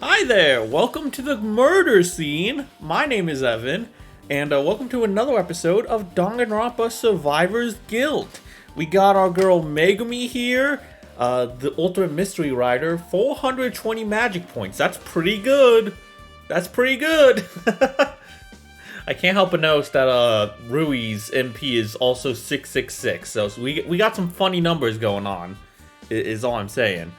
Hi there, welcome to the murder scene. My name is Evan, and welcome to another episode of Danganronpa Survivor's Guilt. We got our girl Megumi here, the Ultimate Mystery Rider, 420 magic points. That's pretty good. That's pretty good. I can't help but notice that Rui's MP is also 666, so we got some funny numbers going on, is all I'm saying.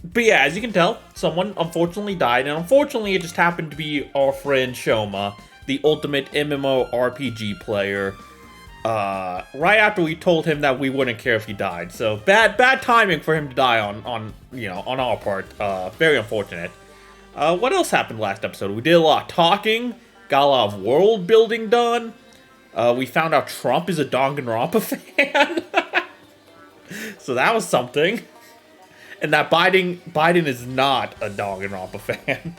But yeah, as you can tell, someone unfortunately died, and unfortunately it just happened to be our friend Shoma, the ultimate MMORPG player, right after we told him that we wouldn't care if he died. So bad timing for him to die on our part. Very unfortunate. What else happened last episode? We did a lot of talking, got a lot of world building done. We found out Trump is a Danganronpa fan. So that was something. And that Biden is not a Danganronpa fan.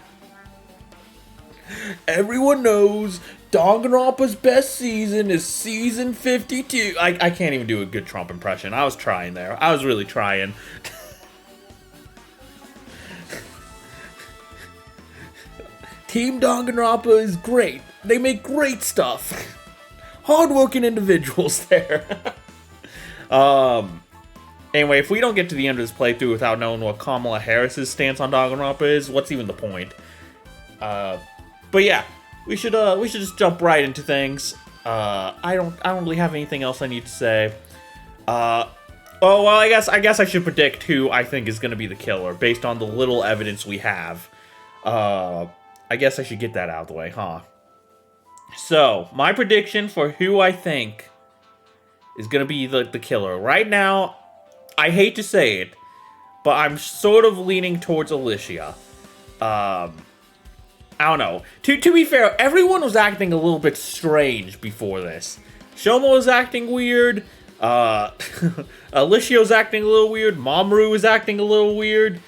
Everyone knows Danganronpa's best season is season 52. I can't even do a good Trump impression. I was trying there. I was really trying. Team Danganronpa is great. They make great stuff. Hardworking individuals there. Anyway, if we don't get to the end of this playthrough without knowing what Kamala Harris's stance on Danganronpa is, what's even the point? But yeah, we should just jump right into things. I don't really have anything else I need to say. Oh well, I guess I should predict who I think is gonna be the killer based on the little evidence we have. I guess I should get that out of the way, huh? So my prediction for who I think is gonna be the killer right now. I hate to say it, but I'm sort of leaning towards Alicia. I don't know. To be fair, everyone was acting a little bit strange before this. Shoma was acting weird. Alicia was acting a little weird. Mamoru was acting a little weird.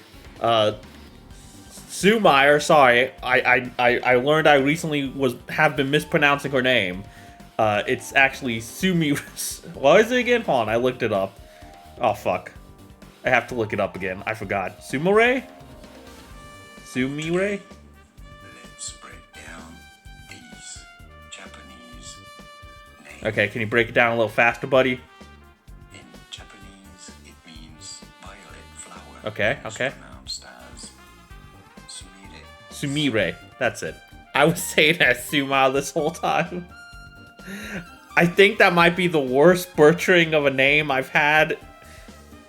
Sumeyer, sorry, I learned I recently have been mispronouncing her name. It's actually Sumi. What is it again? Hold on, I looked it up. Oh, fuck. I have to look it up again. I forgot. Sumire? Sumire? Let's break down these Japanese names. Okay, can you break it down a little faster, buddy? In Japanese, it means violet flower. Okay. It's pronounced as Sumire. Sumire. That's it. I was saying that Suma this whole time. I think that might be the worst butchering of a name I've had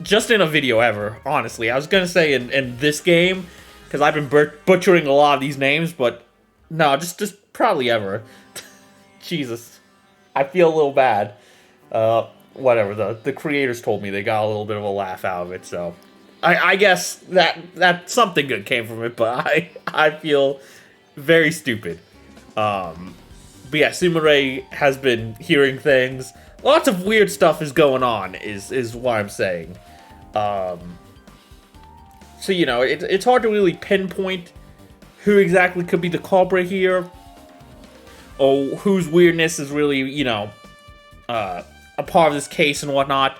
just in a video ever, honestly. I was gonna say in this game, because I've been butchering a lot of these names, but no, just probably ever. Jesus. I feel a little bad. Whatever, the creators told me they got a little bit of a laugh out of it, so I guess that something good came from it, but I feel very stupid. But yeah, Sumire has been hearing things. Lots of weird stuff is going on, is what I'm saying. So, you know, it's hard to really pinpoint who exactly could be the culprit here, or whose weirdness is really, you know, a part of this case and whatnot.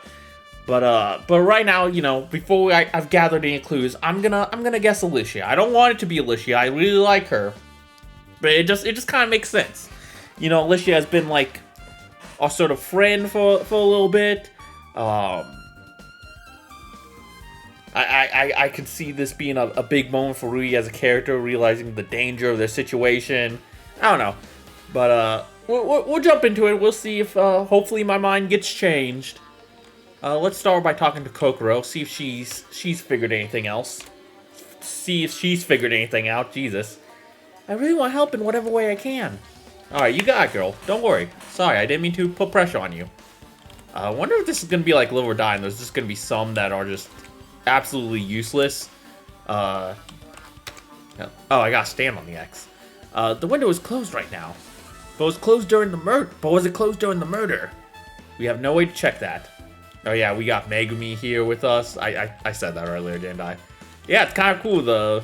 But right now, you know, before I've gathered any clues, I'm gonna guess Alicia. I don't want it to be Alicia. I really like her, but it just kind of makes sense. You know, Alicia has been like our sort of friend for a little bit. I could see this being a big moment for Rui as a character, realizing the danger of their situation. I don't know, but we'll jump into it. We'll see if hopefully my mind gets changed. Let's start by talking to Kokoro, see if she's figured anything else. See if she's figured anything out. Jesus, I really want help in whatever way I can. Alright, you got it, girl. Don't worry. Sorry, I didn't mean to put pressure on you. I wonder if this is going to be like Live or Die, and there's just going to be some that are just absolutely useless. Oh, I gotta stand on the X. The window is closed right now. But was it closed during the murder? We have no way to check that. Oh yeah, we got Megumi here with us. I said that earlier, didn't I? Yeah, it's kind of cool. The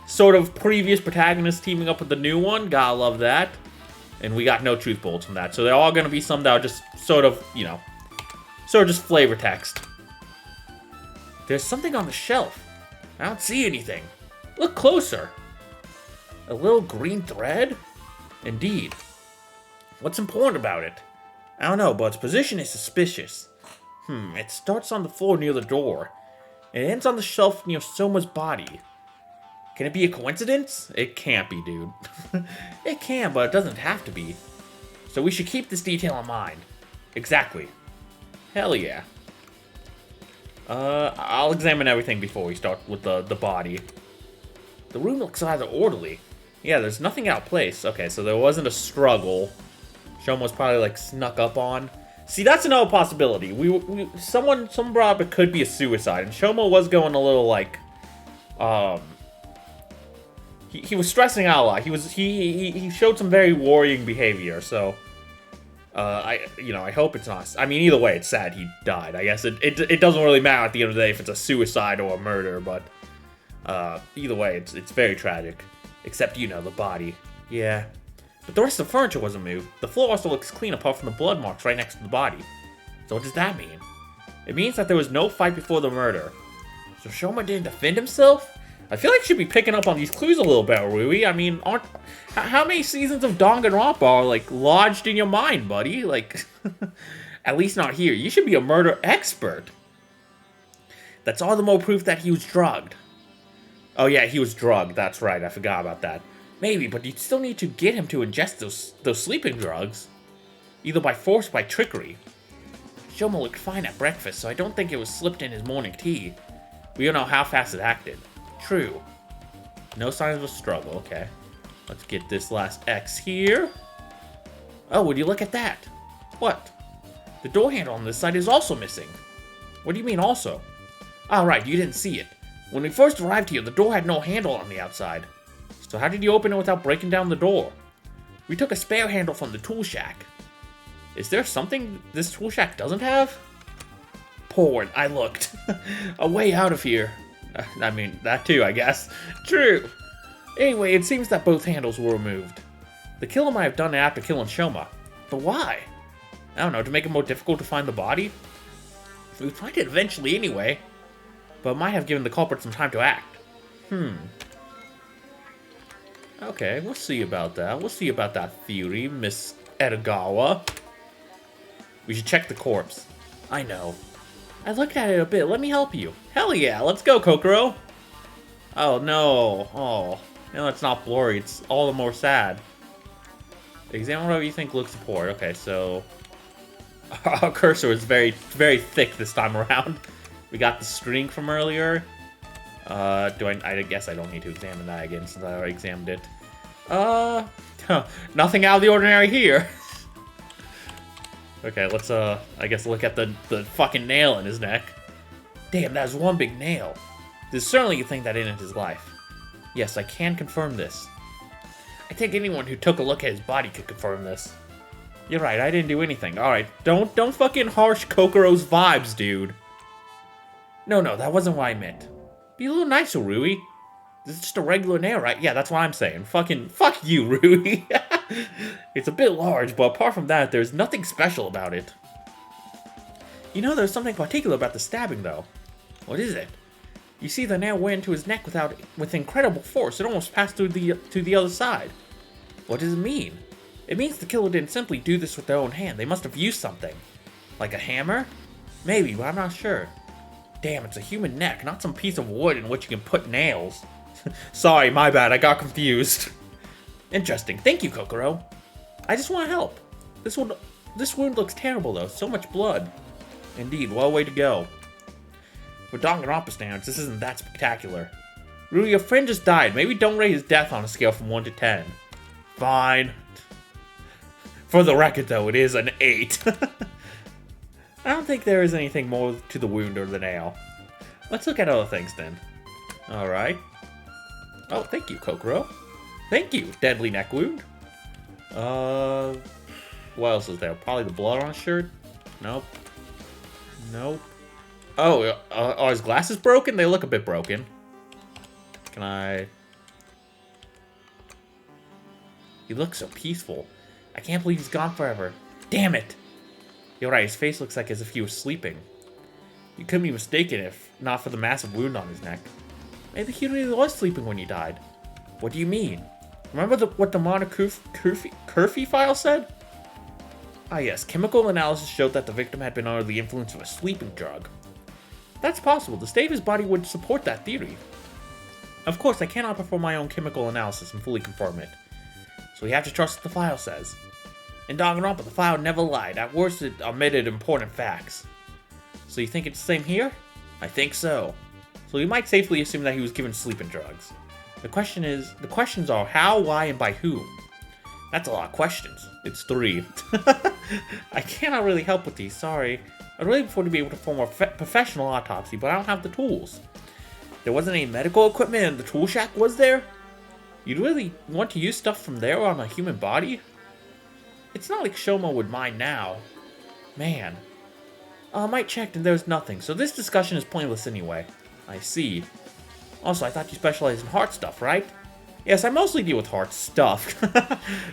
sort of previous protagonist teaming up with the new one. Gotta love that. And we got no truth bullets from that. So they're all going to be some that are just sort of, you know, sort of just flavor text. There's something on the shelf. I don't see anything. Look closer. A little green thread? Indeed. What's important about it? I don't know, but its position is suspicious. It starts on the floor near the door. It ends on the shelf near Soma's body. Can it be a coincidence? It can't be, dude. It can, but it doesn't have to be. So we should keep this detail in mind. Exactly. Hell yeah. I'll examine everything before we start with the body. The room looks rather orderly. Yeah, there's nothing out of place. Okay, so there wasn't a struggle. Shoma was probably, like, snuck up on. See, that's another possibility. Someone brought up it could be a suicide, and Shoma was going a little, like, he was stressing out a lot. He showed some very worrying behavior, so I hope it's not. I mean, either way, it's sad he died. I guess it doesn't really matter at the end of the day if it's a suicide or a murder, but either way, it's very tragic. Except, the body. Yeah. But the rest of the furniture wasn't moved. The floor also looks clean apart from the blood marks right next to the body. So what does that mean? It means that there was no fight before the murder. So Shoma didn't defend himself? I feel like you should be picking up on these clues a little bit, Rui. I mean, how many seasons of Danganronpa are, like, lodged in your mind, buddy? Like, at least not here. You should be a murder expert. That's all the more proof that he was drugged. Oh yeah, he was drugged. That's right. I forgot about that. Maybe, but you'd still need to get him to ingest those sleeping drugs. Either by force or by trickery. Shoma looked fine at breakfast, so I don't think it was slipped in his morning tea. We don't know how fast it acted. True. No signs of a struggle. Okay. Let's get this last X here. Oh, would you look at that? What? The door handle on this side is also missing. What do you mean also? Oh, right, you didn't see it. When we first arrived here, the door had no handle on the outside. So how did you open it without breaking down the door? We took a spare handle from the tool shack. Is there something this tool shack doesn't have? Poor, I looked. A way out of here. I mean, that too, I guess. True. Anyway, it seems that both handles were removed. The killer might have done it after killing Shoma. But why? I don't know, to make it more difficult to find the body? We'd find it eventually anyway. But it might have given the culprit some time to act. Okay, we'll see about that. We'll see about that theory, Miss Edagawa. We should check the corpse. I know. I looked at it a bit. Let me help you. Hell yeah, let's go, Kokoro. Oh, no. Oh, no, it's not blurry. It's all the more sad. Examine whatever you think looks poor. Okay, so... our cursor is very, very thick this time around. We got the string from earlier. I guess I don't need to examine that again since I already examined it. Nothing out of the ordinary here. Okay, let's, I guess look at the fucking nail in his neck. Damn, that's one big nail. There's certainly a thing that ended his life. Yes, I can confirm this. I think anyone who took a look at his body could confirm this. You're right, I didn't do anything. Alright, don't fucking harsh Kokoro's vibes, dude. No, that wasn't what I meant. Be a little nicer, Rui. This is just a regular nail, right? Yeah, that's what I'm saying. Fuck you, Rui. It's a bit large, but apart from that, there's nothing special about it. There's something particular about the stabbing, though. What is it? You see, the nail went into his neck with incredible force. It almost passed through to the other side. What does it mean? It means the killer didn't simply do this with their own hand. They must have used something. Like a hammer? Maybe, but I'm not sure. Damn, it's a human neck, not some piece of wood in which you can put nails. Sorry, my bad, I got confused. Interesting. Thank you, Kokoro. I just want to help. This wound looks terrible, though. So much blood. Indeed, well way to go. For Danganronpa standards, this isn't that spectacular. Rui, your friend just died. Maybe don't rate his death on a scale from 1 to 10. Fine. For the record, though, it is an 8. I don't think there is anything more to the wound or the nail. Let's look at other things, then. Alright. Oh, thank you, Kokoro. Thank you, deadly neck wound. What else is there? Probably the blood on his shirt? Nope. Oh, are his glasses broken? They look a bit broken. Can I... He looks so peaceful. I can't believe he's gone forever. Damn it! You're right, his face looks like as if he was sleeping. You couldn't be mistaken if not for the massive wound on his neck. Maybe he really was sleeping when he died. What do you mean? Remember what the Curfy file said? Ah yes, chemical analysis showed that the victim had been under the influence of a sleeping drug. That's possible. The state of his body would support that theory. Of course, I cannot perform my own chemical analysis and fully confirm it. So we have to trust what the file says. In Danganronpa, the file never lied. At worst, it omitted important facts. So you think it's the same here? I think so. So we might safely assume that he was given sleeping drugs. The questions are how, why, and by whom. That's a lot of questions. It's 3. I cannot really help with these, sorry. I'd really prefer to be able to perform a professional autopsy, but I don't have the tools. There wasn't any medical equipment in the tool shack, was there? You'd really want to use stuff from there on a human body? It's not like Shoma would mind now. Man. Mike checked and there's nothing, so this discussion is pointless anyway. I see. Also, I thought you specialized in heart stuff, right? Yes, I mostly deal with heart stuff.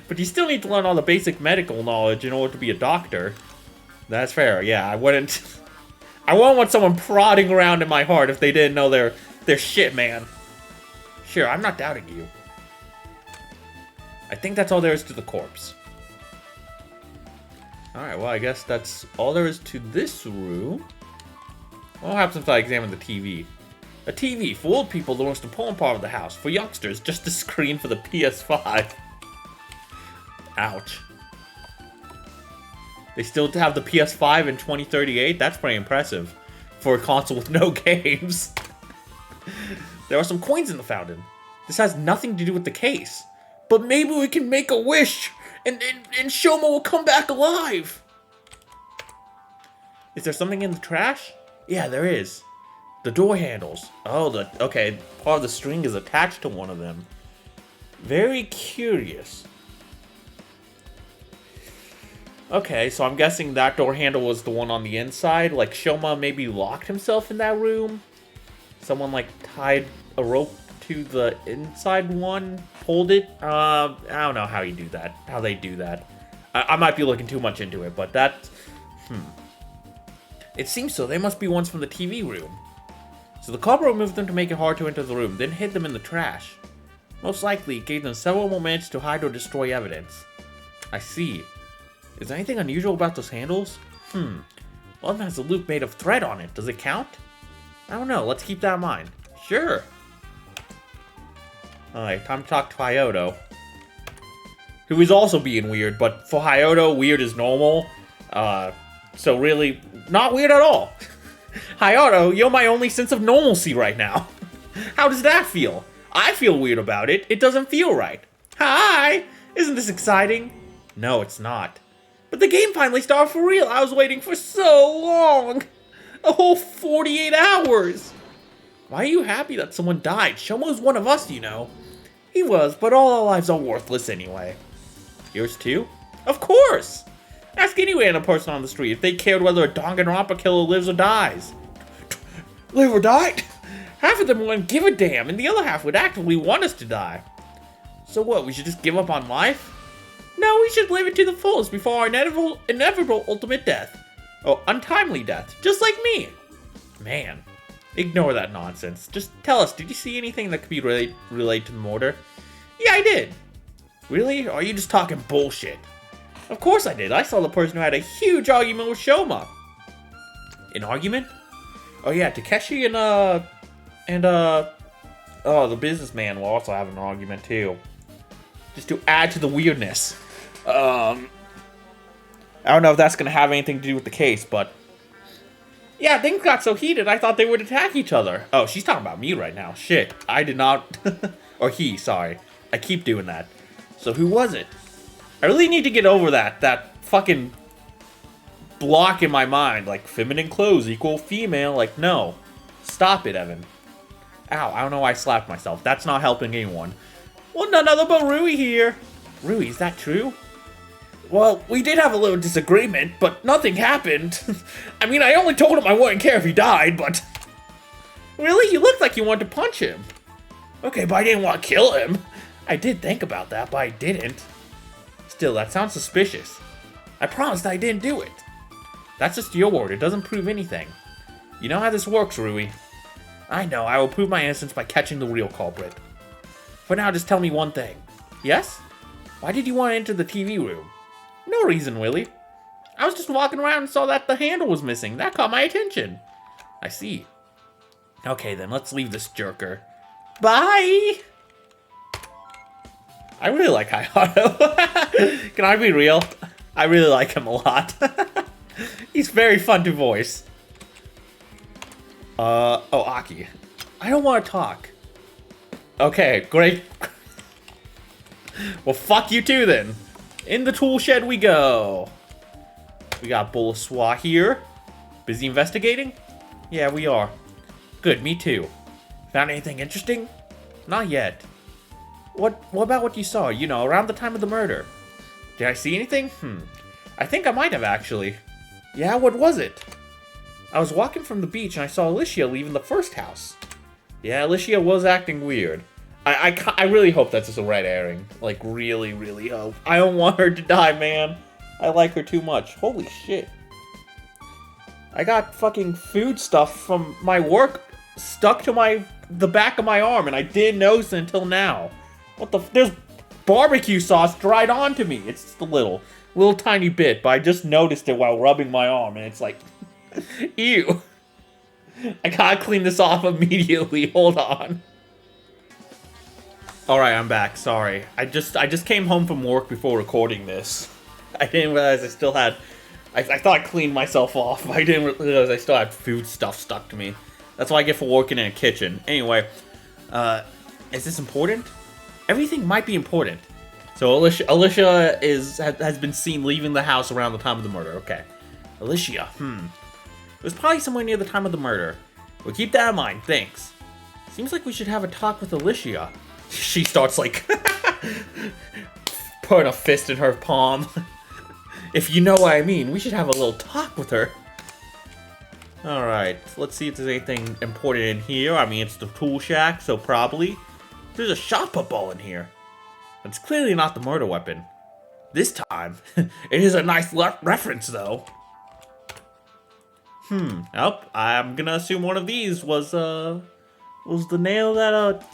But you still need to learn all the basic medical knowledge in order to be a doctor. That's fair, yeah, I wouldn't want someone prodding around in my heart if they didn't know their shit, man. Sure, I'm not doubting you. I think that's all there is to the corpse. Alright, well, I guess that's all there is to this room. What happens if I examine the TV? A TV, for old people, the most important part of the house. For youngsters, just a screen for the PS5. Ouch. They still have the PS5 in 2038? That's pretty impressive. For a console with no games. There are some coins in the fountain. This has nothing to do with the case. But maybe we can make a wish, and Shoma will come back alive. Is there something in the trash? Yeah, there is. The door handles. Oh, okay, part of the string is attached to one of them. Very curious. Okay, so I'm guessing that door handle was the one on the inside. Like, Shoma maybe locked himself in that room. Someone, like, tied a rope to the inside one, pulled it. I don't know how you do that. How they do that. I might be looking too much into it, but that... It seems so. They must be ones from the TV room. So the culprit removed them to make it hard to enter the room, then hid them in the trash. Most likely, it gave them several more minutes to hide or destroy evidence. I see. Is there anything unusual about those handles? One of them has a loop made of thread on it. Does it count? I don't know. Let's keep that in mind. Sure. Alright, time to talk to Hayato. Who is also being weird, but for Hayato, weird is normal. So really, not weird at all. Hayato, you're my only sense of normalcy right now. How does that feel? I feel weird about it. It doesn't feel right. Hi! Isn't this exciting? No, it's not. But the game finally started for real. I was waiting for so long. A whole 48 hours. Why are you happy that someone died? Shomo's one of us, you know. He was, but all our lives are worthless anyway. Yours too? Of course! Ask any random person on the street if they cared whether a Danganronpa killer lives or dies. Live or die? Half of them wouldn't give a damn, and the other half would actively want us to die. So what, we should just give up on life? No, we should live it to the fullest before our inevitable ultimate death. Oh, untimely death, just like me. Man, ignore that nonsense. Just tell us, did you see anything that could be related to the murder? Yeah, I did. Really? Or are you just talking bullshit? Of course I did. I saw the person who had a huge argument with Shoma. An argument? Oh yeah, Takeshi and the businessman will also have an argument too. Just to add to the weirdness. I don't know if that's gonna have anything to do with the case, but yeah, things got so heated I thought they would attack each other. Oh, she's talking about me right now. Shit, I did not. Or he, sorry. I keep doing that. So who was it? I really need to get over that fucking block in my mind. Like, feminine clothes equal female. Like, no. Stop it, Evan. Ow, I don't know why I slapped myself. That's not helping anyone. Well, none other but Rui here. Rui, is that true? Well, we did have a little disagreement, but nothing happened. I mean, I only told him I wouldn't care if he died, but... Really? You looked like you wanted to punch him. Okay, but I didn't want to kill him. I did think about that, but I didn't. Still, that sounds suspicious. I promised I didn't do it. That's just your word. It doesn't prove anything. You know how this works, Rui. I know, I will prove my innocence by catching the real culprit. For now, just tell me one thing. Yes? Why did you want to enter the TV room? No reason, Willie. I was just walking around and saw that the handle was missing. That caught my attention. I see. Okay, then, let's leave this jerker. Bye! I really like Hayato. Can I be real? I really like him a lot. He's very fun to voice. Oh, Aki. I don't want to talk. Okay, great. Well, fuck you too, then. In the tool shed we go. We got Bolaswa here. Busy investigating? Yeah, we are. Good, me too. Found anything interesting? Not yet. What about what you saw, you know, around the time of the murder? Did I see anything? I think I might have, actually. Yeah, what was it? I was walking from the beach and I saw Alicia leaving the first house. Yeah, Alicia was acting weird. I really hope that's just a red herring. Like, really, really hope. I don't want her to die, man. I like her too much. Holy shit. I got fucking food stuff from my work stuck to the back of my arm, and I didn't notice it until now. What the there's barbecue sauce dried onto me. It's just a little tiny bit, but I just noticed it while rubbing my arm, and it's like, ew. I gotta clean this off immediately. Hold on. Alright, I'm back. Sorry. I just came home from work before recording this. I didn't realize I still had... I thought I cleaned myself off. I didn't realize I still had food stuff stuck to me. That's what I get for working in a kitchen. Anyway, is this important? Everything might be important. So Alicia has been seen leaving the house around the time of the murder. Okay. Alicia, It was probably somewhere near the time of the murder. We'll keep that in mind, thanks. Seems like we should have a talk with Alicia. She starts, like, putting a fist in her palm. If you know what I mean, we should have a little talk with her. Alright, let's see if there's anything important in here. I mean, it's the tool shack, so probably. There's a shot put ball in here. It's clearly not the murder weapon. This time, it is a nice reference, though. Oh, I'm gonna assume one of these was the nail that,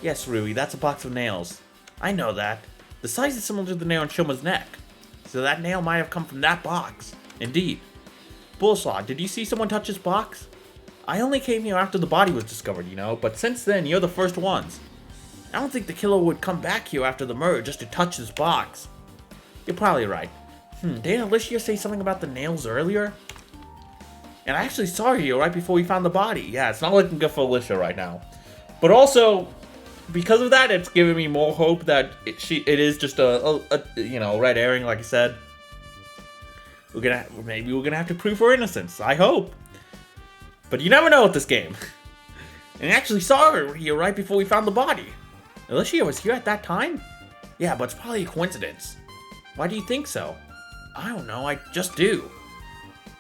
Yes, Rui, that's a box of nails. I know that. The size is similar to the nail on Shoma's neck. So that nail might have come from that box. Indeed. Bullsaw, did you see someone touch this box? I only came here after the body was discovered, you know, but since then, you're the first ones. I don't think the killer would come back here after the murder just to touch this box. You're probably right. Didn't Alicia say something about the nails earlier? And I actually saw her here right before we found the body. Yeah, it's not looking good for Alicia right now. But also, because of that, it's giving me more hope that it is just a red herring, like I said. Maybe we're gonna have to prove her innocence. I hope. But you never know with this game. And I actually saw her here right before we found the body. Alicia was here at that time? Yeah, but it's probably a coincidence. Why do you think so? I don't know, I just do.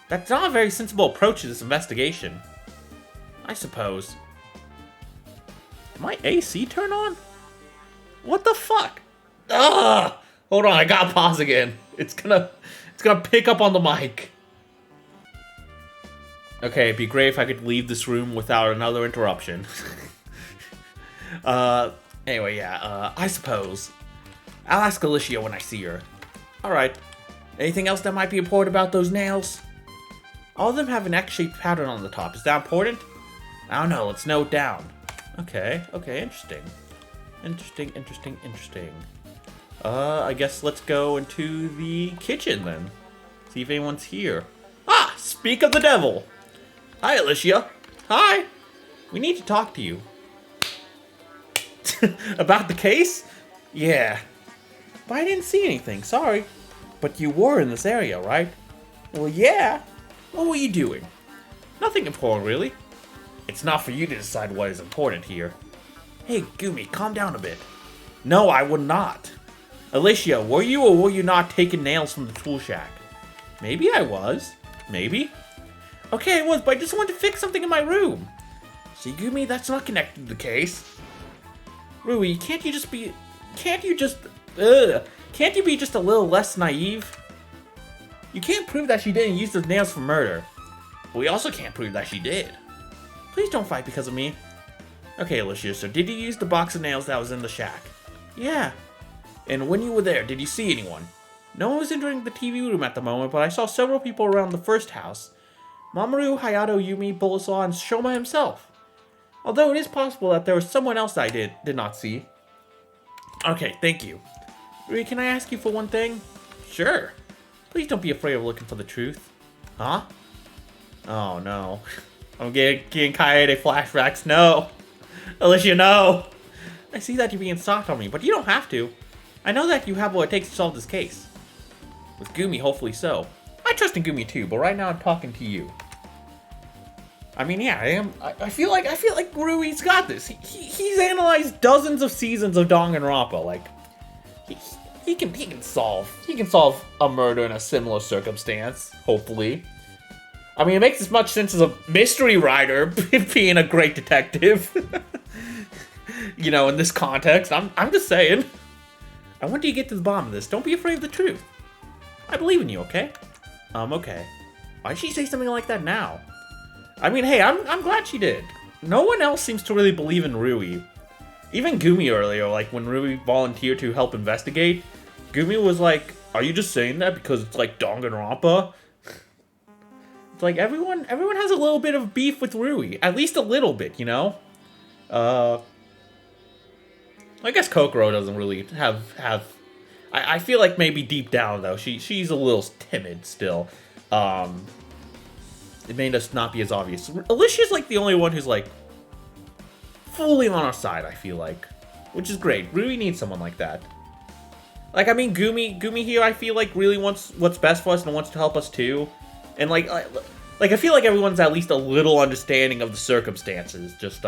That's not a very sensible approach to this investigation. I suppose. Did my AC turn on? What the fuck? Ugh! Hold on, I gotta pause again. It's gonna pick up on the mic. Okay, it'd be great if I could leave this room without another interruption. Anyway, yeah, I suppose. I'll ask Alicia when I see her. Alright. Anything else that might be important about those nails? All of them have an X-shaped pattern on the top. Is that important? I don't know, let's note down. Okay, interesting. Interesting. I guess let's go into the kitchen then. See if anyone's here. Ah, speak of the devil! Hi, Alicia. Hi! We need to talk to you. About the case? Yeah. But I didn't see anything, sorry. But you were in this area, right? Well, yeah. What were you doing? Nothing important, really. It's not for you to decide what is important here. Hey, Gumi, calm down a bit. No, I would not. Alicia, were you or were you not taking nails from the tool shack? Maybe I was. Maybe. Okay, I was, but I just wanted to fix something in my room. See, Gumi, that's not connected to the case. Rui, can't you be just a little less naive? You can't prove that she didn't use those nails for murder. But we also can't prove that she did. Please don't fight because of me. Okay, Alicia, so did you use the box of nails that was in the shack? Yeah. And when you were there, did you see anyone? No one was entering the TV room at the moment, but I saw several people around the first house. Mamoru, Hayato, Yumi, Boleslaw, and Shoma himself. Although it is possible that there was someone else I did not see. Okay, thank you. Rui, can I ask you for one thing? Sure. Please don't be afraid of looking for the truth. Huh? Oh no. I'm getting Kaede flashbacks. No. Alicia, no. I see that you're being soft on me, but you don't have to. I know that you have what it takes to solve this case. With Gumi, hopefully so. I trust in Gumi too, but right now I'm talking to you. I mean, yeah, I am. I feel like Rui's got this. He's analyzed dozens of seasons of Danganronpa. Like, he can solve a murder in a similar circumstance. Hopefully. I mean, it makes as much sense as a mystery writer being a great detective. You know, in this context, I'm just saying. I want you to get to the bottom of this. Don't be afraid of the truth. I believe in you, okay? Okay. Why'd she say something like that now? I mean, hey, I'm glad she did. No one else seems to really believe in Rui. Even Gumi earlier, like when Rui volunteered to help investigate, Gumi was like, "Are you just saying that because it's like Danganronpa?" It's like everyone has a little bit of beef with Rui, at least a little bit, you know. I guess Kokoro doesn't really have. I feel like maybe deep down though, she's a little timid still. It may just not be as obvious. Alicia's like the only one who's like fully on our side, I feel like, which is great. Rui needs someone like that. Like, I mean, Gumi here, I feel like really wants what's best for us and wants to help us too. And like I feel like everyone's at least a little understanding of the circumstances. Just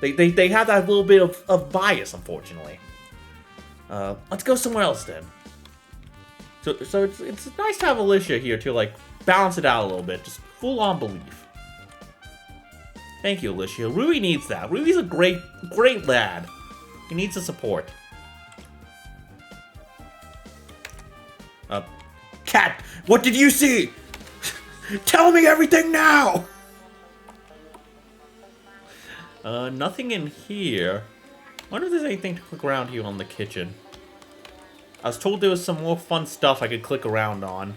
they have that little bit of bias, unfortunately. Let's go somewhere else then. So it's nice to have Alicia here to like balance it out a little bit, just full on belief. Thank you, Alicia. Rui needs that. Rui's a great lad. He needs the support. Cat, what did you see? Tell me everything now! Nothing in here. Wonder if there's anything to click around here on the kitchen. I was told there was some more fun stuff I could click around on.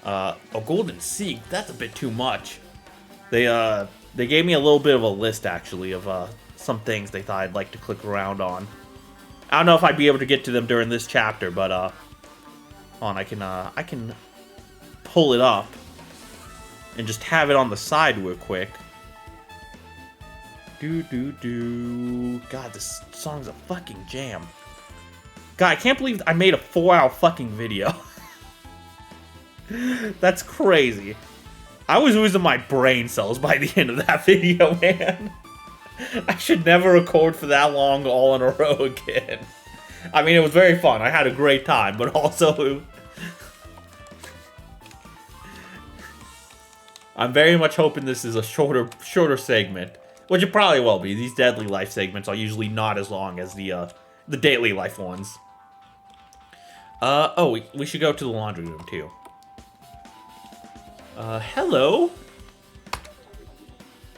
A golden seed, that's a bit too much. They gave me a little bit of a list, actually, of, some things they thought I'd like to click around on. I don't know if I'd be able to get to them during this chapter, but, hold on, I can pull it up and just have it on the side real quick. God, this song's a fucking jam. God, I can't believe I made a 4-hour fucking video. That's crazy. I was losing my brain cells by the end of that video, man. I should never record for that long all in a row again. I mean, it was very fun. I had a great time, but also... I'm very much hoping this is a shorter segment. Which it probably will be. These Deadly Life segments are usually not as long as the Daily Life ones. Oh, we should go to the laundry room, too. Hello?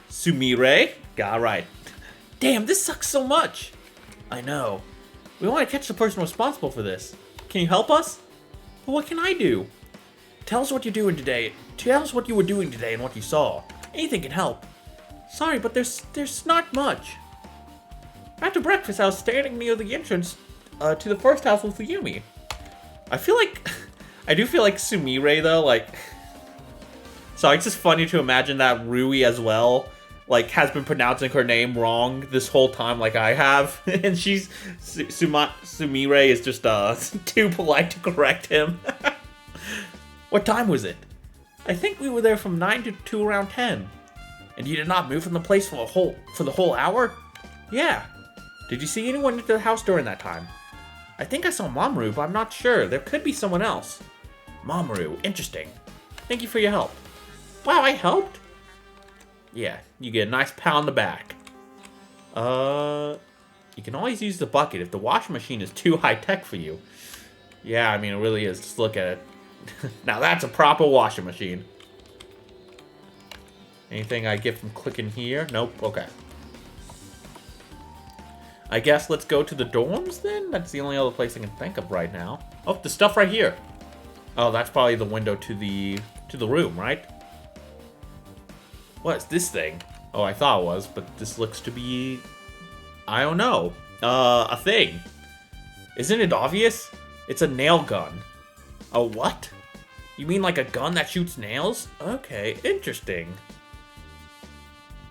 Sumire? Got right. Damn, this sucks so much. I know. We want to catch the person responsible for this. Can you help us? But what can I do? Tell us what you're doing today. Tell us what you were doing today and what you saw. Anything can help. Sorry, but there's not much. After breakfast, I was standing near the entrance to the first house with Yumi. I do feel like Sumire, though, like... So it's just funny to imagine that Rui as well, like, has been pronouncing her name wrong this whole time like I have. And Sumire is just, too polite to correct him. What time was it? I think we were there from 9 to around 10. And you did not move from the place for the whole hour? Yeah. Did you see anyone at the house during that time? I think I saw Mamoru, but I'm not sure. There could be someone else. Mamoru, interesting. Thank you for your help. Wow, I helped? Yeah, you get a nice pat on the back. You can always use the bucket if the washing machine is too high-tech for you. Yeah, I mean, it really is. Just look at it. Now that's a proper washing machine. Anything I get from clicking here? Nope. Okay. I guess let's go to the dorms then? That's the only other place I can think of right now. Oh, the stuff right here. Oh, that's probably the window to the room, right? What's this thing? Oh, I thought it was, but this looks to be... I don't know. A thing. Isn't it obvious? It's a nail gun. A what? You mean like a gun that shoots nails? Okay, interesting.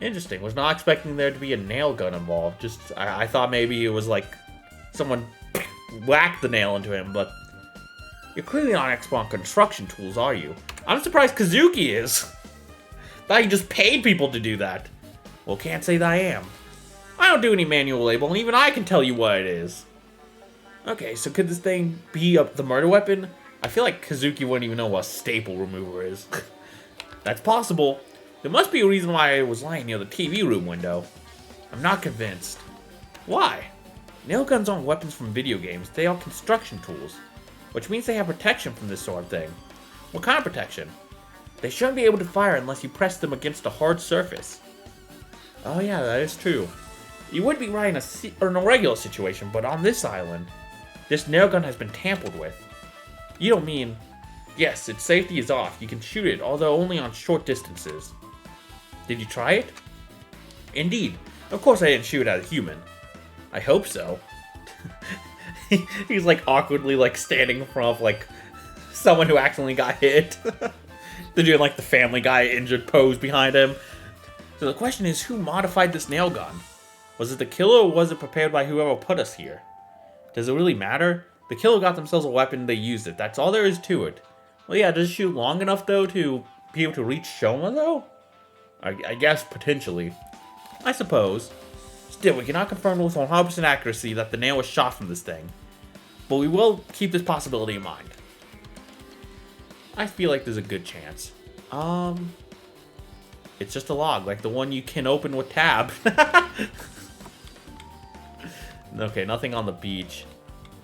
Interesting. Was not expecting there to be a nail gun involved. Just, I thought maybe it was like someone whacked the nail into him, but you're clearly not an expert on construction tools, are you? I'm surprised Kazuki is. Thought he just paid people to do that. Well, can't say that I am. I don't do any manual labor, and even I can tell you what it is. Okay, so could this thing be the murder weapon? I feel like Kazuki wouldn't even know what a staple remover is. That's possible. There must be a reason why it was lying near the TV room window. I'm not convinced. Why? Nail guns aren't weapons from video games, they are construction tools. Which means they have protection from this sort of thing. What kind of protection? They shouldn't be able to fire unless you press them against a hard surface. Oh yeah, that is true. You would be right in a regular situation, but on this island, this nail gun has been tampered with. You don't mean... Yes, its safety is off. You can shoot it, although only on short distances. Did you try it? Indeed. Of course I didn't shoot at a human. I hope so. He's like awkwardly like standing in front of like someone who accidentally got hit. They're doing like the Family Guy injured pose behind him. So the question is, who modified this nail gun? Was it the killer or was it prepared by whoever put us here? Does it really matter? The killer got themselves a weapon, they used it. That's all there is to it. Well yeah, does it shoot long enough though to be able to reach Shoma though? I guess potentially. I suppose. Still, we cannot confirm with 100% accuracy that the nail was shot from this thing. But we will keep this possibility in mind. I feel like there's a good chance. It's just a log, like the one you can open with tab. Okay, nothing on the beach.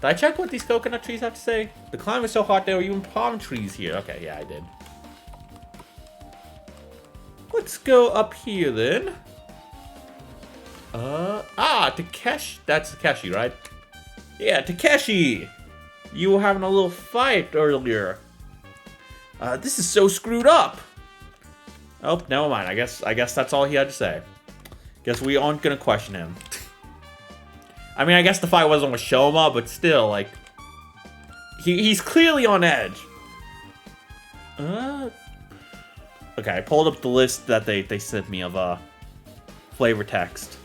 Did I check what these coconut trees have to say? The climate is so hot there were even palm trees here. Okay, yeah, I did. Let's go up here then. Takeshi. That's Takeshi, right? Yeah, Takeshi! You were having a little fight earlier. This is so screwed up. Oh, never mind. I guess that's all he had to say. Guess we aren't gonna question him. I mean, I guess the fight wasn't with Shoma, but still, like... He's clearly on edge. Okay, I pulled up the list that they sent me of, flavor text.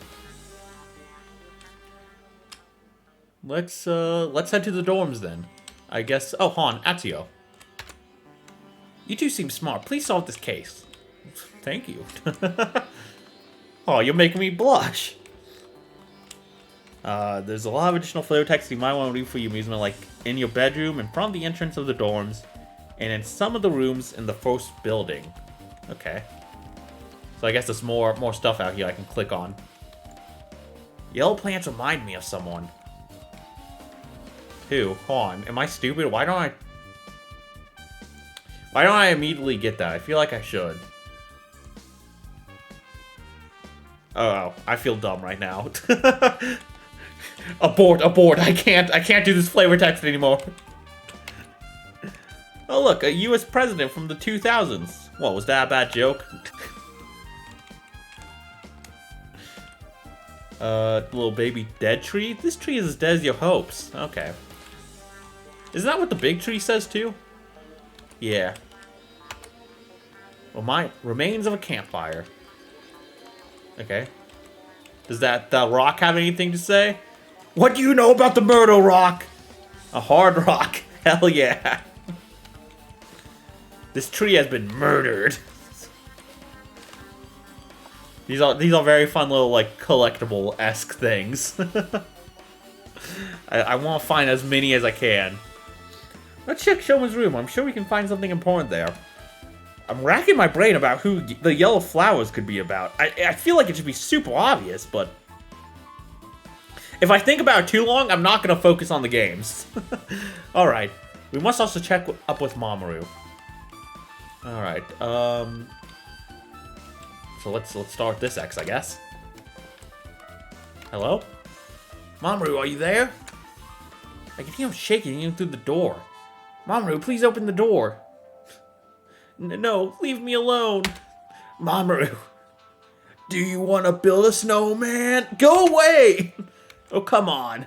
Let's head to the dorms then. I guess... Oh, Han, Atsuyo. You two seem smart. Please solve this case. Thank you. Oh, you're making me blush. There's a lot of additional flavor text you might want to read for your amusement, like in your bedroom, in front of the entrance of the dorms, and in some of the rooms in the first building. Okay. So I guess there's more stuff out here I can click on. Yellow plants remind me of someone. Who? Han. Am I stupid? Why don't I immediately get that? I feel like I should. Oh, I feel dumb right now. Abort. I can't do this flavor text anymore. Oh look, a US president from the 2000s. What, was that a bad joke? Little baby dead tree? This tree is as dead as your hopes. Okay. Isn't that what the big tree says too? Yeah. Well, my remains of a campfire. Okay. Does that rock have anything to say? What do you know about the murder rock? A hard rock. Hell yeah. This tree has been murdered. These are very fun little like collectible-esque things. I want to find as many as I can. Let's check Shoma's room. I'm sure we can find something important there. I'm racking my brain about who the yellow flowers could be about. I feel like it should be super obvious, but... if I think about it too long, I'm not going to focus on the games. Alright. We must also check up with Mamoru. Alright, So let's start this X, I guess. Hello? Mamoru, are you there? I can hear him shaking in through the door. Mamoru, please open the door. No, leave me alone. Mamoru, do you want to build a snowman? Go away! Oh, come on.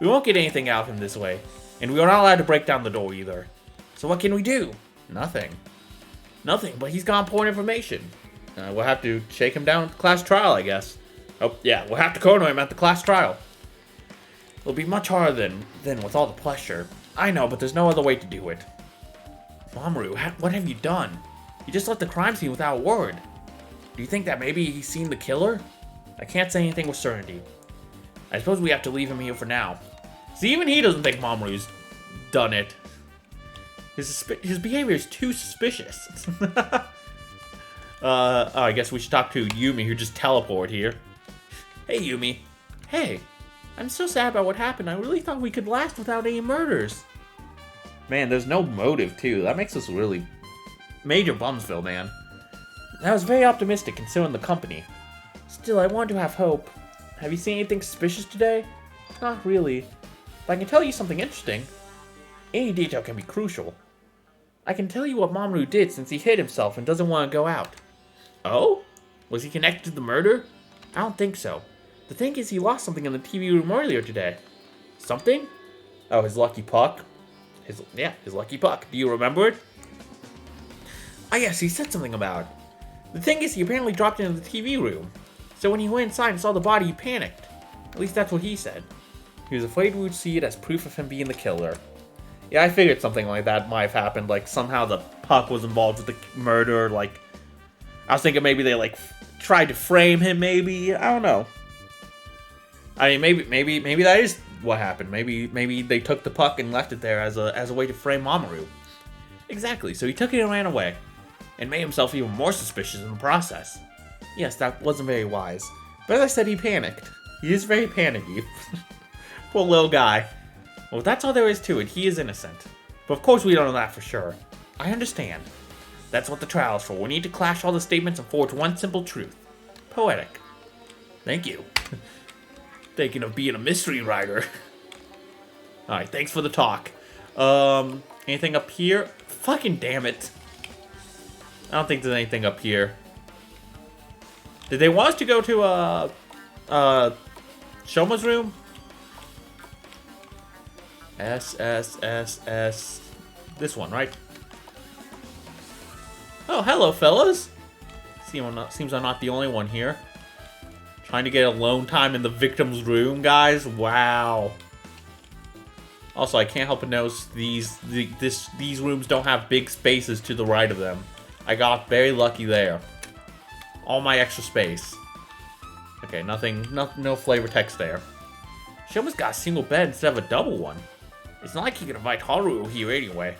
We won't get anything out of him this way. And we are not allowed to break down the door either. So what can we do? Nothing. Nothing, but he's got important information. We'll have to shake him down at the class trial, I guess. Oh, yeah, we'll have to corner him at the class trial. It'll be much harder than with all the pressure. I know, but there's no other way to do it. Mamoru, what have you done? You just left the crime scene without a word. Do you think that maybe he's seen the killer? I can't say anything with certainty. I suppose we have to leave him here for now. See, even he doesn't think Mamoru's done it. His behavior is too suspicious. I guess we should talk to Yumi, who just teleported here. Hey, Yumi. Hey, I'm so sad about what happened. I really thought we could last without any murders. Man, there's no motive, too. That makes us really major bumsville, man. I was very optimistic considering the company. Still, I want to have hope. Have you seen anything suspicious today? Not really. But I can tell you something interesting. Any detail can be crucial. I can tell you what Mamoru did since he hid himself and doesn't want to go out. Oh? Was he connected to the murder? I don't think so. The thing is, he lost something in the TV room earlier today. Something? Oh, his lucky puck? His lucky puck. Do you remember it? Ah, yes, he said something about it. The thing is, he apparently dropped it into the TV room. So when he went inside and saw the body, he panicked. At least that's what he said. He was afraid we would see it as proof of him being the killer. Yeah, I figured something like that might have happened. Like, somehow the puck was involved with the murder. Like, I was thinking maybe they, like, tried to frame him, maybe. I don't know. I mean, maybe that is what happened. Maybe they took the puck and left it there as a way to frame Mamoru. Exactly, so he took it and ran away. And made himself even more suspicious in the process. Yes, that wasn't very wise. But as I said, he panicked. He is very panicky. Poor little guy. Well, that's all there is to it. He is innocent. But of course we don't know that for sure. I understand. That's what the trial is for. We need to clash all the statements and forge one simple truth. Poetic. Thank you. Thinking of being a mystery writer. Alright, thanks for the talk. Anything up here? Fucking damn it. I don't think there's anything up here. Did they want us to go to, Shoma's room? S. This one, right? Oh, hello, fellas. Seems I'm not the only one here. Trying to get alone time in the victim's room, guys. Wow. Also, I can't help but notice these rooms don't have big spaces to the right of them. I got very lucky there. All my extra space. Okay, no flavor text there. Shoma's got a single bed instead of a double one. It's not like he could invite Haru here anyway.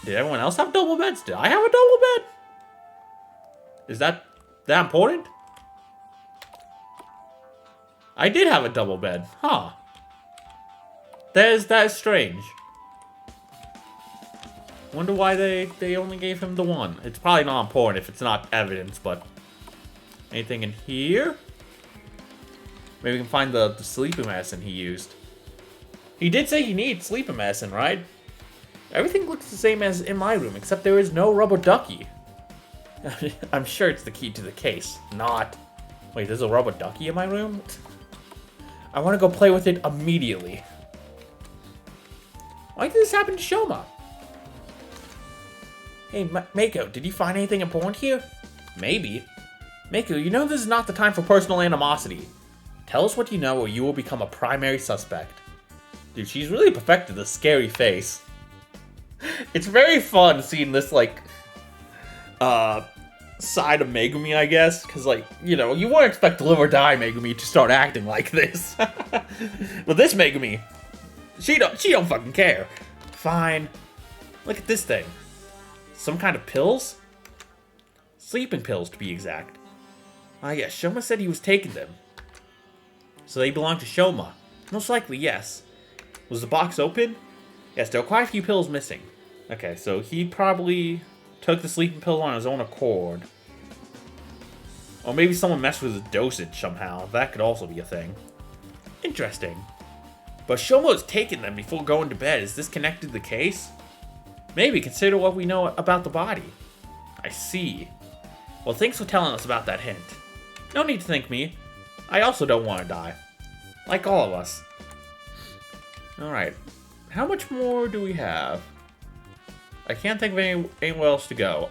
Did everyone else have double beds? Did I have a double bed? Is that important? I did have a double bed. Huh. That is strange. Wonder why they only gave him the one. It's probably not important if it's not evidence, but... Anything in here? Maybe we can find the sleeping medicine he used. He did say he needs sleeping medicine, right? Everything looks the same as in my room, except there is no rubber ducky. I'm sure it's the key to the case. Not... Wait, there's a rubber ducky in my room? I want to go play with it immediately. Why did this happen to Shoma? Hey, Mako, did you find anything important here? Maybe. Mako, you know this is not the time for personal animosity. Tell us what you know or you will become a primary suspect. Dude, she's really perfected the scary face. It's very fun seeing this, like, side of Megumi, I guess. Because, like, you know, you wouldn't expect to live or die Megumi to start acting like this. But this Megumi, she don't fucking care. Fine. Look at this thing. Some kind of pills? Sleeping pills, to be exact. Ah, yes, Shoma said he was taking them. So they belong to Shoma. Most likely, yes. Was the box open? Yes, there are quite a few pills missing. Okay, so he probably took the sleeping pill on his own accord. Or maybe someone messed with his dosage somehow. That could also be a thing. Interesting. But Shomo's taken them before going to bed. Is this connected to the case? Maybe consider what we know about the body. I see. Well, thanks for telling us about that hint. No need to thank me. I also don't want to die. Like all of us. Alright. How much more do we have? I can't think of anywhere else to go.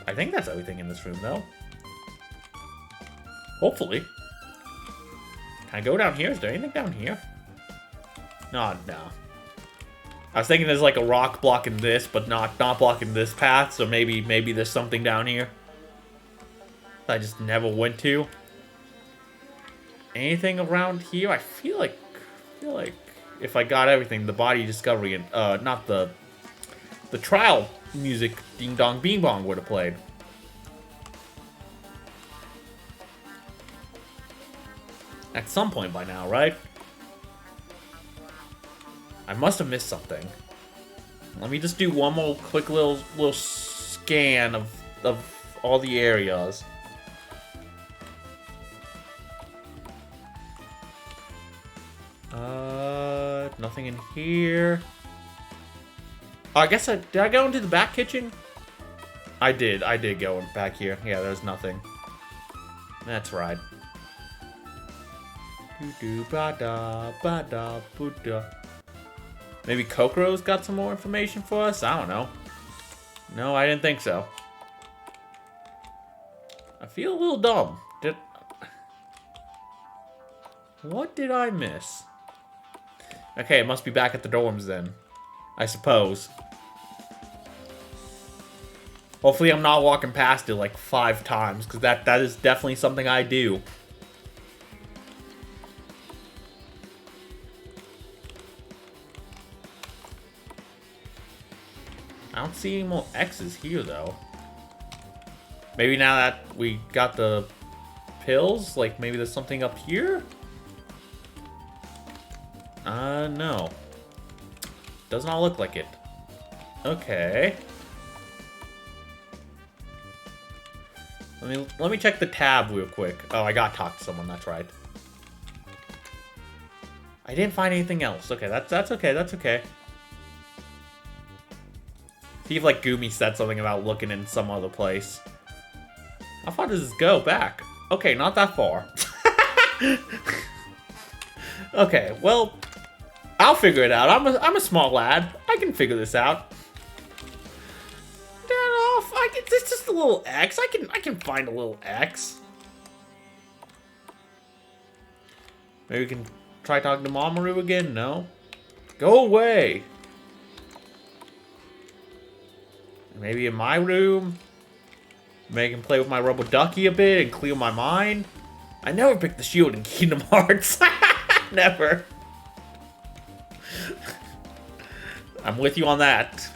I think that's everything in this room, though. Hopefully. Can I go down here? Is there anything down here? No. I was thinking there's like a rock blocking this, but not blocking this path, so maybe there's something down here that I just never went to. Anything around here? I feel like if I got everything, the body discovery and not the trial music Ding Dong Bing Bong would have played. At some point by now, right? I must have missed something. Let me just do one more quick little scan of all the areas. Nothing in here. Oh, I guess did I go into the back kitchen? I did go back here. Yeah, there's nothing. That's right. Maybe Kokoro's got some more information for us? I don't know. No, I didn't think so. I feel a little dumb. What did I miss? Okay, it must be back at the dorms then. I suppose. Hopefully I'm not walking past it like 5 times, because that is definitely something I do. I don't see any more X's here, though. Maybe now that we got the pills, like maybe there's something up here? No. Does not look like it. Okay. Let me check the tab real quick. Oh, I got to talk to someone, that's right. I didn't find anything else. Okay, that's okay, that's okay. See if like Gumi said something about looking in some other place. How far does this go back? Okay, not that far. Okay, well, I'll figure it out. I'm a small lad. I can figure this out. It's just a little X. I can find a little X. Maybe we can try talking to Mamoru again. No, go away. Maybe in my room. Maybe I can play with my rubber ducky a bit and clear my mind. I never picked the shield in Kingdom Hearts. Never. I'm with you on that.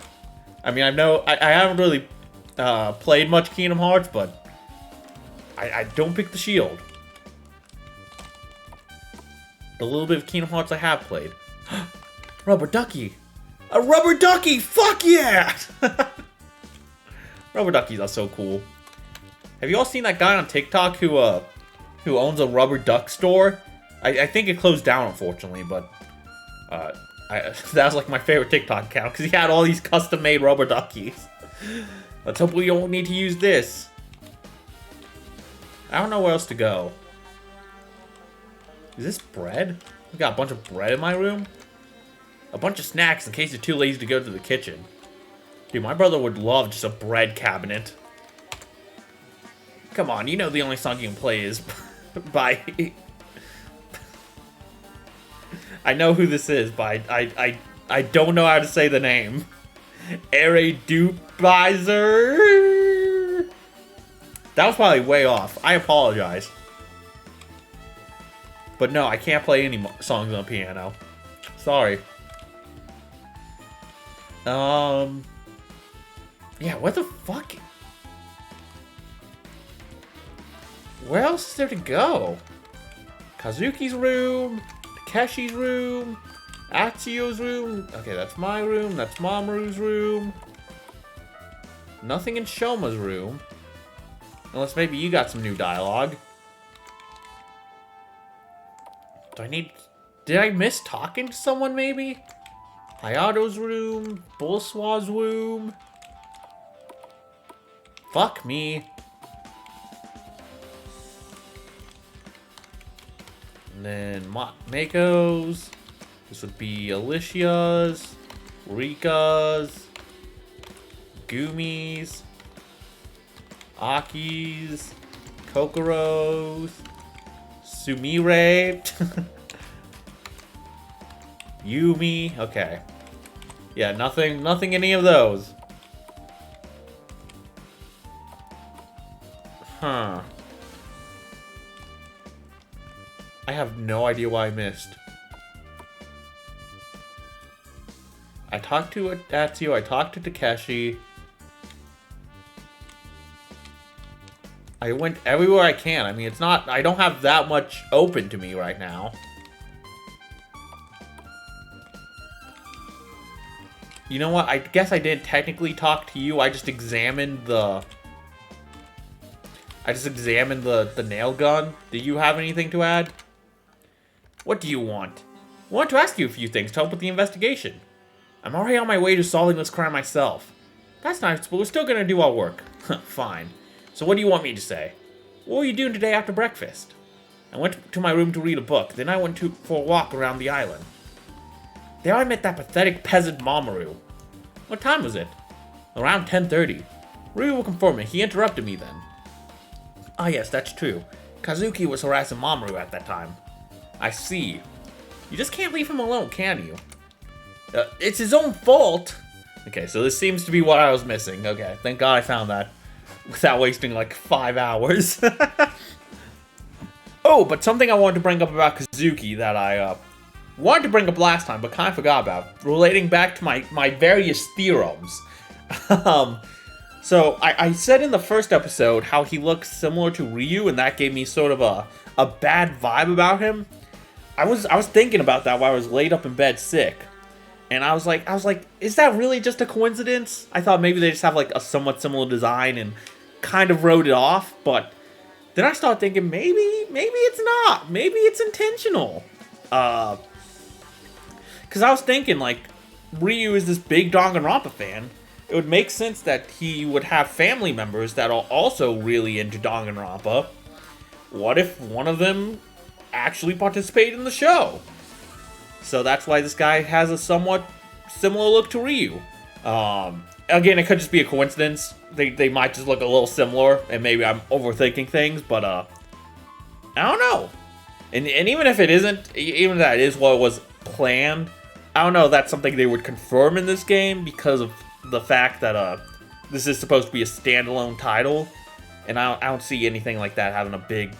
I mean, I haven't really played much Kingdom Hearts, but I don't pick the shield. The little bit of Kingdom Hearts I have played. Rubber ducky. A rubber ducky! Fuck yeah! Rubber duckies are so cool. Have you all seen that guy on TikTok who owns a rubber duck store? I think it closed down, unfortunately, but that was like my favorite TikTok account because he had all these custom-made rubber duckies. Let's hope we don't need to use this. I don't know where else to go. Is this bread? We got a bunch of bread in my room. A bunch of snacks in case you're too lazy to go to the kitchen. Dude, my brother would love just a bread cabinet. Come on, you know the only song you can play is by... I know who this is, but I don't know how to say the name. Dupizer. That was probably way off. I apologize. But no, I can't play any songs on piano. Sorry. Yeah, what the fuck? Where else is there to go? Kazuki's room, Takeshi's room, Atsuyo's room. Okay, that's my room. That's Mamoru's room. Nothing in Shoma's room. Unless maybe you got some new dialogue. Did I miss talking to someone, maybe? Hayato's room. Bolswa's room. Fuck me. And then Mako's. This would be Alicia's. Rika's. Gumi's. Aki's. Kokoro's. Sumire. Yumi. Okay. Yeah, nothing any of those. Huh. I have no idea why I missed. I talked to Atsuyo, I talked to Takeshi. I went everywhere I can. I mean, it's not... I don't have that much open to me right now. You know what? I guess I didn't technically talk to you. I just examined the... the nail gun. Do you have anything to add? What do you want? I want to ask you a few things to help with the investigation. I'm already on my way to solving this crime myself. That's nice, but we're still gonna do our work. Fine. So what do you want me to say? What were you doing today after breakfast? I went to my room to read a book, then I went for a walk around the island. There I met that pathetic peasant Mamoru. What time was it? Around 10:30. Ryu will confirm it. He interrupted me then. Ah yes, that's true. Kazuki was harassing Mamoru at that time. I see. You just can't leave him alone, can you? It's his own fault. Okay, so this seems to be what I was missing. Okay, thank God I found that. Without wasting like 5 hours. Oh, but something I wanted to bring up about Kazuki that I wanted to bring up last time, but kind of forgot about. Relating back to my various theorems. So I said in the first episode how he looks similar to Ryu, and that gave me sort of a bad vibe about him. I was thinking about that while I was laid up in bed sick. And I was like, is that really just a coincidence? I thought maybe they just have like a somewhat similar design and kind of wrote it off, but then I started thinking maybe it's not. Maybe it's intentional. Cause I was thinking like Ryu is this big Danganronpa fan. It would make sense that he would have family members that are also really into Danganronpa. What if one of them actually participated in the show? So that's why this guy has a somewhat similar look to Ryu. Again, it could just be a coincidence. They might just look a little similar, and maybe I'm overthinking things, but I don't know. And even if it isn't, even if that is what was planned, I don't know if that's something they would confirm in this game because of the fact that this is supposed to be a standalone title, and I don't see anything like that having a big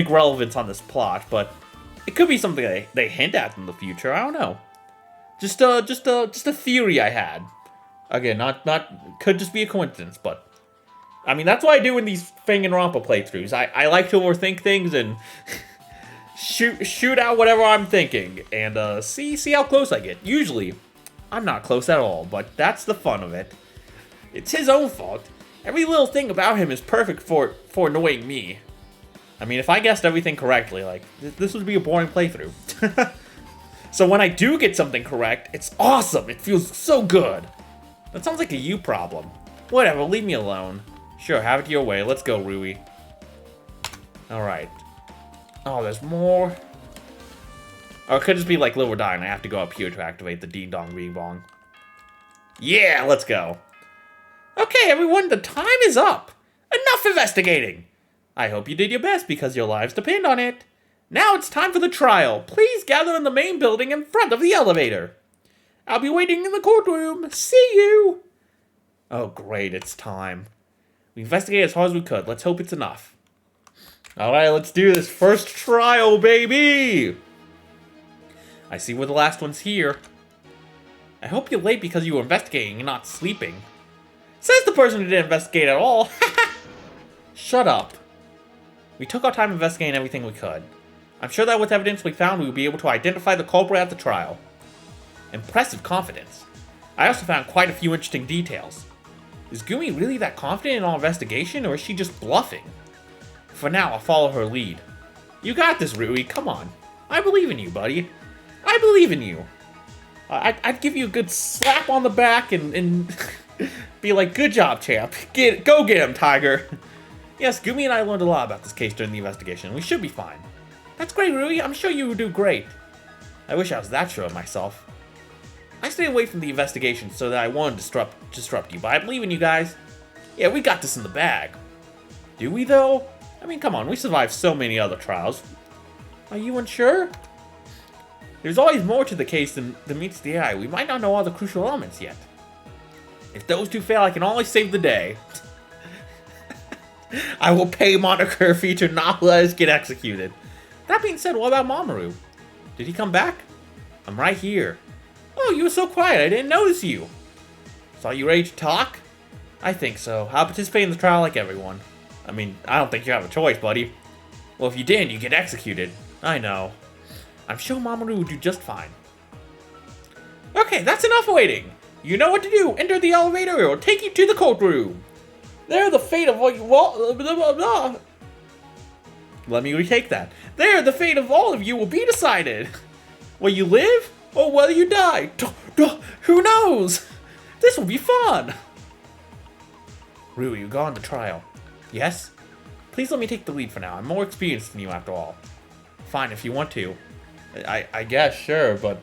relevance on this plot, but it could be something they hint at in the future. I don't know. Just a theory I had. Again, not could just be a coincidence, but I mean that's what I do in these Fanganronpa playthroughs. I like to overthink things and shoot out whatever I'm thinking and see how close I get. Usually, I'm not close at all, but that's the fun of it. It's his own fault. Every little thing about him is perfect for annoying me. I mean, if I guessed everything correctly, like, this would be a boring playthrough. So when I do get something correct, it's awesome! It feels so good! That sounds like a you problem. Whatever, leave me alone. Sure, have it your way. Let's go, Rui. Alright. Oh, there's more. Or it could just be like live or die, and I have to go up here to activate the Ding Dong Bing Bong. Yeah, let's go. Okay, everyone, the time is up! Enough investigating! I hope you did your best because your lives depend on it. Now it's time for the trial. Please gather in the main building in front of the elevator. I'll be waiting in the courtroom. See you. Oh, great. It's time. We investigated as hard as we could. Let's hope it's enough. All right, let's do this. First trial, baby. I see we're the last ones here. I hope you're late because you were investigating and not sleeping. Says the person who didn't investigate at all. Shut up. We took our time investigating everything we could. I'm sure that with evidence we found, we will be able to identify the culprit at the trial. Impressive confidence. I also found quite a few interesting details. Is Gumi really that confident in our investigation, or is she just bluffing? For now, I'll follow her lead. You got this, Rui, come on. I believe in you, buddy. I believe in you. I'd give you a good slap on the back and be like, good job, champ. Go get him, Tiger. Yes, Gumi and I learned a lot about this case during the investigation. We should be fine. That's great, Rui. I'm sure you will do great. I wish I was that sure of myself. I stayed away from the investigation so that I won't disrupt you, but I believe in you guys. Yeah, we got this in the bag. Do we, though? I mean, come on, we survived so many other trials. Are you unsure? There's always more to the case than meets the eye. We might not know all the crucial elements yet. If those two fail, I can always save the day. I will pay Montecristi to not let us get executed. That being said, what about Mamoru? Did he come back? I'm right here. Oh, you were so quiet, I didn't notice you. So are you ready to talk? I think so. I'll participate in the trial like everyone. I mean, I don't think you have a choice, buddy. Well, if you didn't, you get executed. I know. I'm sure Mamoru would do just fine. Okay, that's enough waiting. You know what to do. Enter the elevator, it will take you to the courtroom. There, the fate of all you... Blah, blah, blah. Let me retake that. There, the fate of all of you will be decided. Will you live, or will you die? Who knows? This will be fun. Rui, you got on the trial. Yes? Please let me take the lead for now. I'm more experienced than you after all. Fine, if you want to. I guess, sure, but...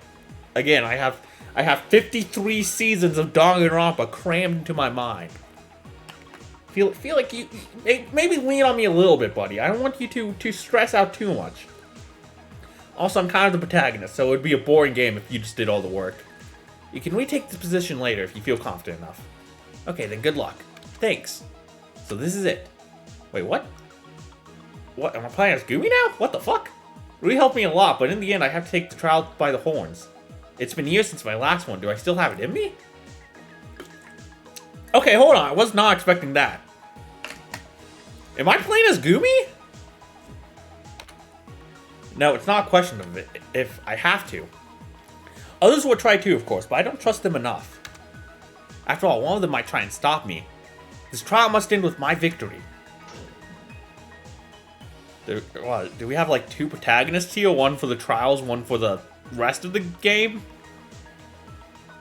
Again, I have 53 seasons of Danganronpa crammed into my mind. Feel like you... Maybe lean on me a little bit, buddy. I don't want you to stress out too much. Also, I'm kind of the protagonist, so it would be a boring game if you just did all the work. You can retake the position later if you feel confident enough. Okay, then good luck. Thanks. So this is it. Wait, what? What? Am I playing as Gumi now? What the fuck? Rui helped me a lot, but in the end I have to take the trial by the horns. It's been years since my last one. Do I still have it in me? Okay, hold on. I was not expecting that. Am I playing as Gumi? No, it's not a question of it if I have to. Others would try too, of course, but I don't trust them enough. After all, one of them might try and stop me. This trial must end with my victory. Do we have like two protagonists here? One for the trials, one for the rest of the game?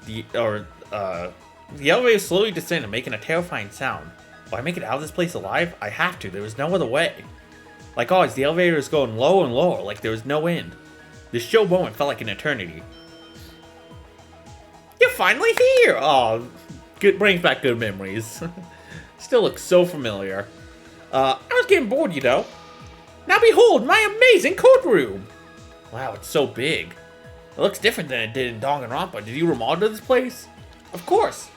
The elevator is slowly descending, making a terrifying sound. Will I make it out of this place alive? I have to. There is no other way. Like always, the elevator is going lower and lower, like there is no end. This show moment felt like an eternity. You're finally here! Oh, brings back good memories. Still looks so familiar. I was getting bored, you know. Now behold, my amazing courtroom! Wow, it's so big. It looks different than it did in Danganronpa. Did you remodel this place? Of course.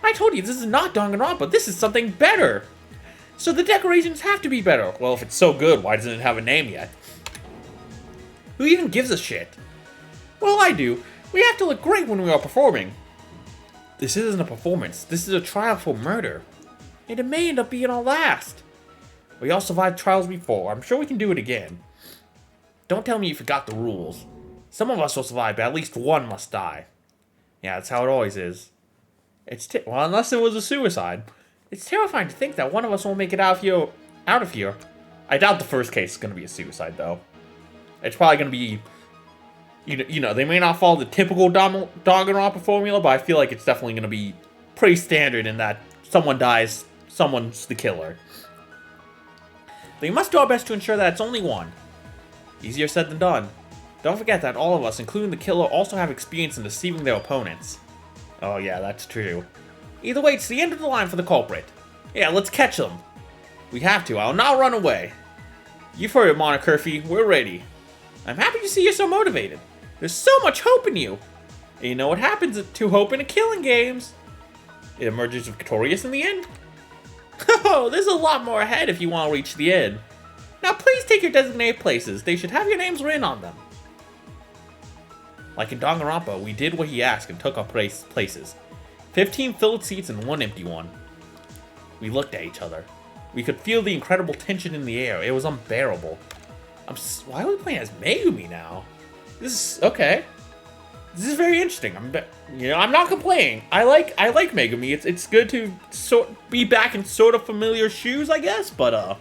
I told you, this is not Danganronpa. This is something better. So the decorations have to be better. Well, if it's so good, why doesn't it have a name yet? Who even gives a shit? Well, I do. We have to look great when we are performing. This isn't a performance. This is a trial for murder. And it may end up being our last. We all survived trials before. I'm sure we can do it again. Don't tell me you forgot the rules. Some of us will survive, but at least one must die. Yeah, that's how it always is. Well, unless it was a suicide. It's terrifying to think that one of us won't make it out of here. I doubt the first case is going to be a suicide, though. It's probably going to be... You know, they may not follow the typical Danganronpa formula, but I feel like it's definitely going to be pretty standard in that someone dies, someone's the killer. But we must do our best to ensure that it's only one. Easier said than done. Don't forget that all of us, including the killer, also have experience in deceiving their opponents. Oh yeah, that's true. Either way, it's the end of the line for the culprit. Yeah, let's catch them. We have to. I'll not run away. You've heard it, Montecristi. We're ready. I'm happy to see you're so motivated. There's so much hope in you. And you know what happens to hope in a killing games? It emerges victorious in the end. Oh, there's a lot more ahead if you want to reach the end. Now please take your designated places. They should have your names written on them. Like in Danganronpa, we did what he asked and took our places. 15 filled seats and 1 empty one. We looked at each other. We could feel the incredible tension in the air. It was unbearable. Why are we playing as Megumi now? This is okay. This is very interesting. I'm not complaining. I like Megumi. It's good to be back in sort of familiar shoes, I guess. But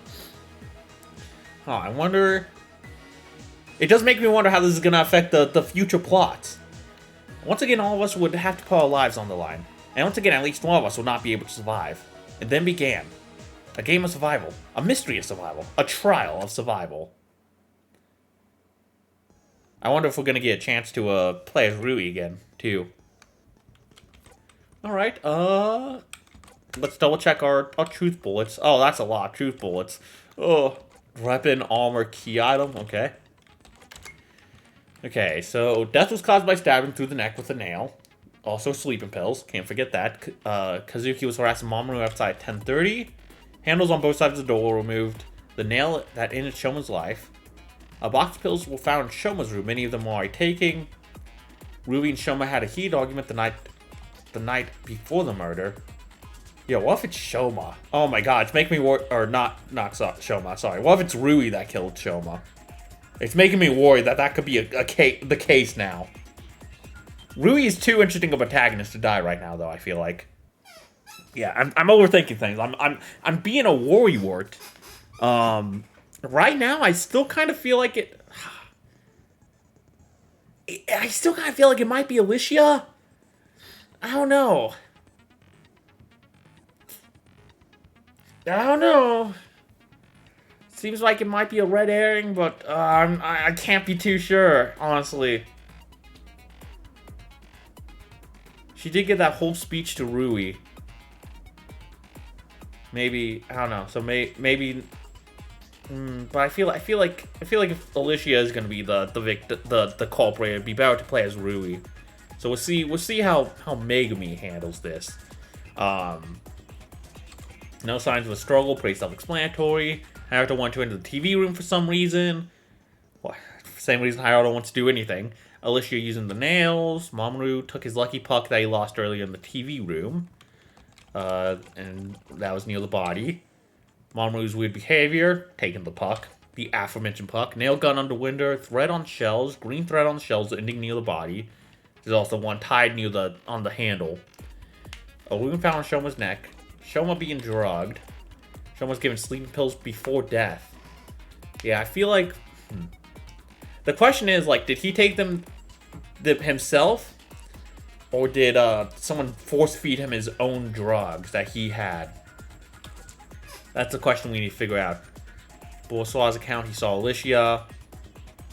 I wonder. It does make me wonder how this is gonna affect the future plots. Once again, all of us would have to put our lives on the line, and once again, at least one of us will not be able to survive. And then began a game of survival, a mystery of survival, a trial of survival. I wonder if we're gonna get a chance to play as Rui again, too. Alright, let's double check our truth bullets. Oh, that's a lot, truth bullets. Oh, weapon, armor, key item, okay. Okay, so death was caused by stabbing through the neck with a nail. Also sleeping pills, can't forget that. Kazuki was harassing Mamoru outside at 10:30. Handles on both sides of the door were removed. The nail that ended Shoma's life. A box of pills were found in Shoma's room. Many of them were already taken. Ruby and Shoma had a heated argument the night before the murder. Yo, what if it's Shoma? Oh my god, it's making me worry. Or not Shoma, sorry. What if it's Rui that killed Shoma? It's making me worry that could be the case now. Rui is too interesting of an antagonist to die right now, though, I feel like. Yeah, I'm overthinking things. I'm being a worrywart. Right now, I still kind of feel like it... I still kind of feel like it might be Alicia. I don't know. Seems like it might be a red herring, but I can't be too sure, honestly. She did give that whole speech to Rui. Maybe, I don't know. So maybe... but I feel like if Alicia is gonna be the culprit, it'd be better to play as Rui. So we'll see how Megumi handles this. No signs of a struggle, pretty self-explanatory. Haruto wanted to enter the TV room for some reason. Well, same reason Haruto wants to do anything. Alicia using the nails. Mamoru took his lucky puck that he lost earlier in the TV room. And that was near the body. Mamoru's weird behavior, taking the puck. The aforementioned puck. Nail gun under window, thread on shells, green thread on shells ending near the body. There's also one tied near on the handle. A wound found on Shoma's neck. Shoma being drugged. Shoma's given sleeping pills before death. Yeah, I feel like... The question is, like, did he take them himself? Or did someone force feed him his own drugs that he had? That's the question we need to figure out. Bourgeois' account, he saw Alicia.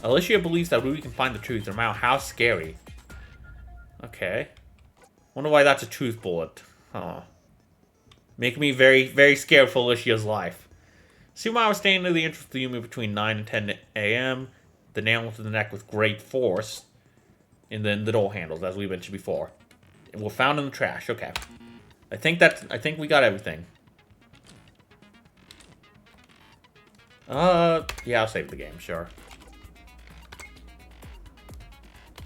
Alicia believes that Ruby can find the truth, no matter how scary. Okay. Wonder why that's a truth bullet. Huh. Making me very, very scared for Alicia's life. Suma was staying in the entrance of the Yumi between 9 and 10 a.m. The nail to the neck with great force. And then the door handles, as we mentioned before. And were found in the trash. Okay. I think we got everything. Yeah, I'll save the game, sure.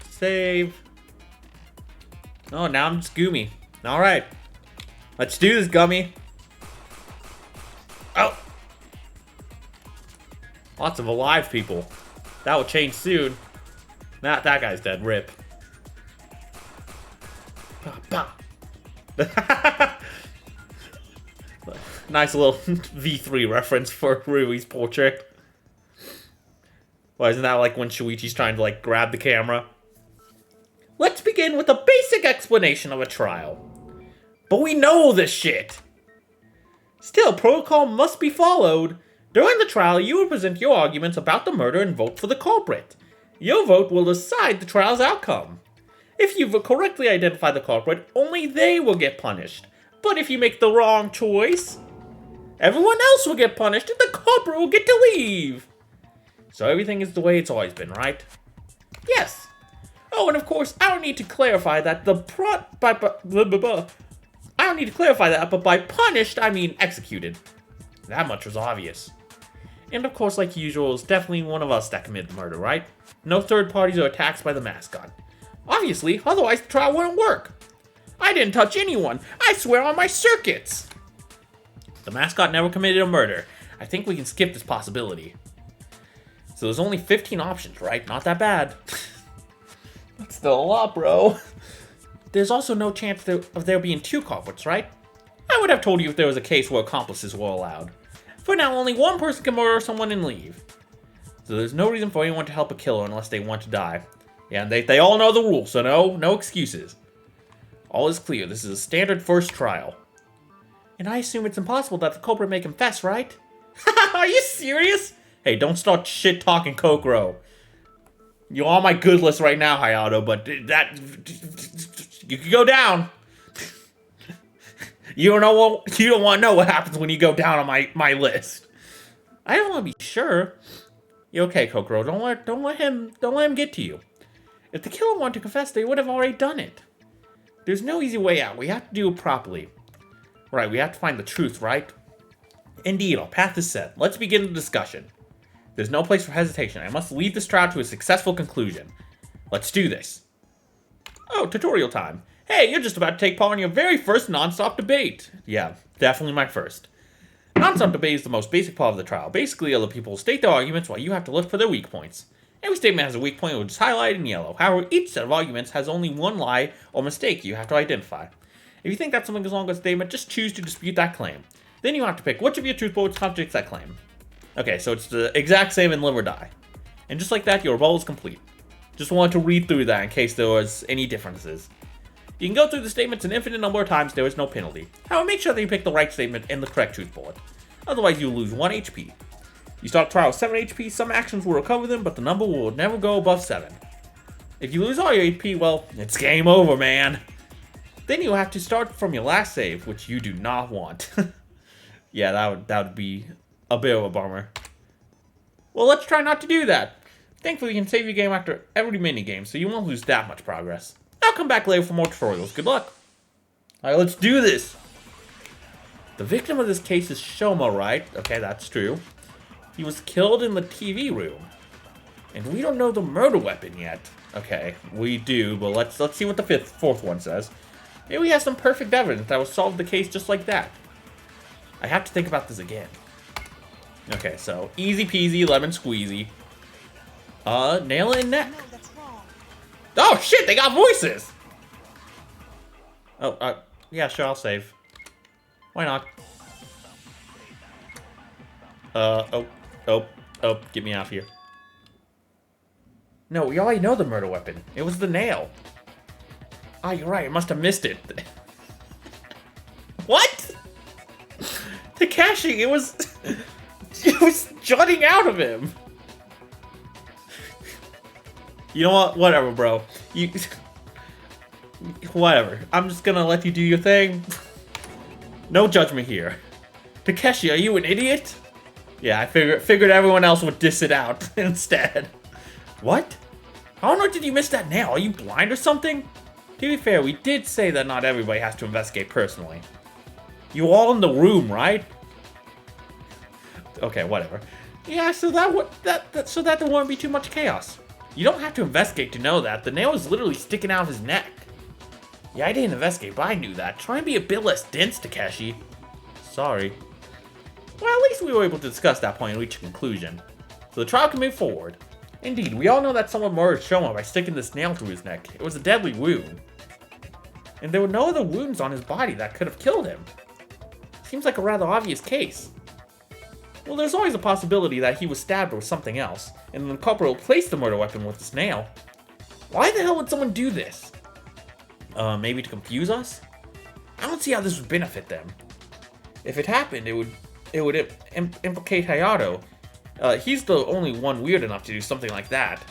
Save. Oh, now I'm just Gumi. Alright. Let's do this, Gummy. Oh! Lots of alive people. That will change soon. That guy's dead. Rip. Nice little V3 reference for Rui's portrait. Well, isn't that like when Shuichi's trying to like grab the camera? Let's begin with a basic explanation of a trial. But we know this shit! Still, protocol must be followed. During the trial, you will present your arguments about the murder and vote for the culprit. Your vote will decide the trial's outcome. If you correctly identify the culprit, only they will get punished. But if you make the wrong choice, everyone else will get punished and the culprit will get to leave. So everything is the way it's always been, right? Yes. Oh, and of course, I don't need to clarify that I don't need to clarify that, but by punished, I mean executed. That much was obvious. And of course, like usual, it's definitely one of us that committed the murder, right? No third parties or attacks by the mascot. Obviously, otherwise the trial wouldn't work. I didn't touch anyone. I swear on my circuits. The mascot never committed a murder. I think we can skip this possibility. So there's only 15 options, right? Not that bad. That's still a lot, bro. There's also no chance of there being 2 culprits, right? I would have told you if there was a case where accomplices were allowed. For now, only one person can murder someone and leave. So there's no reason for anyone to help a killer unless they want to die. Yeah, and they all know the rules, so no excuses. All is clear. This is a standard first trial. And I assume it's impossible that the culprit may confess, right? Are you serious? Hey, don't start shit-talking Kokoro. You're on my good list right now, Hayato, but that... You could go down. You don't want to know what happens when you go down on my list. I don't want to be sure. You're okay, Kokoro. Don't let him get to you. If the killer wanted to confess, they would have already done it. There's no easy way out. We have to do it properly. Right, we have to find the truth, right? Indeed, our path is set. Let's begin the discussion. There's no place for hesitation. I must lead this trial to a successful conclusion. Let's do this. Oh, tutorial time. Hey, you're just about to take part in your very first non-stop debate. Yeah, definitely my first. Non-stop debate is the most basic part of the trial. Basically, other people state their arguments while you have to look for their weak points. Every statement has a weak point which is highlighted in yellow. However, each set of arguments has only one lie or mistake you have to identify. If you think that something is wrong with a statement, just choose to dispute that claim. Then you have to pick which of your truth bullets contradicts that claim. Okay, so it's the exact same in Live or Die. And just like that, your rebuttal is complete. Just wanted to read through that in case there was any differences. You can go through the statements an infinite number of times, there is no penalty. However, make sure that you pick the right statement and the correct truth bullet. Otherwise, you'll lose 1 HP. You start the trial with 7 HP, some actions will recover them, but the number will never go above 7. If you lose all your HP, well, it's game over, man. Then you have to start from your last save, which you do not want. Yeah, that would be a bit of a bummer. Well, let's try not to do that. Thankfully, you can save your game after every minigame, so you won't lose that much progress. I'll come back later for more tutorials. Good luck. Alright, let's do this. The victim of this case is Shoma, right? Okay, that's true. He was killed in the TV room. And we don't know the murder weapon yet. Okay, we do, but let's see what the fourth one says. Maybe we have some perfect evidence that will solve the case just like that. I have to think about this again. Okay, so easy peasy, lemon squeezy. Nail it in neck. Oh shit, they got voices! Oh, yeah, sure, I'll save. Why not? Get me out of here. No, we already know the murder weapon. It was the nail. Ah, you're right, I must have missed it. What? Takeshi, it was jutting out of him. You know what? Whatever, bro. Whatever. I'm just gonna let you do your thing. No judgment here. Takeshi, are you an idiot? Yeah, I figured everyone else would diss it out instead. What? How on earth did you miss that nail? Are you blind or something? To be fair, we did say that not everybody has to investigate personally. You were all in the room, right? Okay, whatever. Yeah, so so that there won't be too much chaos. You don't have to investigate to know that. The nail is literally sticking out of his neck. Yeah, I didn't investigate, but I knew that. Try and be a bit less dense, Takeshi. Sorry. Well, at least we were able to discuss that point and reach a conclusion. So the trial can move forward. Indeed, we all know that someone murdered Shoma by sticking this nail through his neck. It was a deadly wound. And there were no other wounds on his body that could have killed him. Seems like a rather obvious case. Well, there's always a possibility that he was stabbed with something else, and then the culprit replaced the murder weapon with this nail. Why the hell would someone do this? Maybe to confuse us? I don't see how this would benefit them. If it happened, it would implicate Hayato. He's the only one weird enough to do something like that.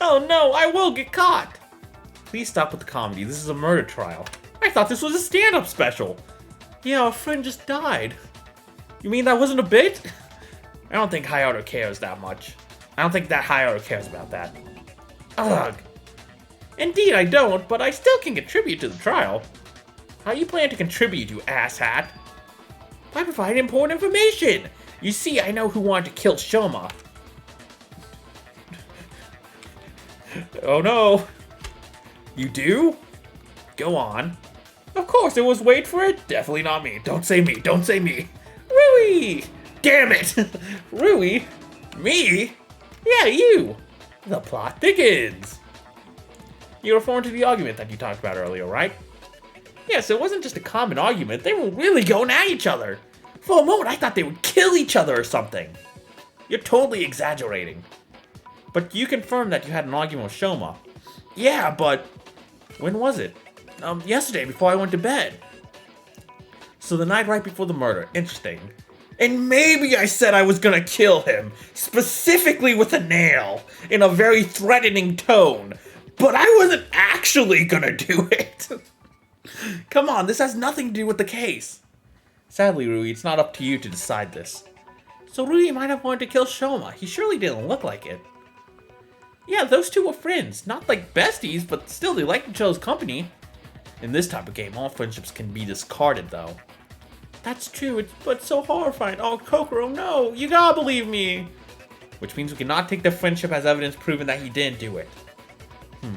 Oh no, I will get caught! Please stop with the comedy, this is a murder trial. I thought this was a stand-up special. Yeah, our friend just died. You mean that wasn't a bit? I don't think Hayato cares that much. I don't think that Hayato cares about that. Ugh. Indeed I don't, but I still can contribute to the trial. How you plan to contribute, you asshat? By providing important information! You see, I know who wanted to kill Shoma. Oh no. You do? Go on. Of course, it was wait for it. Definitely not me. Don't say me. Don't say me. Rui! Damn it! Rui? Me? Yeah, you! The plot thickens! You're referring to the argument that you talked about earlier, right? Yes, it wasn't just a common argument, they were really going at each other. For a moment, I thought they would kill each other or something. You're totally exaggerating. But you confirmed that you had an argument with Shoma. Yeah, but... when was it? Yesterday, before I went to bed. So the night right before the murder. Interesting. And maybe I said I was gonna kill him, specifically with a nail, in a very threatening tone. But I wasn't actually gonna do it. Come on, this has nothing to do with the case. Sadly, Rui, it's not up to you to decide this. So Rui might have wanted to kill Shoma. He surely didn't look like it. Yeah, those two were friends. Not like besties, but still they liked each other's company. In this type of game, all friendships can be discarded, though. That's true, but so horrifying. Oh, Kokoro, no! You gotta believe me! Which means we cannot take their friendship as evidence proving that he didn't do it.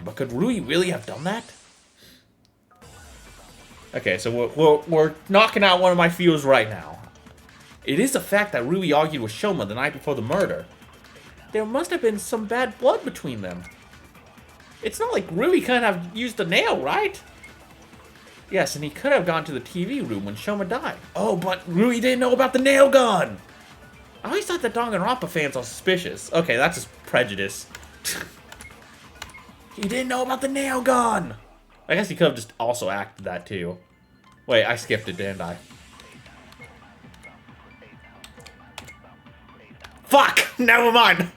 But could Rui really have done that? Okay, so we're knocking out one of my fears right now. It is a fact that Rui argued with Shoma the night before the murder. There must have been some bad blood between them. It's not like Rui couldn't have used the nail, right? Yes, and he could have gone to the TV room when Shoma died. Oh, but Rui didn't know about the nail gun! I always thought that Danganronpa fans are suspicious. Okay, that's just prejudice. He didn't know about the nail gun! I guess he could have just also acted that too. Wait, I skipped it, didn't I? Fuck! Never mind!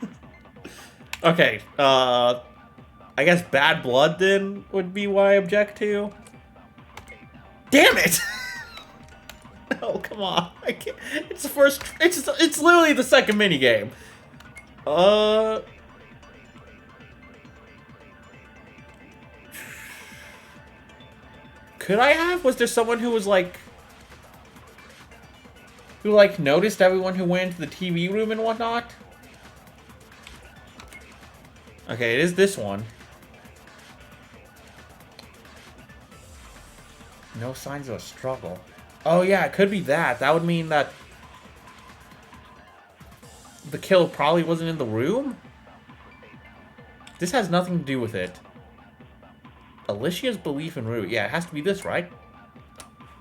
Okay, I guess bad blood then would be what I object to. Damn it! Oh, come on. I can't. It's the first. It's literally the second minigame. Could I have? Was there someone who was like... who, like, noticed everyone who went into the TV room and whatnot? Okay, it is this one. No signs of a struggle. Oh yeah, it could be that. That would mean that... the kill probably wasn't in the room? This has nothing to do with it. Alicia's belief in Rui. Yeah, it has to be this, right?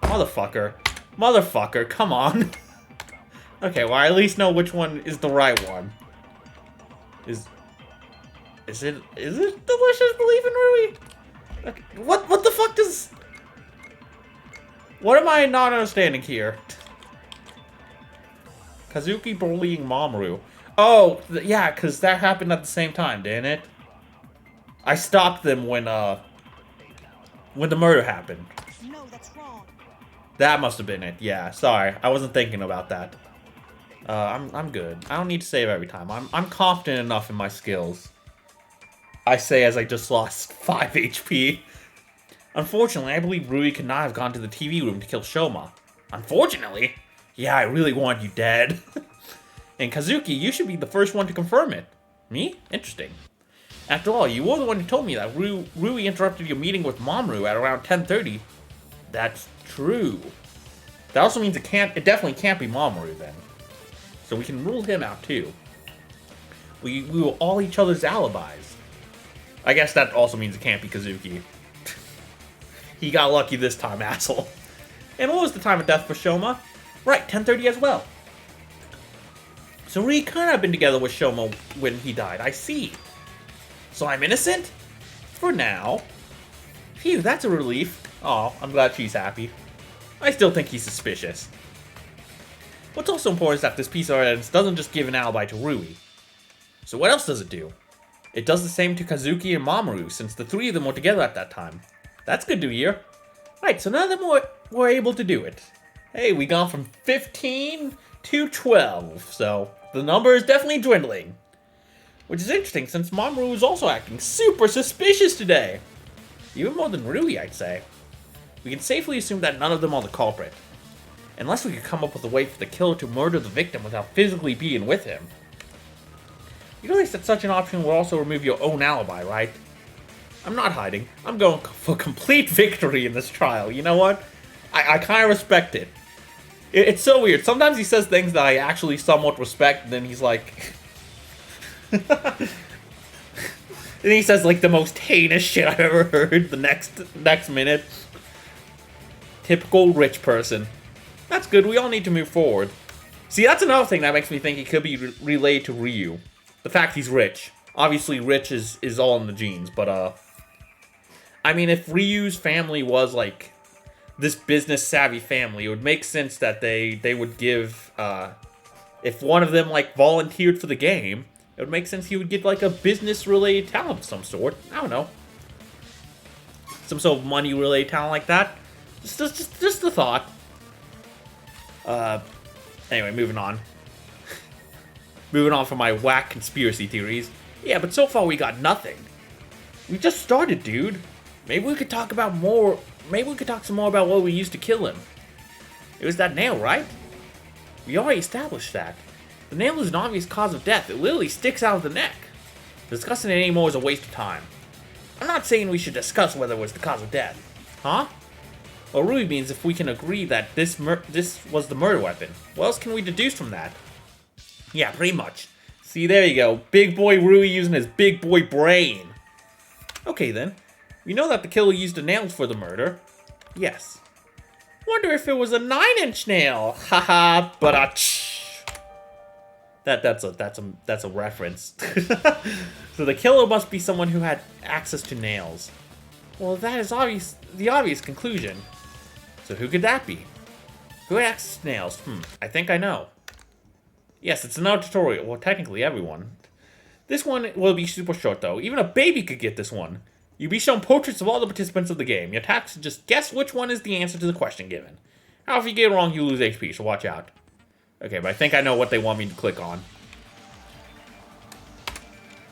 Motherfucker. Motherfucker, come on. Okay, well, I at least know which one is the right one. Is it Alicia's belief in Rui? Okay, what the fuck does... what am I not understanding here? Kazuki bullying Mamoru. Oh, yeah, because that happened at the same time, didn't it? I stopped them when the murder happened. No, that's wrong. That must have been it. Yeah, sorry. I wasn't thinking about that. I'm good. I don't need to save every time. I'm confident enough in my skills. I say as I just lost 5 HP. Unfortunately, I believe Rui could not have gone to the TV room to kill Shoma. Unfortunately? Yeah, I really want you dead. And Kazuki, you should be the first one to confirm it. Me? Interesting. After all, you were the one who told me that Rui interrupted your meeting with Mamoru at around 10:30. That's true. That also means it definitely can't be Mamoru then. So we can rule him out too. We were all each other's alibis. I guess that also means it can't be Kazuki. He got lucky this time, asshole. And what was the time of death for Shoma? Right, 10:30 as well. So Rui couldn't have been together with Shoma when he died, I see. So I'm innocent? For now. Phew, that's a relief. Aw, I'm glad she's happy. I still think he's suspicious. What's also important is that this piece of evidence doesn't just give an alibi to Rui. So what else does it do? It does the same to Kazuki and Mamoru, since the three of them were together at that time. That's good to hear. Right, so none of them were able to do it. Hey, we gone from 15 to 12, so the number is definitely dwindling. Which is interesting, since Mamoru is also acting super suspicious today. Even more than Rui, I'd say. We can safely assume that none of them are the culprit. Unless we could come up with a way for the killer to murder the victim without physically being with him. You realize that such an option will also remove your own alibi, right? I'm not hiding. I'm going for complete victory in this trial. You know what? I kind of respect it. It's so weird. Sometimes he says things that I actually somewhat respect, and then he's like... And he says like the most heinous shit I've ever heard the next minute. Typical rich person. That's good, we all need to move forward. See, that's another thing that makes me think he could be related to Ryu. The fact he's rich. Obviously, rich is all in the genes, but, I mean, if Ryu's family was, like, this business-savvy family, it would make sense that they would give, if one of them, like, volunteered for the game, it would make sense he would get, like, a business-related talent of some sort. I don't know. Some sort of money-related talent like that. Just a thought. Anyway, moving on. Moving on from my whack conspiracy theories. Yeah, but so far we got nothing. We just started, dude. Maybe we could talk about more. Maybe we could talk some more about what we used to kill him. It was that nail, right? We already established that. The nail is an obvious cause of death. It literally sticks out of the neck. Discussing it anymore is a waste of time. I'm not saying we should discuss whether it was the cause of death. Huh? Well, really means if we can agree that this was the murder weapon. What else can we deduce from that? Yeah, pretty much. See, there you go. Big boy Rui using his big boy brain. Okay, then. We know that the killer used the nails for the murder. Yes. Wonder if it was a 9-inch nail. Haha, but that's a reference. So the killer must be someone who had access to nails. Well, that is the obvious conclusion. So who could that be? Who had access to nails? I think I know. Yes, it's another tutorial. Well, technically everyone. This one will be super short though. Even a baby could get this one. You'll be shown portraits of all the participants of the game. Your task is just guess which one is the answer to the question given. However, if you get it wrong, you lose HP, so watch out. Okay, but I think I know what they want me to click on.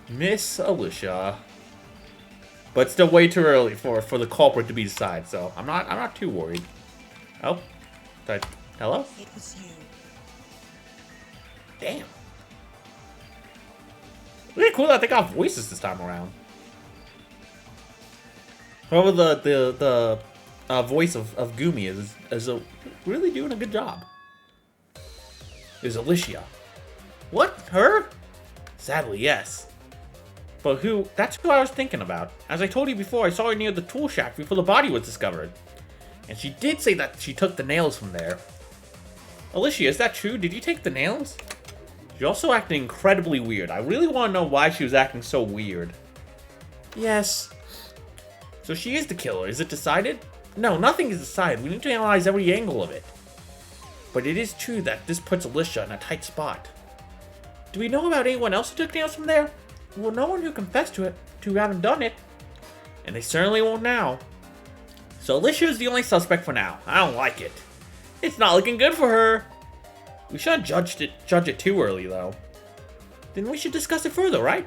Miss Alicia. But still way too early for the culprit to be decided, so I'm not too worried. Oh. Hello? It was you. Damn. Really cool that they got voices this time around. However, the voice of Gumi is really doing a good job. Is Alicia. What? Her? Sadly, yes. But who? That's who I was thinking about. As I told you before, I saw her near the tool shack before the body was discovered. And she did say that she took the nails from there. Alicia, is that true? Did you take the nails? She's also acting incredibly weird. I really want to know why she was acting so weird. Yes. So she is the killer. Is it decided? No, nothing is decided. We need to analyze every angle of it. But it is true that this puts Alicia in a tight spot. Do we know about anyone else who took nails from there? Well, no one who confessed to having done it. And they certainly won't now. So Alicia is the only suspect for now. I don't like it. It's not looking good for her. We shouldn't judge it too early, though. Then we should discuss it further, right?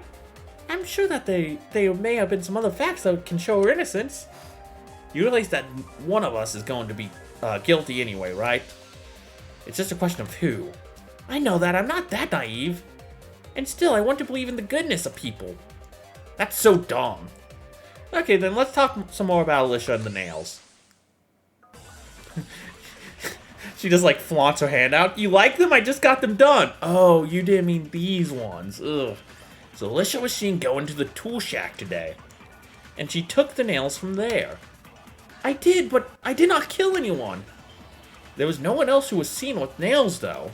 I'm sure that there may have been some other facts that can show her innocence. You realize that one of us is going to be guilty anyway, right? It's just a question of who. I know that. I'm not that naive. And still, I want to believe in the goodness of people. That's so dumb. Okay, then let's talk some more about Alicia and the nails. She just, like, flaunts her hand out. You like them? I just got them done. Oh, you didn't mean these ones. Ugh. So Alicia was seen going to the tool shack today. And she took the nails from there. I did, but I did not kill anyone. There was no one else who was seen with nails, though.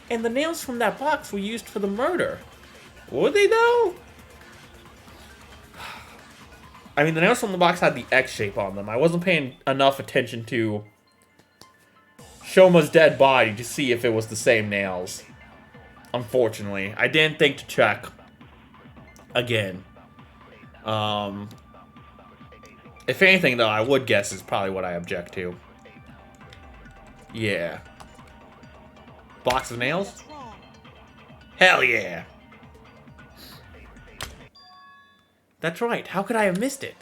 And the nails from that box were used for the murder. Were they, though? I mean, the nails from the box had the X shape on them. I wasn't paying enough attention to Shoma's dead body to see if it was the same nails. Unfortunately. I didn't think to check. Again. If anything, though, I would guess is probably what I object to. Yeah. Box of nails? Hell yeah. That's right. How could I have missed it?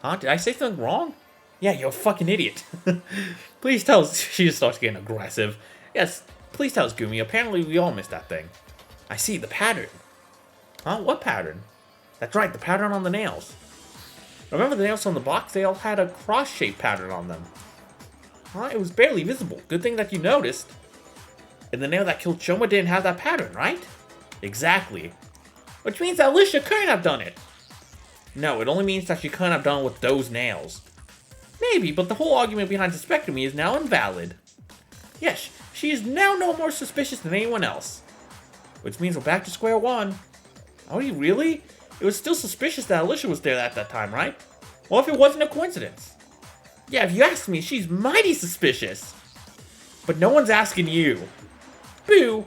Huh? Did I say something wrong? Yeah, you're a fucking idiot. Please tell us. She just starts getting aggressive. Yes, please tell us, Gumi. Apparently we all missed that thing. I see, the pattern. Huh? What pattern? That's right, the pattern on the nails. Remember the nails on the box? They all had a cross-shaped pattern on them. Huh? It was barely visible. Good thing that you noticed. And the nail that killed Shoma didn't have that pattern, right? Exactly. which means that Alicia couldn't have done it. No, it only means that she couldn't have done it with those nails. Maybe, but the whole argument behind suspecting me is now invalid. Yes, she is now no more suspicious than anyone else. Which means we're back to square one. Are we really? It was still suspicious that Alicia was there at that time, right? Well, if it wasn't a coincidence. Yeah, if you ask me, she's mighty suspicious. But no one's asking you. Boo!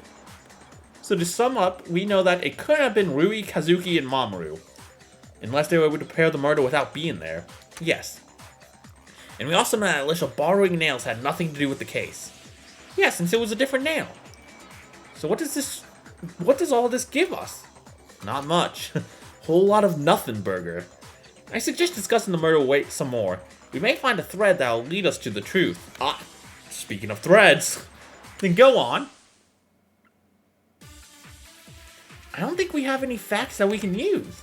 So to sum up, we know that it couldn't have been Rui, Kazuki, and Mamoru. Unless they were able to prepare the murder without being there. Yes. And we also know that Alicia borrowing nails had nothing to do with the case. Yeah, since it was a different nail. So what does all this give us? Not much. Whole lot of nothing, burger. I suggest discussing the murder some more. We may find a thread that will lead us to the truth. Ah, speaking of threads. Then go on. I don't think we have any facts that we can use.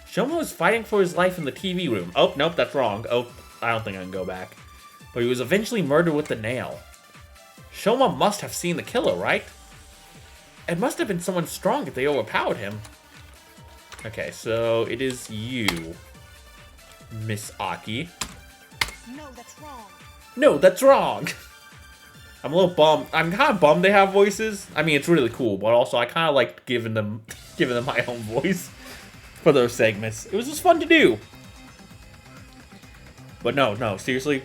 Shoma was fighting for his life in the TV room. Oh, nope, that's wrong. Oh, I don't think I can go back. But he was eventually murdered with the nail. Shoma must have seen the killer, right? It must have been someone strong if they overpowered him. Okay, so it is you, Miss Aki. No, that's wrong. No, that's wrong. I'm a little bummed. I'm kind of bummed they have voices. I mean, it's really cool, but also I kind of liked giving them my own voice for those segments. It was just fun to do. But no, seriously.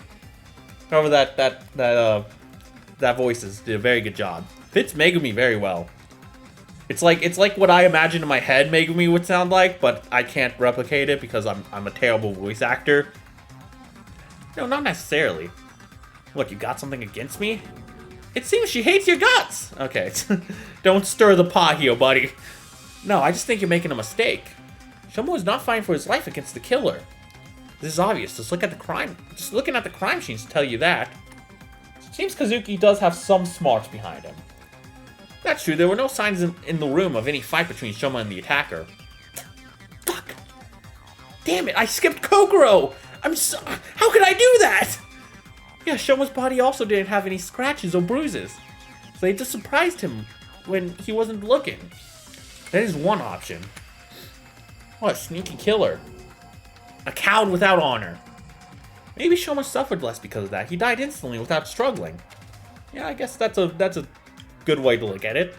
However, that voices did a very good job. Fits Megumi very well. It's like what I imagine in my head Megumi would sound like, but I can't replicate it because I'm a terrible voice actor. No, not necessarily. What, you got something against me? It seems she hates your guts! Okay, don't stir the pot here, buddy. No, I just think you're making a mistake. Shoma was not fighting for his life against the killer. This is obvious. Just looking at the crime scenes to tell you that. It seems Kazuki does have some smarts behind him. That's true, there were no signs in the room of any fight between Shoma and the attacker. Fuck! Damn it, I skipped Kokoro! How could I do that? Yeah, Shoma's body also didn't have any scratches or bruises. So they just surprised him when he wasn't looking. That is one option. What, a sneaky killer. A coward without honor. Maybe Shoma suffered less because of that. He died instantly without struggling. Yeah, I guess that's a good way to look at it.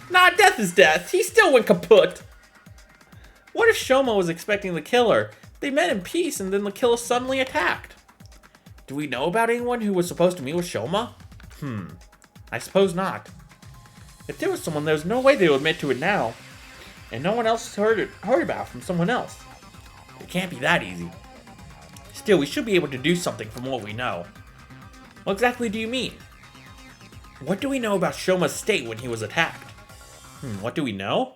Nah, death is death. He still went kaput. What if Shoma was expecting the killer? They met in peace and then the killer suddenly attacked. Do we know about anyone who was supposed to meet with Shoma? I suppose not. If there was someone, there's no way they would admit to it now. And no one else heard about from someone else. It can't be that easy. Still, we should be able to do something from what we know. What exactly do you mean? What do we know about Shoma's state when he was attacked? What do we know?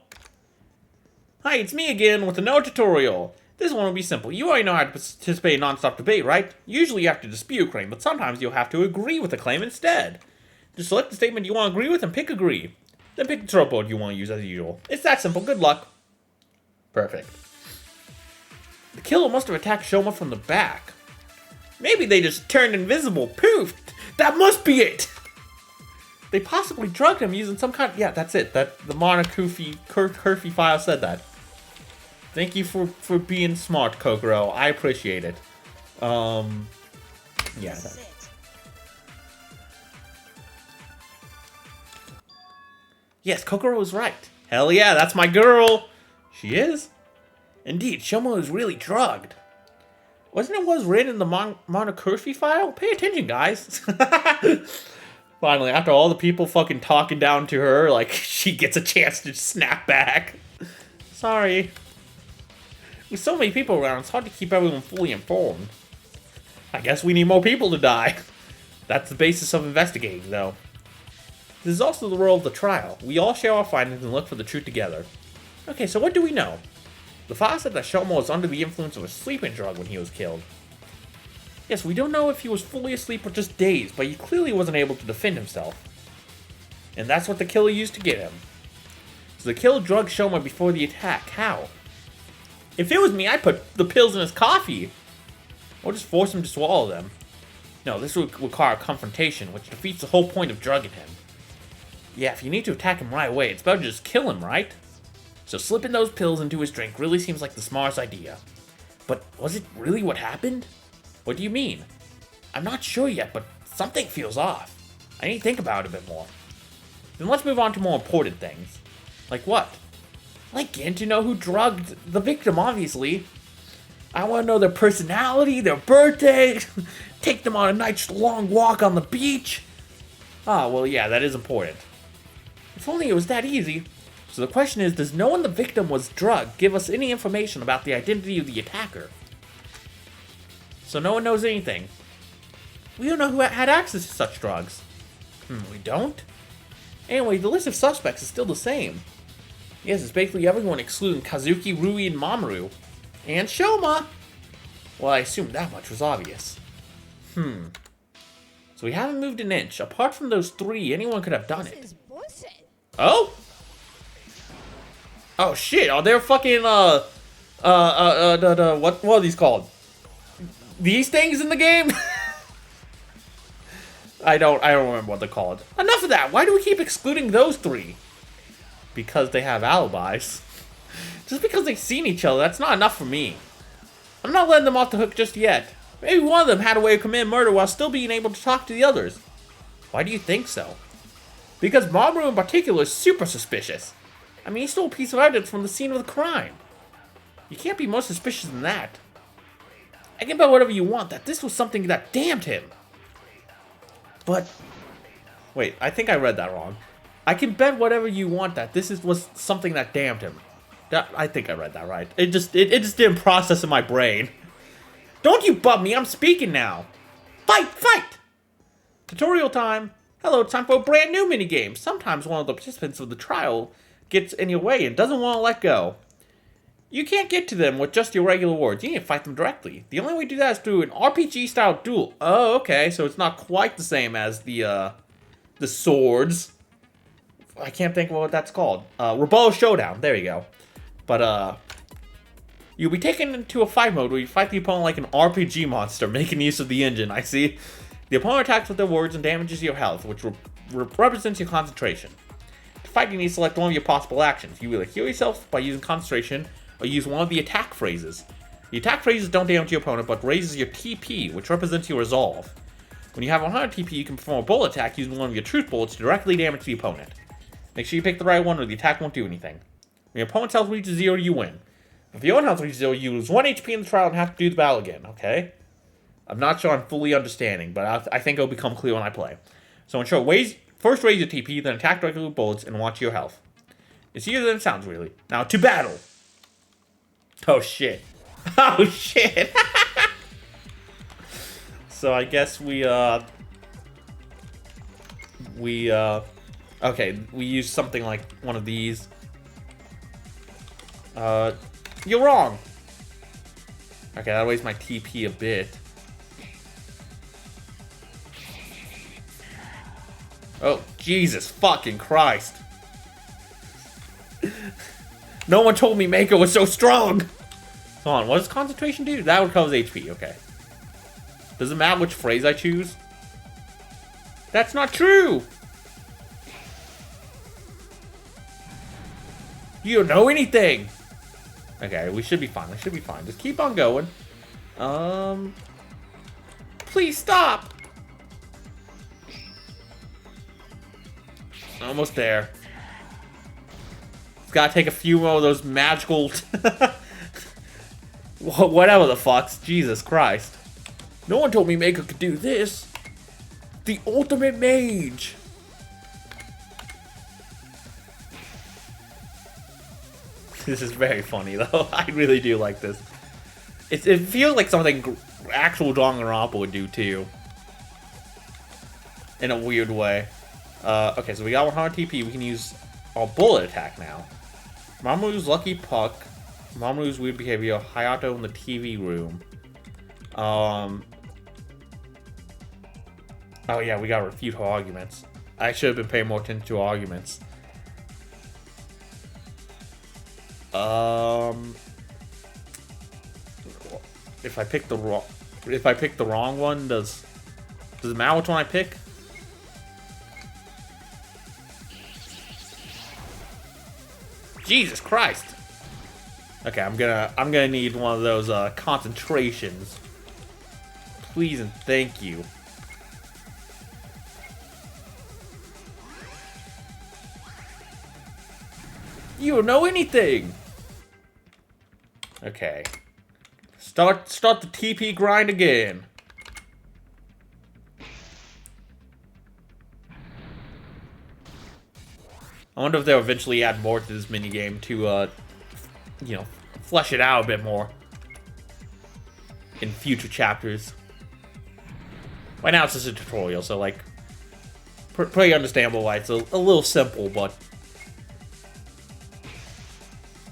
Hi, it's me again with another tutorial. This one will be simple. You already know how to participate in non-stop debate, right? Usually you have to dispute a claim, but sometimes you'll have to agree with the claim instead. Just select the statement you want to agree with and pick agree. Then pick the trope board you want to use as usual. It's that simple. Good luck. Perfect. The killer must have attacked Shoma from the back. Maybe they just turned invisible. Poof! That must be it! They possibly drugged him using some kind of... Yeah, that's it. The Monokufi file said that. Thank you for being smart, Kokoro. I appreciate it. Yeah. Yes, Kokoro was right. Hell yeah, that's my girl. She is. Indeed, Shoma was really drugged. Wasn't it what was written in the Monokufi file? Pay attention, guys. Finally, after all the people fucking talking down to her, like, she gets a chance to snap back. Sorry. With so many people around, it's hard to keep everyone fully informed. I guess we need more people to die. That's the basis of investigating, though. This is also the role of the trial. We all share our findings and look for the truth together. Okay, so what do we know? The file said that Shoma was under the influence of a sleeping drug when he was killed. Yes, we don't know if he was fully asleep or just dazed, but he clearly wasn't able to defend himself. And that's what the killer used to get him. So the killer drugged Shoma before the attack. How? If it was me, I'd put the pills in his coffee. Or just force him to swallow them. No, this would require a confrontation, which defeats the whole point of drugging him. Yeah, if you need to attack him right away, it's better to just kill him, right? So slipping those pills into his drink really seems like the smartest idea. But was it really what happened? What do you mean? I'm not sure yet, but something feels off. I need to think about it a bit more. Then let's move on to more important things. Like what? Like getting to know who drugged the victim, obviously. I want to know their personality, their birthday, take them on a nice long walk on the beach. Ah, well, yeah, that is important. If only it was that easy. So the question is, does knowing the victim was drugged give us any information about the identity of the attacker? So no one knows anything. We don't know who had access to such drugs. We don't? Anyway, the list of suspects is still the same. Yes, it's basically everyone excluding Kazuki, Rui, and Mamoru. And Shoma! Well, I assumed that much was obvious. So we haven't moved an inch. Apart from those three, anyone could have done This it. is bullshit. Oh? Oh shit, are there fucking, what are these called? These things in the game? I don't remember what they're called. Enough of that, why do we keep excluding those three? Because they have alibis. Just because they've seen each other, that's not enough for me. I'm not letting them off the hook just yet. Maybe one of them had a way of committing murder while still being able to talk to the others. Why do you think so? Because Mamoru in particular is super suspicious. I mean, he stole a piece of evidence from the scene of the crime. You can't be more suspicious than that. I can bet whatever you want that this was something that damned him. But... wait, I think I read that wrong. I can bet whatever you want that this was something that damned him. I think I read that right. It just didn't process in my brain. Don't you bug me, I'm speaking now. Fight, fight! Tutorial time. Hello, time for a brand new minigame. Sometimes one of the participants of the trial gets in your way and doesn't want to let go. You can't get to them with just your regular words. You need to fight them directly. The only way to do that is through an RPG-style duel. Oh, okay, so it's not quite the same as the swords. I can't think of what that's called. Rebel Showdown. There you go. But, you'll be taken into a fight mode where you fight the opponent like an RPG monster, making use of the engine, I see. The opponent attacks with their words and damages your health, which represents your concentration. To fight, you need to select one of your possible actions. You either heal yourself by using concentration, or use one of the attack phrases. The attack phrases don't damage your opponent, but raises your TP, which represents your resolve. When you have 100 TP, you can perform a bullet attack using one of your truth bullets to directly damage the opponent. Make sure you pick the right one, or the attack won't do anything. When your opponent's health reaches 0, you win. If your own health reaches 0, you lose 1 HP in the trial and have to do the battle again, okay? I'm not sure I'm fully understanding, but I think it'll become clear when I play. So ensure first raise your TP, then attack directly with bullets, and watch your health. It's easier than it sounds, really. Now, to battle! Oh, shit. Oh, shit! So I guess okay, we use something like one of these. You're wrong! Okay, that wastes my TP a bit. Oh, Jesus fucking Christ. No one told me Mako was so strong! Hold on, what does concentration do? That would cause HP, okay. Does it matter which phrase I choose? That's not true! You don't know anything! Okay, we should be fine, we should be fine. Just keep on going. Please stop! Almost there. It's gotta take a few more of those magical... whatever the fucks. Jesus Christ. No one told me Mako could do this. The ultimate mage. This is very funny, though. I really do like this. It feels like something actual Danganronpa would do, too. In a weird way. Okay, so we got 100 TP. We can use our bullet attack now. Mamoru's Lucky Puck. Mamoru's Weird Behavior. Hayato in the TV room. Oh, yeah, we gotta refute her arguments. I should have been paying more attention to her arguments. If I pick the wrong one, does it matter which one I pick? Jesus Christ. Okay, I'm gonna need one of those concentrations. Please and thank you. You don't know anything. Okay. Start the TP grind again. I wonder if they'll eventually add more to this minigame to, you know, flesh it out a bit more in future chapters. Right now it's just a tutorial, so, like, pretty understandable why it's a little simple, but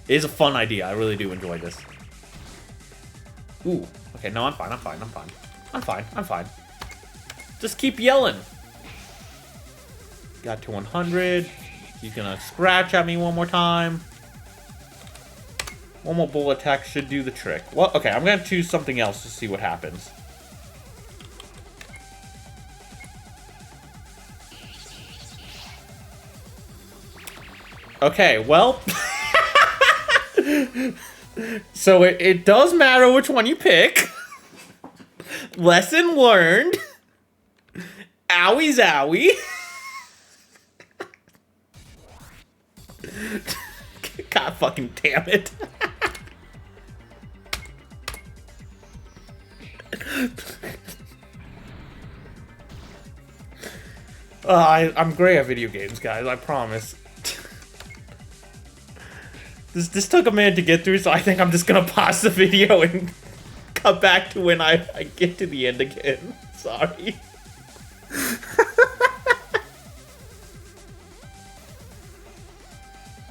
it is a fun idea. I really do enjoy this. Ooh. Okay, no, I'm fine. Just keep yelling. Got to 100. He's gonna scratch at me one more time. One more bullet attack should do the trick. Well, okay, I'm gonna choose something else to see what happens. Okay, well... So it does matter which one you pick. Lesson learned. Owie zowie. God fucking damn it. I'm great at video games, guys, I promise. This took a minute to get through, so I think I'm just gonna pause the video and come back to when I get to the end again. Sorry.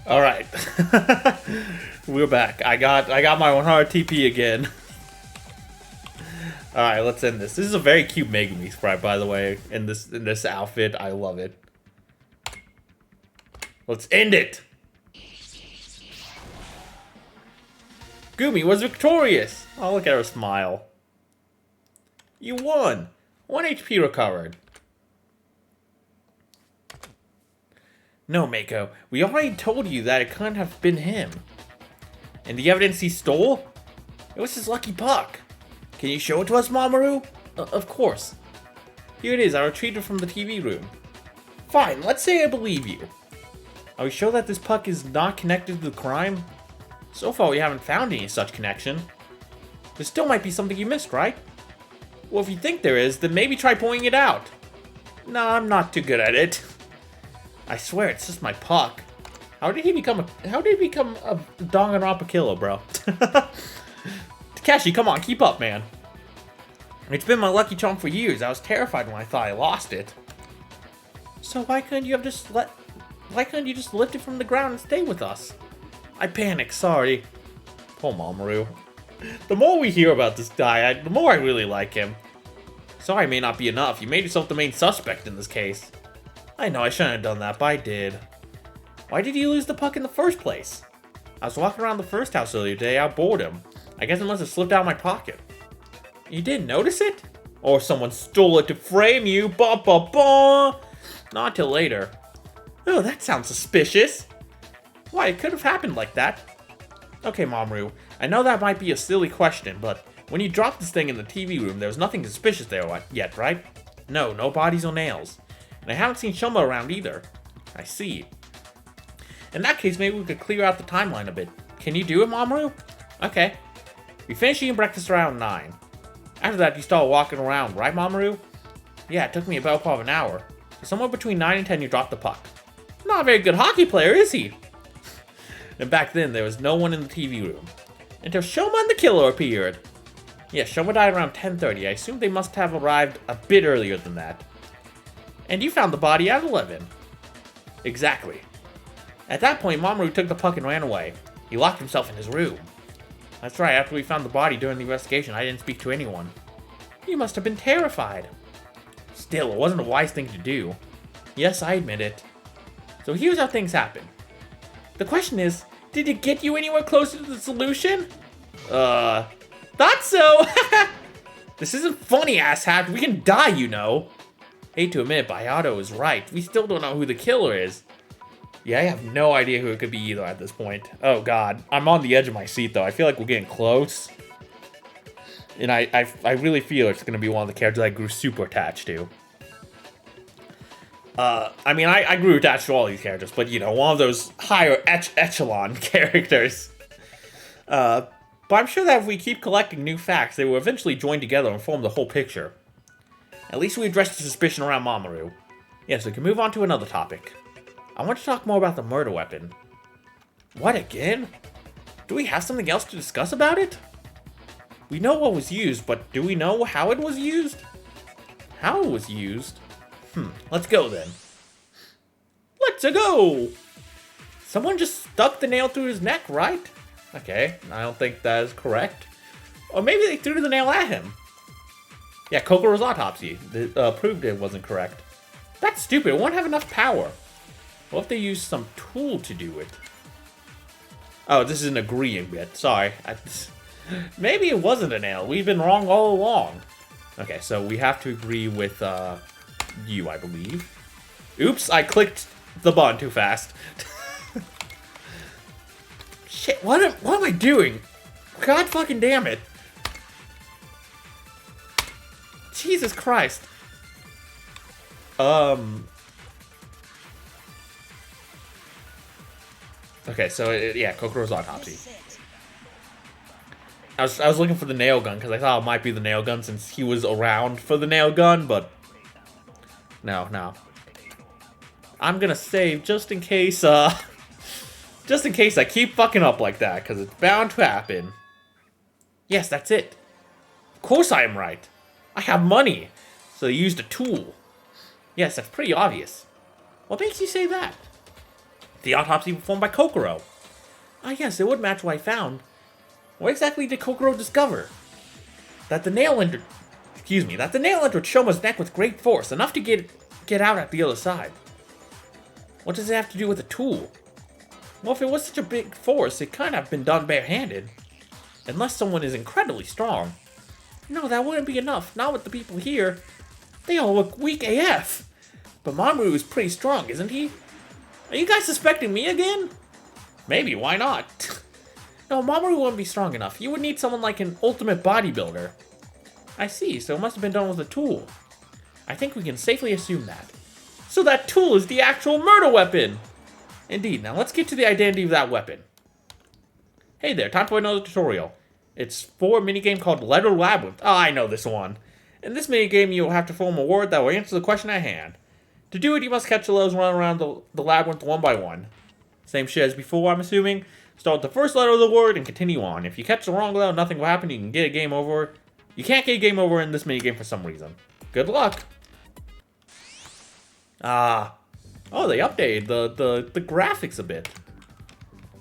Alright. We're back. I got my 100 TP again. Alright, let's end this. This is a very cute Megumi sprite, by the way, in this outfit. I love it. Let's end it! Gumi was victorious! Oh, look at her smile. You won! 1 HP recovered. No, Mako. We already told you that it couldn't have been him. And the evidence he stole? It was his lucky puck. Can you show it to us, Mamoru? Of course. Here it is. I retrieved it from the TV room. Fine, let's say I believe you. Are we sure that this puck is not connected to the crime? So far, we haven't found any such connection. There still might be something you missed, right? Well, if you think there is, then maybe try pointing it out. No, I'm not too good at it. I swear, it's just my puck. How did he become a Danganronpa killer, bro? Takeshi, come on, keep up, man. It's been my lucky charm for years. I was terrified when I thought I lost it. So why couldn't you just lift it from the ground and stay with us? I panicked, sorry. Poor Mamoru. The more we hear about this guy, the more I really like him. Sorry may not be enough. You made yourself the main suspect in this case. I know I shouldn't have done that, but I did. Why did you lose the puck in the first place? I was walking around the first house earlier today out of boredom. I guess it must have slipped out of my pocket. You didn't notice it? Or someone stole it to frame you? Ba ba ba! Not till later. Oh, that sounds suspicious. Why, it could have happened like that. Okay, Mamoru, I know that might be a silly question, but when you dropped this thing in the TV room, there was nothing suspicious there yet, right? No bodies or nails. And I haven't seen Shoma around either. I see. In that case, maybe we could clear out the timeline a bit. Can you do it, Mamoru? Okay. We finished eating breakfast around 9. After that, you started walking around, right, Mamoru? Yeah, it took me about part of an hour. So somewhere between 9 and 10, you dropped the puck. Not a very good hockey player, is he? And back then, there was no one in the TV room. Until Shoma and the killer appeared. Yeah, Shoma died around 10:30. I assume they must have arrived a bit earlier than that. And you found the body at 11. Exactly. At that point, Mamoru took the puck and ran away. He locked himself in his room. That's right, after we found the body during the investigation, I didn't speak to anyone. You must have been terrified. Still, it wasn't a wise thing to do. Yes, I admit it. So here's how things happen. The question is, did it get you anywhere closer to the solution? Thought so! This isn't funny, asshat. We can die, you know. Hate to admit, but Hayato is right. We still don't know who the killer is. Yeah, I have no idea who it could be either at this point. Oh god, I'm on the edge of my seat though. I feel like we're getting close. And I really feel it's gonna be one of the characters I grew super attached to. I mean, I grew attached to all these characters, but you know, one of those higher echelon characters. But I'm sure that if we keep collecting new facts, they will eventually join together and form the whole picture. At least we addressed the suspicion around Mamoru. Yes, we can move on to another topic. I want to talk more about the murder weapon. What, again? Do we have something else to discuss about it? We know what was used, but do we know how it was used? How it was used? Let's go then. Let's go! Someone just stuck the nail through his neck, right? Okay, I don't think that is correct. Or maybe they threw the nail at him. Yeah, Kokoro's autopsy proved it wasn't correct. That's stupid, it won't have enough power. What if they used some tool to do it? Oh, this is an agreeing bit, sorry. Maybe it wasn't a nail, we've been wrong all along. Okay, so we have to agree with, you, I believe. Oops, I clicked the button too fast. Shit, what am I doing? God fucking damn it. Jesus Christ. Okay, so, yeah, Kokoro's autopsy. I was looking for the nail gun, because I thought it might be the nail gun since he was around for the nail gun, but... No. I'm gonna save just in case, just in case I keep fucking up like that, because it's bound to happen. Yes, that's it. Of course I am right. I have money, so they used a tool. Yes, that's pretty obvious. What makes you say that? The autopsy performed by Kokoro. Ah, yes, it would match what I found. What exactly did Kokoro discover? That the nail entered Shoma's neck with great force, enough to get out at the other side. What does it have to do with the tool? Well, if it was such a big force, it couldn't have been done barehanded. Unless someone is incredibly strong. No, that wouldn't be enough. Not with the people here. They all look weak AF. But Mamoru is pretty strong, isn't he? Are you guys suspecting me again? Maybe, why not? No, Mamoru wouldn't be strong enough. You would need someone like an ultimate bodybuilder. I see, so it must have been done with a tool. I think we can safely assume that. So that tool is the actual murder weapon! Indeed, now let's get to the identity of that weapon. Hey there, time for another tutorial. It's for a minigame called Letter Labyrinth. Oh, I know this one. In this minigame, you'll have to form a word that will answer the question at hand. To do it, you must catch the letters running around the labyrinth one by one. Same shit as before, I'm assuming. Start with the first letter of the word and continue on. If you catch the wrong letter, nothing will happen. You can get a game over. You can't get a game over in this minigame for some reason. Good luck. Oh, they updated the graphics a bit.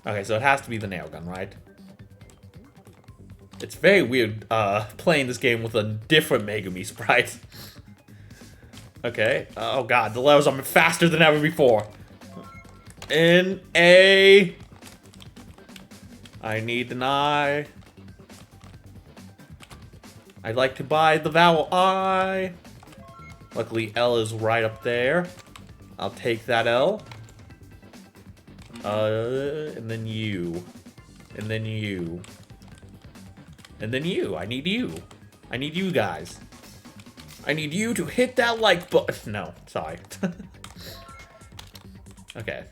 Okay, so it has to be the nail gun, right? It's very weird playing this game with a different Megumi sprite. Okay. Oh god, the letters are faster than ever before. N-A. I need an I. I'd like to buy the vowel I. Luckily, L is right up there. I'll take that L. And then U. And then U. And then you. I need you. I need you guys. I need you to hit that like button. No, sorry. Okay.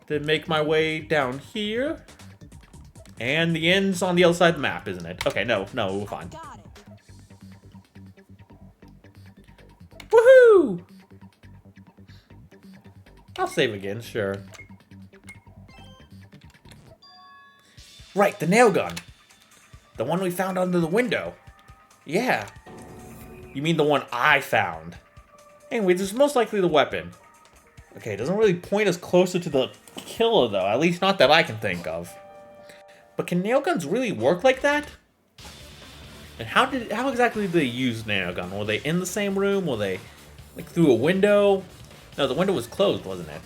Then make my way down here. And the end's on the other side of the map, isn't it? Okay, no, we're fine. Got it. Woohoo! I'll save again, sure. Right, the nail gun. The one we found under the window. Yeah. You mean the one I found. Anyway, this is most likely the weapon. Okay, it doesn't really point us closer to the killer, though. At least not that I can think of. But can nail guns really work like that? And how exactly did they use nail gun? Were they in the same room? Were they, like, through a window? No, the window was closed, wasn't it?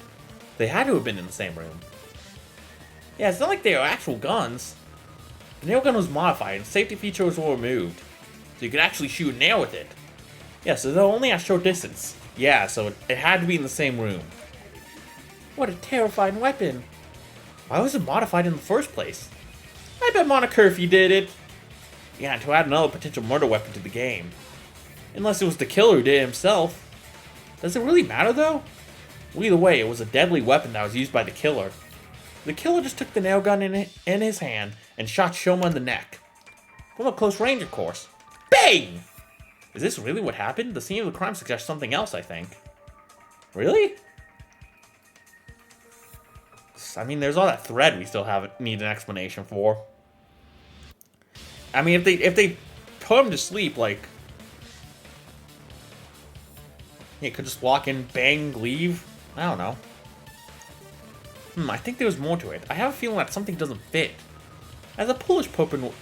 They had to have been in the same room. Yeah, it's not like they are actual guns. The nail gun was modified, and safety features were removed. So you could actually shoot a nail with it. Yeah, so they're only at short distance. Yeah, so it had to be in the same room. What a terrifying weapon. Why was it modified in the first place? I bet Monokurfy did it. Yeah, to add another potential murder weapon to the game. Unless it was the killer who did it himself. Does it really matter though? Well, either way, it was a deadly weapon that was used by the killer. The killer just took the nail gun in his hand and shot Shoma in the neck. From a close range, of course. Bang! Is this really what happened? The scene of the crime suggests something else, I think. Really? I mean, there's all that thread we still need an explanation for. I mean, if they put him to sleep, like, he could just walk in, bang, leave. I don't know. I think there was more to it. I have a feeling that something doesn't fit. As a Polish person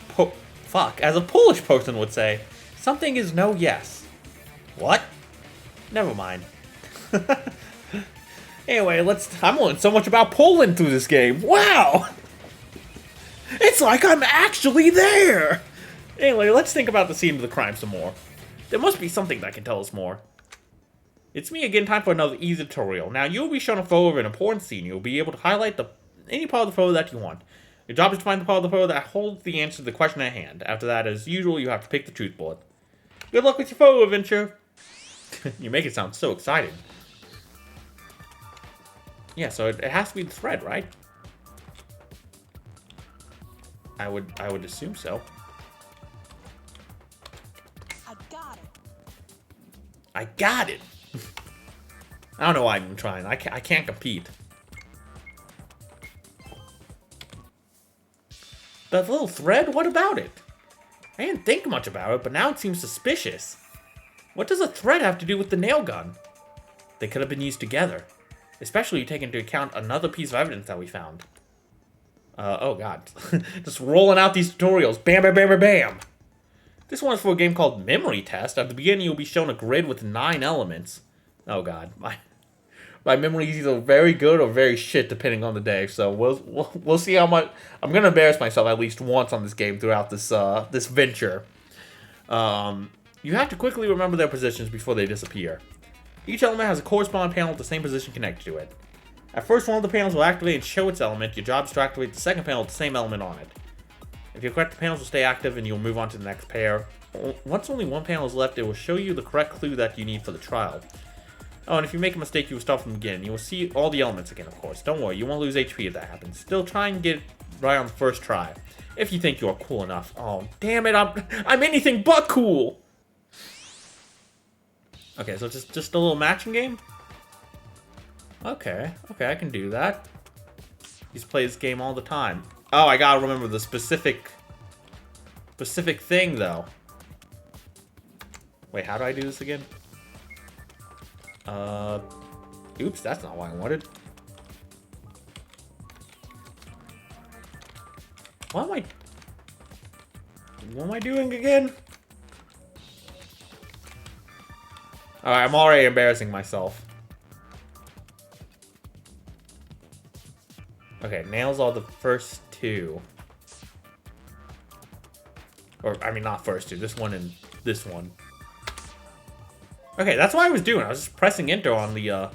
would say, something is no yes. What? Never mind. Anyway, I'm learning so much about Poland through this game. Wow! It's like I'm actually there! Anyway, let's think about the scene of the crime some more. There must be something that can tell us more. It's me again, time for another easy tutorial. Now, you'll be shown a photo of an important scene. You'll be able to highlight any part of the photo that you want. Your job is to find the part of the photo that holds the answer to the question at hand. After that, as usual, you have to pick the truth bullet. Good luck with your photo adventure! You make it sound so exciting. Yeah, so it has to be the thread, right? I would assume so. I got it. I got it! I don't know why I'm even trying. I can't compete. That little thread? What about it? I didn't think much about it, but now it seems suspicious. What does a thread have to do with the nail gun? They could have been used together. Especially taking into account another piece of evidence that we found. Oh god. Just rolling out these tutorials. Bam, bam, bam, bam, bam! This one is for a game called Memory Test. At the beginning, you'll be shown a grid with 9 elements. Oh god. My memory is either very good or very shit, depending on the day. So we'll see how much... I'm gonna embarrass myself at least once on this game throughout this this venture. You have to quickly remember their positions before they disappear. Each element has a corresponding panel with the same position connected to it. At first, one of the panels will activate and show its element. Your job is to activate the second panel with the same element on it. If you correct, the panels will stay active and you'll move on to the next pair. Once only one panel is left, it will show you the correct clue that you need for the trial. Oh, and if you make a mistake, you will start from the beginning. You will see all the elements again, of course. Don't worry, you won't lose HP if that happens. Still, try and get it right on the first try. If you think you are cool enough. Oh, damn it, I'm anything but cool! Okay, so just a little matching game? Okay, I can do that. He's played this game all the time. Oh, I gotta remember the specific thing, though. Wait, how do I do this again? Oops, that's not what I wanted. What am I doing again? Alright, I'm already embarrassing myself. Okay, nails are the first 2. Or, I mean, not first 2. This one and this one. Okay, that's what I was doing. I was just pressing enter on the,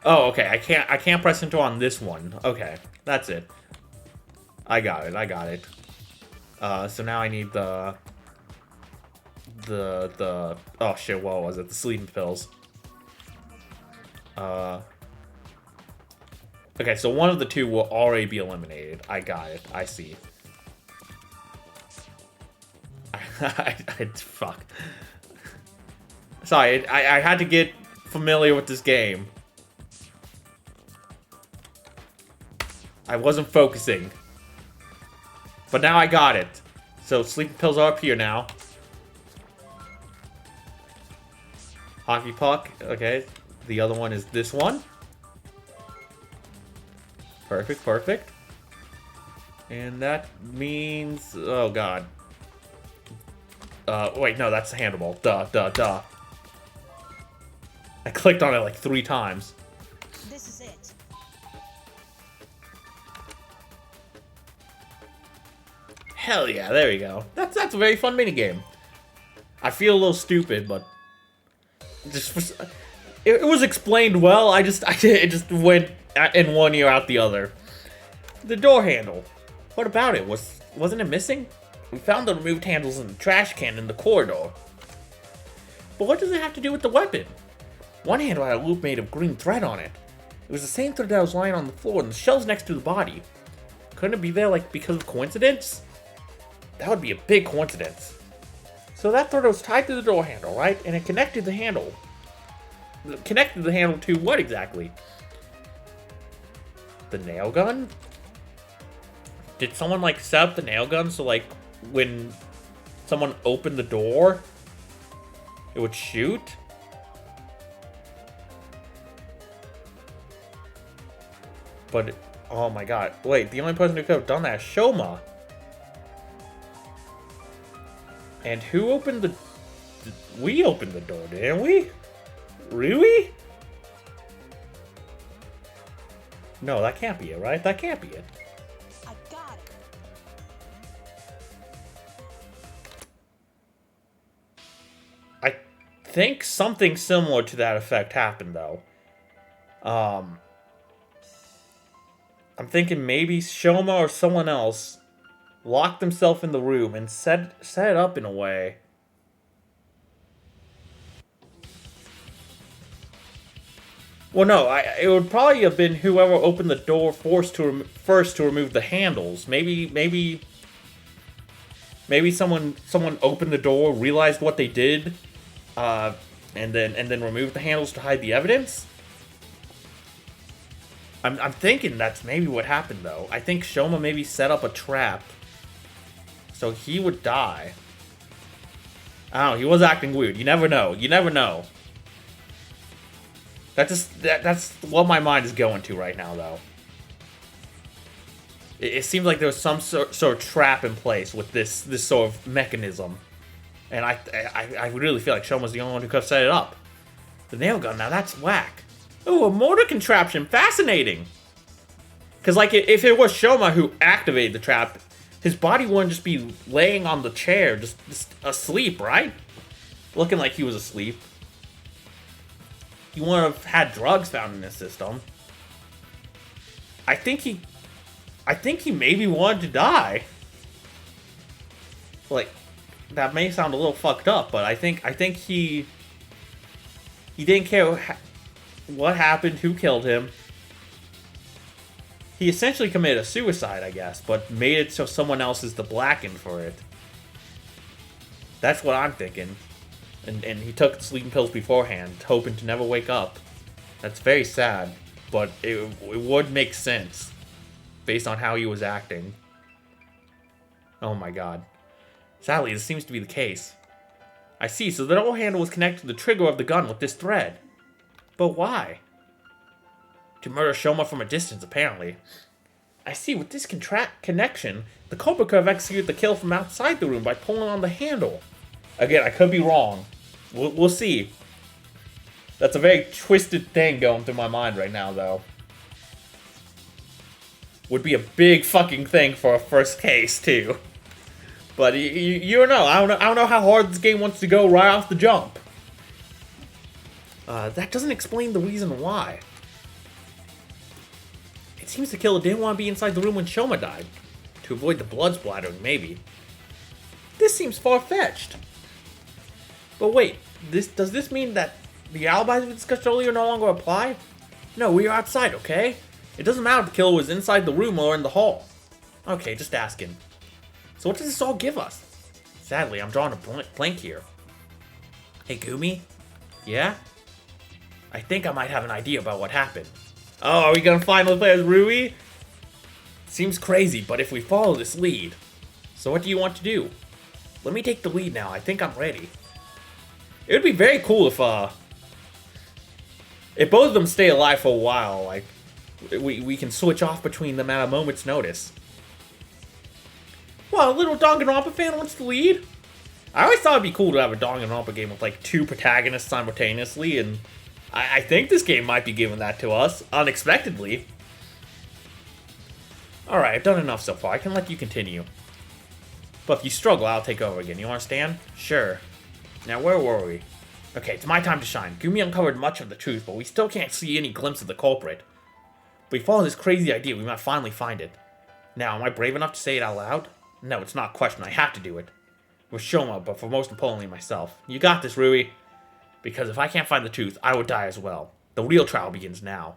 Oh, okay. I can't press enter on this one. Okay, that's it. I got it. So now I need the... Oh shit, what was it? The sleeping pills. Okay, so one of the 2 will already be eliminated. I got it. I see. Fuck. Sorry, I had to get familiar with this game. I wasn't focusing. But now I got it. So sleeping pills are up here now. Hockey puck. Okay. The other one is this one. Perfect. And that means... Oh, God. Wait, no, that's the handball. Duh. I clicked on it like 3 times. This is it. Hell yeah, there we go. That's a very fun minigame. I feel a little stupid, but... it was explained well. It just went in one ear out the other. The door handle. What about it? Wasn't it missing? We found the removed handles in the trash can in the corridor. But what does it have to do with the weapon? One handle had a loop made of green thread on it. It was the same thread that was lying on the floor in the shelves next to the body. Couldn't it be there, like, because of coincidence? That would be a big coincidence. So that thread was tied to the door handle, right? And it connected the handle. Connected the handle to what exactly? The nail gun? Did someone, like, set up the nail gun so, like, when someone opened the door, it would shoot? But, oh my god. Wait, the only person who could have done that is Shoma. And who opened the... We opened the door, didn't we? Really? No, that can't be it, right? That can't be it. I got it. I think something similar to that effect happened, though. I'm thinking maybe Shoma or someone else locked himself in the room and set it up in a way. Well, no, it would probably have been whoever opened the door first to remove the handles. Maybe someone opened the door, realized what they did, and then removed the handles to hide the evidence. I'm thinking that's maybe what happened, though. I think Shoma maybe set up a trap so he would die. I don't know, he was acting weird. You never know. You never know. That's what my mind is going to right now, though. It seems like there was some sort of trap in place with this sort of mechanism. And I really feel like Shoma's the only one who could have set it up. The nail gun, now that's whack. Oh, a mortar contraption. Fascinating. Because, like, if it was Shoma who activated the trap, his body wouldn't just be laying on the chair, just asleep, right? Looking like he was asleep. He wouldn't have had drugs found in his system. I think he maybe wanted to die. Like, that may sound a little fucked up, but I think he didn't care what happened, who killed him. He essentially committed a suicide, I guess, but made it so someone else is the blackened for it. That's what I'm thinking. And he took sleeping pills beforehand, hoping to never wake up. That's very sad, but it would make sense based on how he was acting. Oh my god. Sadly, this seems to be the case. I see, so the door handle was connected to the trigger of the gun with this thread. But why? To murder Shoma from a distance, apparently. I see, with this connection, the culprit could have executed the kill from outside the room by pulling on the handle. Again, I could be wrong. We'll see. That's a very twisted thing going through my mind right now, though. Would be a big fucking thing for a first case, too. But you don't know. I don't know how hard this game wants to go right off the jump. That doesn't explain the reason why. It seems the killer didn't want to be inside the room when Shoma died. To avoid the blood splattering, maybe. This seems far-fetched. But wait, does this mean that the alibis we discussed earlier no longer apply? No, we are outside, okay? It doesn't matter if the killer was inside the room or in the hall. Okay, just asking. So what does this all give us? Sadly, I'm drawing a blank here. Hey, Gumi? Yeah? I think I might have an idea about what happened. Oh, are we gonna finally play as Rui? Seems crazy, but if we follow this lead... So what do you want to do? Let me take the lead now. I think I'm ready. It would be very cool if both of them stay alive for a while. Like, we can switch off between them at a moment's notice. Well, a little Danganronpa fan wants to lead? I always thought it'd be cool to have a Danganronpa game with, like, two protagonists simultaneously, and I think this game might be giving that to us, unexpectedly. Alright, I've done enough so far. I can let you continue. But if you struggle, I'll take over again. You understand? Sure. Now, where were we? Okay, it's my time to shine. Gumi uncovered much of the truth, but we still can't see any glimpse of the culprit. If we follow this crazy idea, we might finally find it. Now, am I brave enough to say it out loud? No, it's not a question. I have to do it. With Shoma, but for most importantly, myself. You got this, Rui. Because if I can't find the truth, I would die as well. The real trial begins now.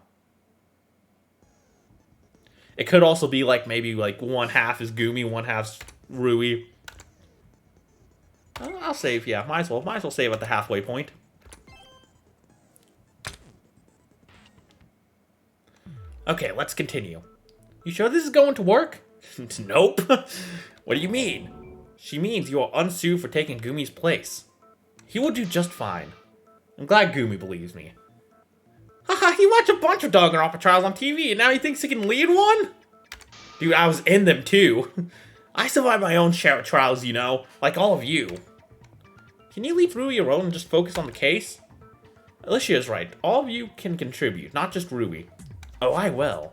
It could also be like maybe like one half is Gumi, one half's Rui. I'll save, yeah. Might as well save at the halfway point. Okay, let's continue. You sure this is going to work? Nope. What do you mean? She means you are unsued for taking Gumi's place. He will do just fine. I'm glad Gumi believes me. Haha, he watched a bunch of Danganronpa trials on TV and now he thinks he can lead one? Dude, I was in them too. I survived my own share of trials, you know, like all of you. Can you leave Rui alone and just focus on the case? Alicia is right. All of you can contribute, not just Rui. Oh, I will.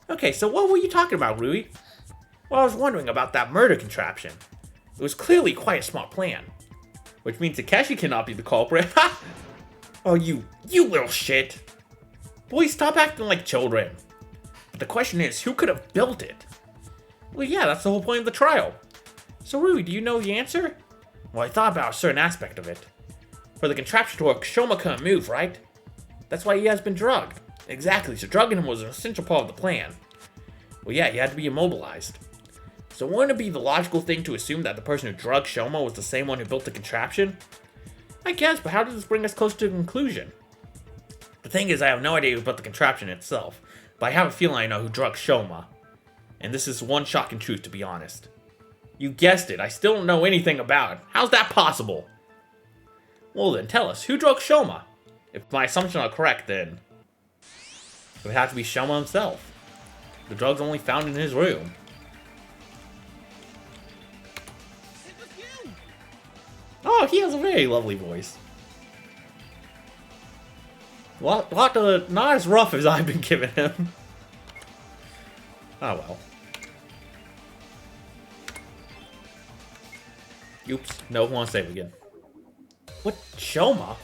Okay, so what were you talking about, Rui? Well, I was wondering about that murder contraption. It was clearly quite a smart plan. Which means Takeshi cannot be the culprit. Ha! Oh, you little shit. Boys, stop acting like children. But the question is, who could have built it? Well, yeah, that's the whole point of the trial. So, Rui, do you know the answer? Well, I thought about a certain aspect of it. For the contraption to work, Shoma couldn't move, right? That's why he has been drugged. Exactly, so drugging him was an essential part of the plan. Well, yeah, he had to be immobilized. So wouldn't it be the logical thing to assume that the person who drugged Shoma was the same one who built the contraption? I guess, but how does this bring us close to a conclusion? The thing is, I have no idea who built the contraption itself, but I have a feeling I know who drugged Shoma. And this is one shocking truth, to be honest. You guessed it, I still don't know anything about it. How's that possible? Well then, tell us, who drugged Shoma? If my assumptions are correct, then it would have to be Shoma himself. The drug's only found in his room. Oh, he has a very lovely voice. Not as rough as I've been giving him. Oh well. Oops, no, want to save again. What, Shoma?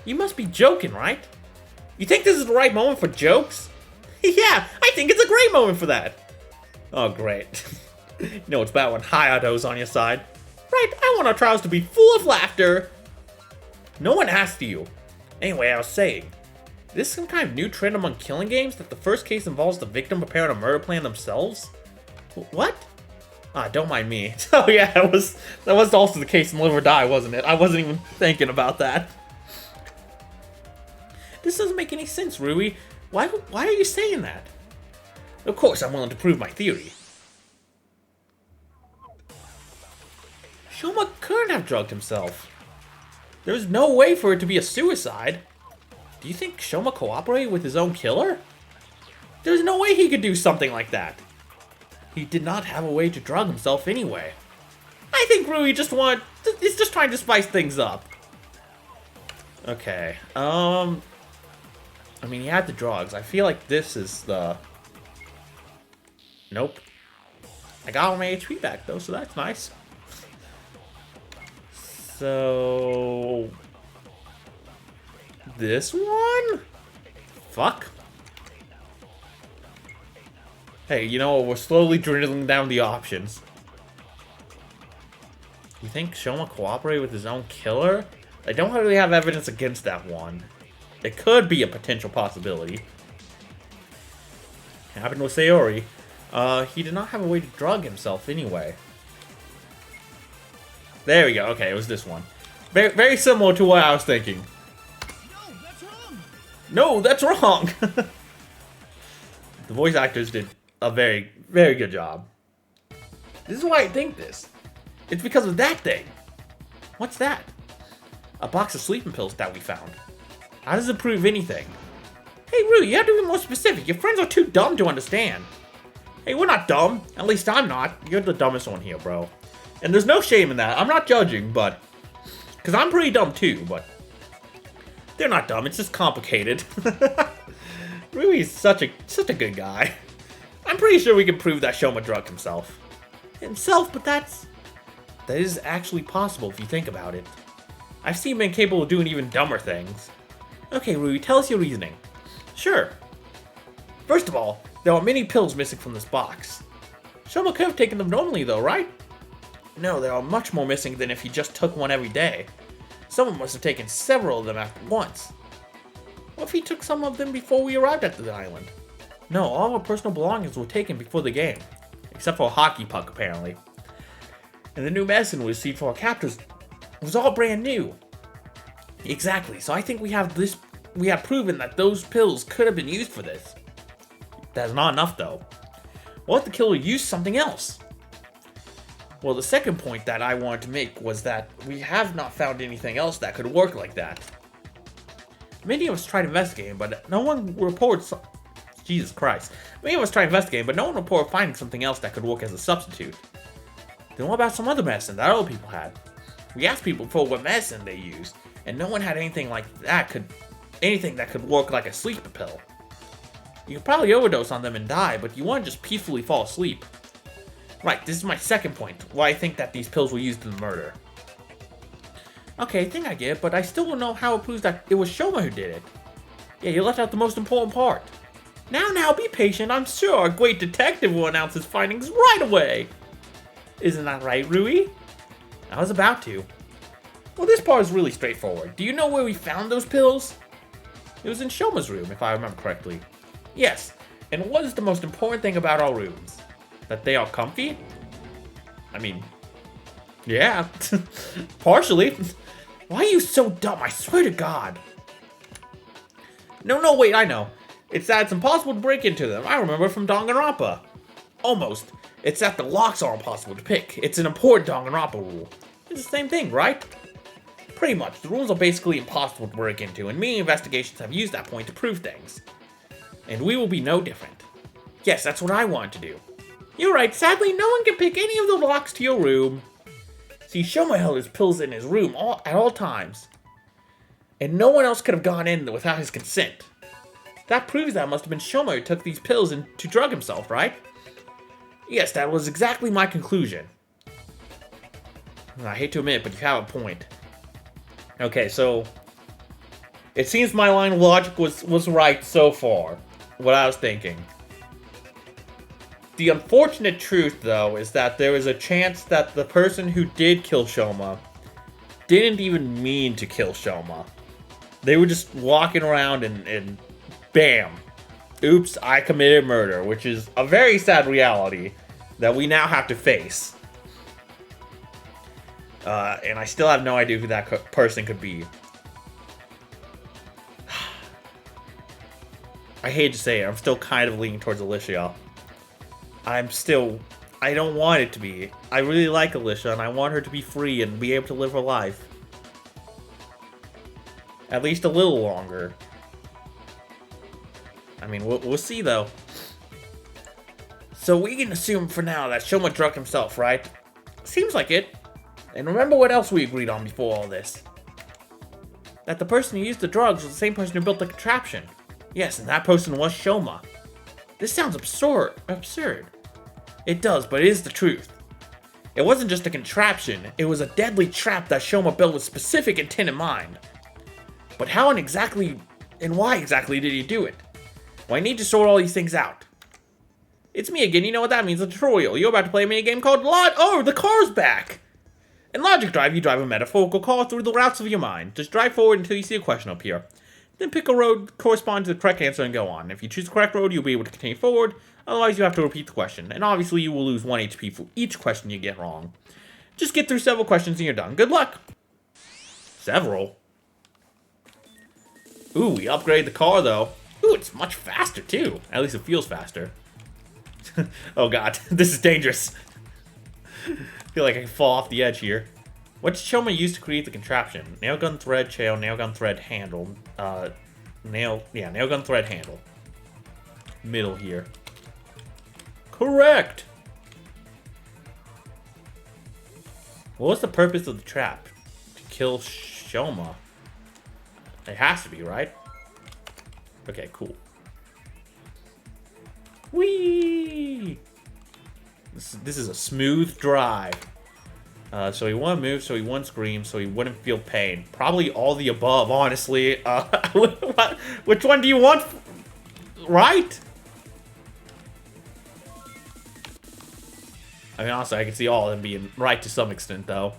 You must be joking, right? You think this is the right moment for jokes? Yeah, I think it's a great moment for that. Oh, great. You know it's bad when Hayato's on your side. Right, I want our trials to be full of laughter. No one asked you. Anyway, I was saying, is this some kind of new trend among killing games that the first case involves the victim preparing a murder plan themselves? What? Ah, don't mind me. Oh yeah, that was also the case in Live or Die, wasn't it? I wasn't even thinking about that. This doesn't make any sense, Rui. Why are you saying that? Of course, I'm willing to prove my theory. Shoma couldn't have drugged himself. There's no way for it to be a suicide. Do you think Shoma cooperated with his own killer? There's no way he could do something like that. He did not have a way to drug himself anyway. I think Rui is just trying to spice things up. Okay, I mean, he had the drugs. I feel like this is the... Nope. I got all my HP back, though, so that's nice. So... This one? Fuck. Hey, you know, we're slowly dwindling down the options. You think Shoma cooperated with his own killer? I don't really have evidence against that one. It could be a potential possibility. Happened with Sayori. He did not have a way to drug himself anyway. There we go. Okay, it was this one. Very, very similar to what I was thinking. No, that's wrong. No, that's wrong. The voice actors did a very, very good job. This is why I think this. It's because of that thing. What's that? A box of sleeping pills that we found. How does it prove anything? Hey, Rui, you have to be more specific. Your friends are too dumb to understand. Hey, we're not dumb. At least I'm not. You're the dumbest one here, bro. And there's no shame in that. I'm not judging, but... Because I'm pretty dumb too, but... They're not dumb. It's just complicated. Rui is such a good guy. I'm pretty sure we can prove that Shoma drugged himself. Himself, but that is actually possible if you think about it. I've seen men capable of doing even dumber things. Okay, Rui, tell us your reasoning. Sure. First of all, there are many pills missing from this box. Shoma could have taken them normally though, right? No, there are much more missing than if he just took one every day. Someone must have taken several of them at once. What if he took some of them before we arrived at the island? No, all our personal belongings were taken before the game. Except for a hockey puck, apparently. And the new medicine we received for our captors was all brand new. Exactly, so I think we have proven that those pills could have been used for this. That's not enough though. What if the killer used something else? Well, the second point that I wanted to make was that we have not found anything else that could work like that. Many of us tried investigating, but no one reports. Jesus Christ. Many of us tried investigating, but no one reported finding something else that could work as a substitute. Then what about some other medicine that other people had? We asked people for what medicine they used, and no one had anything like that anything that could work like a sleep pill. You could probably overdose on them and die, but you want to just peacefully fall asleep. Right, this is my second point, why I think that these pills were used in the murder. Okay, I think I get it, but I still don't know how it proves that it was Shoma who did it. Yeah, you left out the most important part. Now, be patient. I'm sure our great detective will announce his findings right away. Isn't that right, Rui? I was about to. Well, this part is really straightforward. Do you know where we found those pills? It was in Shoma's room, if I remember correctly. Yes, and what is the most important thing about our rooms? That they are comfy? I mean, yeah, partially. Why are you so dumb? I swear to God. No, wait, I know. It's that it's impossible to break into them. I remember from Danganronpa. Almost. It's that the locks are impossible to pick. It's an important Danganronpa rule. It's the same thing, right? Pretty much. The rules are basically impossible to break into, and many investigations have used that point to prove things. And we will be no different. Yes, that's what I wanted to do. You're right, sadly, no one can pick any of the locks to your room. See, Shoma held his pills in his room at all times. And no one else could have gone in without his consent. That proves that it must have been Shoma who took these pills to drug himself, right? Yes, that was exactly my conclusion. I hate to admit it, but you have a point. Okay, so it seems my line of logic was right so far. What I was thinking. The unfortunate truth, though, is that there is a chance that the person who did kill Shoma didn't even mean to kill Shoma. They were just walking around and bam. Oops, I committed murder, which is a very sad reality that we now have to face. And I still have no idea who that person could be. I hate to say it, I'm still kind of leaning towards Alicia. I don't want it to be. I really like Alicia, and I want her to be free and be able to live her life. At least a little longer. I mean, we'll see, though. So we can assume for now that Shoma drugged himself, right? Seems like it. And remember what else we agreed on before all this? That the person who used the drugs was the same person who built the contraption. Yes, and that person was Shoma. This sounds absurd. It does, but it is the truth. It wasn't just a contraption, it was a deadly trap that Shoma built with specific intent in mind. But how and why exactly did he do it? Well, I need to sort all these things out. It's me again, you know what that means, a tutorial. You're about to play a minigame called the car's back! In Logic Drive, you drive a metaphorical car through the routes of your mind. Just drive forward until you see a question up here. Then pick a road corresponding to the correct answer and go on. If you choose the correct road, you'll be able to continue forward. Otherwise, you have to repeat the question. And obviously, you will lose 1 HP for each question you get wrong. Just get through several questions and you're done. Good luck! Several? Ooh, we upgraded the car, though. Ooh, it's much faster, too. At least it feels faster. Oh, God. This is dangerous. I feel like I can fall off the edge here. What did Shoma use to create the contraption? Nail gun thread chail, nail gun thread handle. Nail gun thread handle. Middle here. Correct! What was the purpose of the trap? To kill Shoma. It has to be, right? Okay, cool. Whee! This is a smooth drive. So he wouldn't move, so he wouldn't scream, so he wouldn't feel pain. Probably all the above, honestly. Which one do you want? Right? I mean, honestly, I can see all of them being right to some extent, though.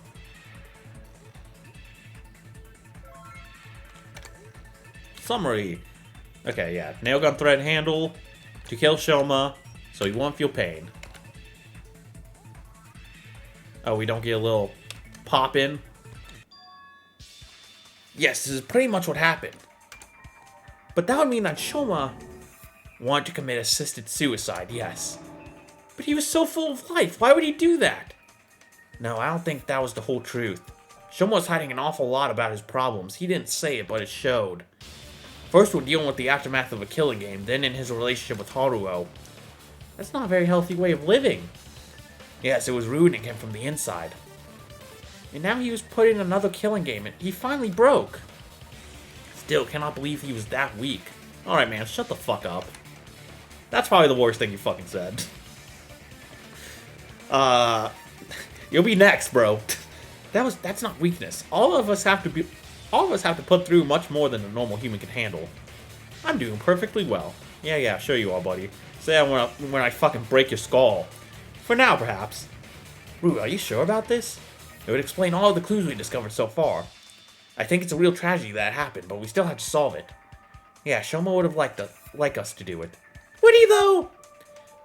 Summary. Okay, yeah. Nailgun thread handle to kill Shoma, so he won't feel pain. Oh, we don't get a little pop in? Yes, this is pretty much what happened. But that would mean that Shoma wanted to commit assisted suicide, yes. But he was so full of life, why would he do that? No, I don't think that was the whole truth. Shoma was hiding an awful lot about his problems. He didn't say it, but it showed. First, we're dealing with the aftermath of a killing game, then in his relationship with Haruo. That's not a very healthy way of living. Yes, it was ruining him from the inside. And now he was put in another killing game, and he finally broke. Still, cannot believe he was that weak. Alright, man, shut the fuck up. That's probably the worst thing you fucking said. You'll be next, bro. That's not weakness. All of us have to put through much more than a normal human can handle. I'm doing perfectly well. Yeah, sure you are, buddy. Say that when I fucking break your skull. For now, perhaps. Rue, are you sure about this? It would explain all of the clues we discovered so far. I think it's a real tragedy that happened, but we still have to solve it. Yeah, Shoma would have liked us to do it. Would he, though?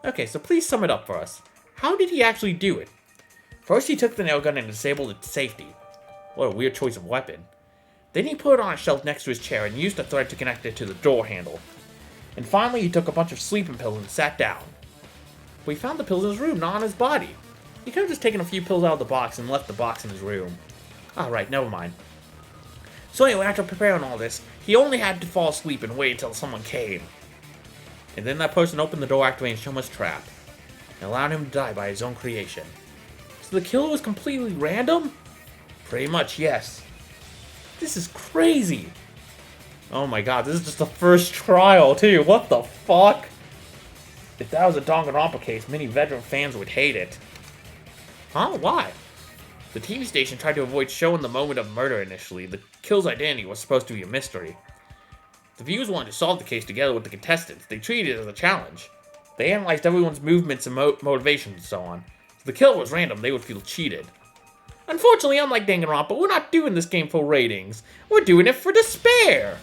Okay, so please sum it up for us. How did he actually do it? First, he took the nail gun and disabled its safety. What a weird choice of weapon. Then he put it on a shelf next to his chair and used a thread to connect it to the door handle. And finally, he took a bunch of sleeping pills and sat down. But he found the pills in his room, not on his body. He could have just taken a few pills out of the box and left the box in his room. Alright, never mind. So anyway, after preparing all this, he only had to fall asleep and wait until someone came. And then that person opened the door, activating Shoma's trap, and allowed him to die by his own creation. So the kill was completely random? Pretty much, yes. This is crazy. Oh my god, this is just the first trial, too. What the fuck? If that was a Danganronpa case, many veteran fans would hate it. Huh? Why? The TV station tried to avoid showing the moment of murder initially. The kill's identity was supposed to be a mystery. The viewers wanted to solve the case together with the contestants. They treated it as a challenge. They analyzed everyone's movements and motivations and so on. If the kill was random, they would feel cheated. Unfortunately, unlike Danganronpa, we're not doing this game for ratings. We're doing it for despair.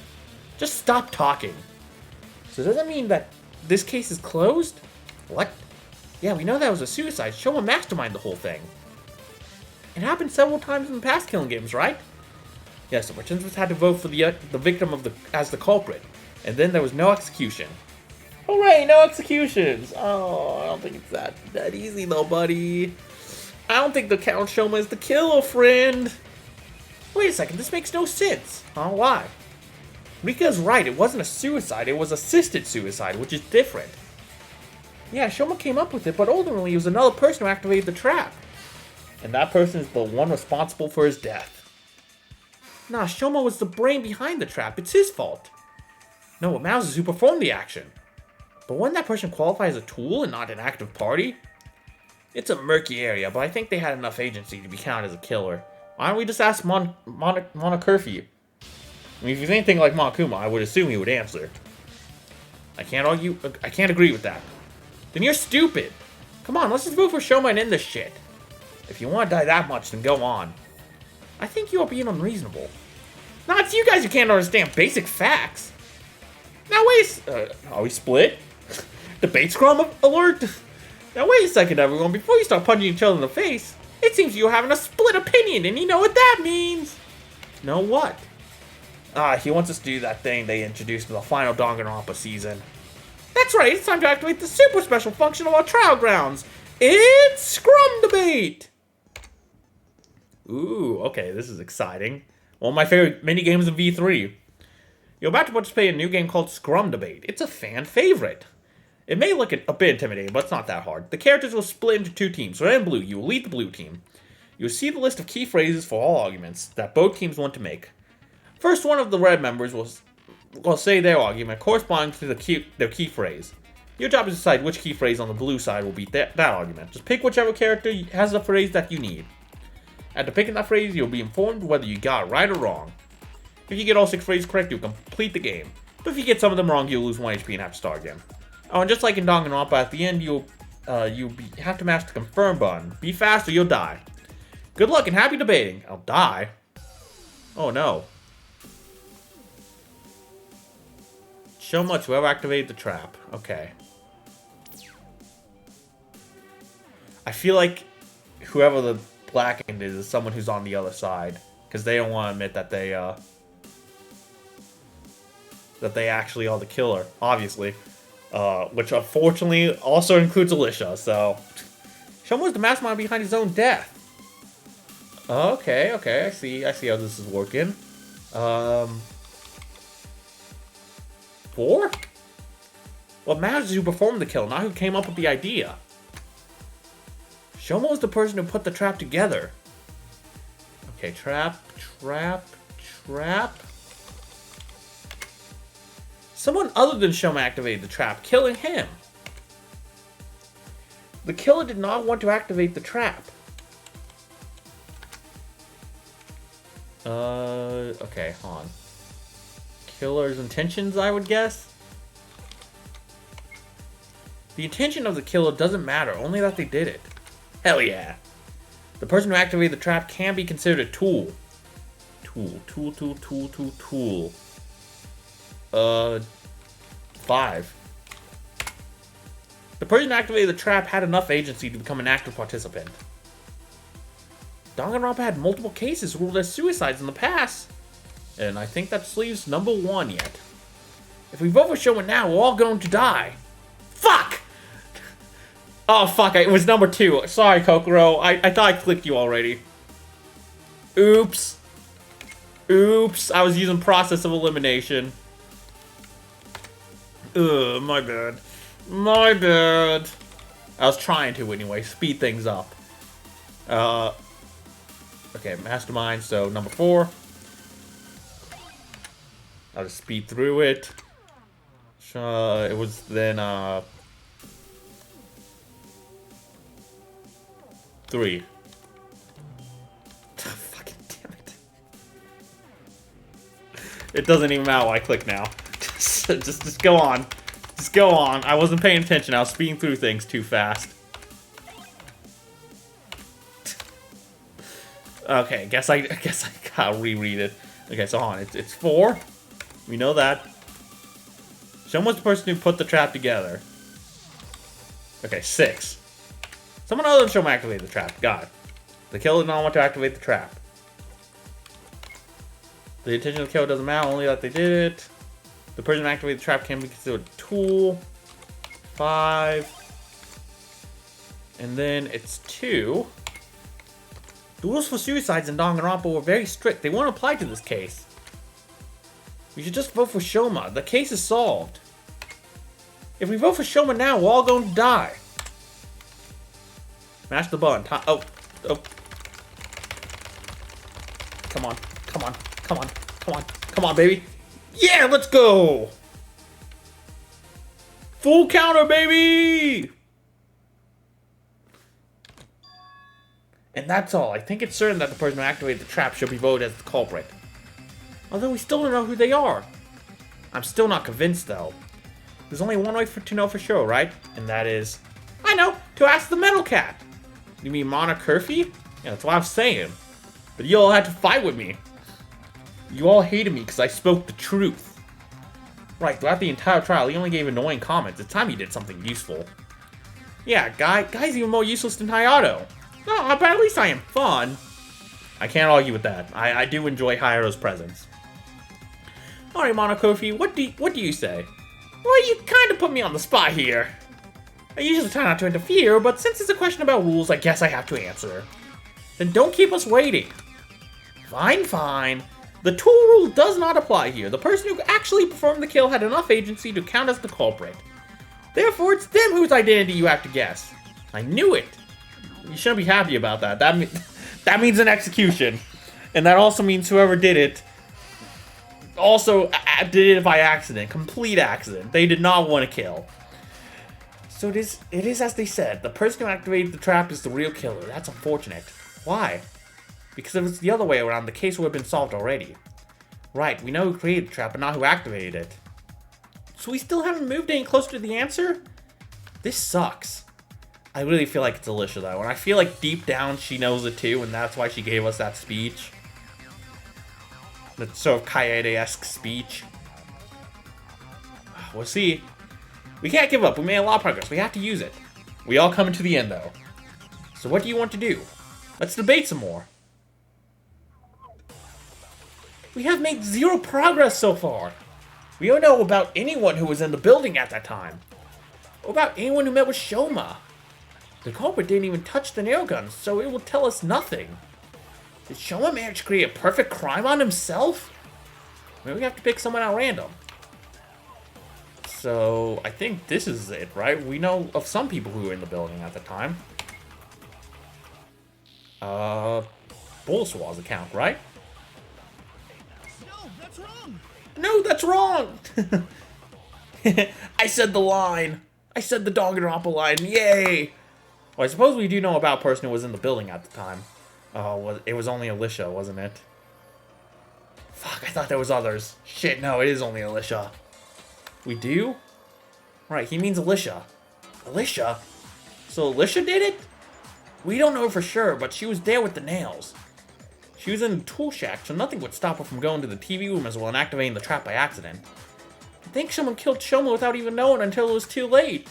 Just stop talking. So does that mean that this case is closed? What? Yeah, we know that was a suicide. Shoma masterminded the whole thing. It happened several times in the past killing games, right? Yes, the participants had to vote for the victim as the culprit, and then there was no execution. Hooray, no executions! Oh, I don't think it's that easy though, buddy. I don't think the Count Shoma is the killer, friend. Wait a second, this makes no sense. Huh? Why? Rika's right, it wasn't a suicide, it was assisted suicide, which is different. Yeah, Shoma came up with it, but ultimately it was another person who activated the trap. And that person is the one responsible for his death. Nah, Shoma was the brain behind the trap, it's his fault. No, what matters is who performed the action. But wouldn't that person qualify as a tool and not an active party? It's a murky area, but I think they had enough agency to be counted as a killer. Why don't we just ask Monokurfi? I mean, if he's anything like Monokuma, I would assume he would answer. I can't agree with that. Then you're stupid. Come on, let's just vote for Shoma and end this shit. If you want to die that much, then go on. I think you are being unreasonable. Nah, it's you guys who can't understand basic facts. Now wait, are we split? Debate scrum alert? Now wait a second, everyone, before you start punching each other in the face, it seems you're having a split opinion, and you know what that means. Know what? He wants us to do that thing they introduced in the final Danganronpa season. That's right, it's time to activate the super special function of our trial grounds. It's Scrum Debate! Ooh, okay, this is exciting. One of my favorite minigames in V3. You're about to participate in a new game called Scrum Debate. It's a fan favorite. It may look a bit intimidating, but it's not that hard. The characters will split into two teams. Red and blue, you will lead the blue team. You will see the list of key phrases for all arguments that both teams want to make. First, one of the red members will say their argument corresponding to their key phrase. Your job is to decide which key phrase on the blue side will beat that argument. Just pick whichever character has the phrase that you need. After picking that phrase, you'll be informed whether you got it right or wrong. If you get all 6 phrases correct, you'll complete the game. But if you get some of them wrong, you'll lose 1 HP and have to start again. Oh, and just like in Danganronpa, at the end, you'll have to mash the confirm button. Be fast or you'll die. Good luck and happy debating. I'll die. Oh no. Show much whoever activated the trap. Okay. I feel like whoever the blackened is someone who's on the other side. Because they don't want to admit that they actually are the killer, obviously. Which unfortunately also includes Alicia, so... Shoma was the mastermind behind his own death. Okay, I see how this is working. 4? What matters is who performed the kill, not who came up with the idea. Shoma was the person who put the trap together. Okay, trap. Someone other than Shoma activated the trap, killing him. The killer did not want to activate the trap. Okay, hold on. Killer's intentions, I would guess? The intention of the killer doesn't matter, only that they did it. Hell yeah. The person who activated the trap can be considered a tool. Tool. 5. The person who activated the trap had enough agency to become an active participant. Danganronpa had multiple cases ruled as suicides in the past. And I think that leaves number 1 yet. If we vote for Shoma now, we're all going to die. Fuck! Oh, fuck, it was number 2. Sorry, Kokoro. I thought I clicked you already. Oops. I was using process of elimination. Ugh, my bad. I was trying to anyway, speed things up. Okay, mastermind, so number 4. I'll just speed through it. It was then, 3. Fucking damn it. It doesn't even matter what I click now. Just go on. Just go on. I wasn't paying attention. I was speeding through things too fast. Okay, guess I gotta reread it. Okay, so hold on. It's 4. We know that. Someone's the person who put the trap together. Okay, 6. Someone other than Shoma activated the trap. Got it. The killer did not want to activate the trap. The intention of the killer doesn't matter, only that they did it. The person who activated the trap can be considered a tool. 5. And then it's 2. The rules for suicides in Danganronpa were very strict. They won't apply to this case. We should just vote for Shoma. The case is solved. If we vote for Shoma now, we're all going to die. Mash the button. Oh. Come on, baby. Yeah, let's go! Full counter, baby! And that's all. I think it's certain that the person who activated the trap should be voted as the culprit. Although we still don't know who they are. I'm still not convinced, though. There's only one way to know for sure, right? And that is... I know! To ask the Metal Cat! You mean Mana Curfy? Yeah, that's what I was saying. But you all had to fight with me. You all hated me because I spoke the truth. Right, throughout the entire trial, he only gave annoying comments. It's time he did something useful. Yeah, guy's even more useless than Hayato. No, but at least I am fun. I can't argue with that. I do enjoy Hayato's presence. Alright, Monokofi, what do you say? Well, you kind of put me on the spot here. I usually try not to interfere, but since it's a question about rules, I guess I have to answer. Then don't keep us waiting. Fine. The tool rule does not apply here. The person who actually performed the kill had enough agency to count as the culprit. Therefore, it's them whose identity you have to guess. I knew it. You shouldn't be happy about that. That means an execution. And that also means whoever did it also did it by accident. Complete accident. They did not want to kill. So it is as they said. The person who activated the trap is the real killer. That's unfortunate. Why? Because if it's the other way around, the case would have been solved already. Right, we know who created the trap, but not who activated it. So we still haven't moved any closer to the answer? This sucks. I really feel like it's Alicia, though, and I feel like deep down she knows it too, and that's why she gave us that speech. That sort of Kaede-esque speech. We'll see. We can't give up. We made a lot of progress. We have to use it. We all coming to the end, though. So what do you want to do? Let's debate some more. We have made 0 progress so far. We don't know about anyone who was in the building at that time. Or about anyone who met with Shoma. The culprit didn't even touch the nail guns, so it will tell us nothing. Did Shoma manage to create a perfect crime on himself? Maybe we have to pick someone at random. So, I think this is it, right? We know of some people who were in the building at the time. Bolswell's account, right? No, that's wrong. No, that's wrong! I said the line! I said the Danganronpa line, yay! Well, I suppose we do know about a person who was in the building at the time. Oh, it was only Alicia, wasn't it? Fuck, I thought there was others. Shit, no, it is only Alicia. We do? Right, he means Alicia. Alicia? So Alicia did it? We don't know for sure, but she was there with the nails. She was in the tool shack, so nothing would stop her from going to the TV room as well and activating the trap by accident. I think someone killed Shoma without even knowing until it was too late.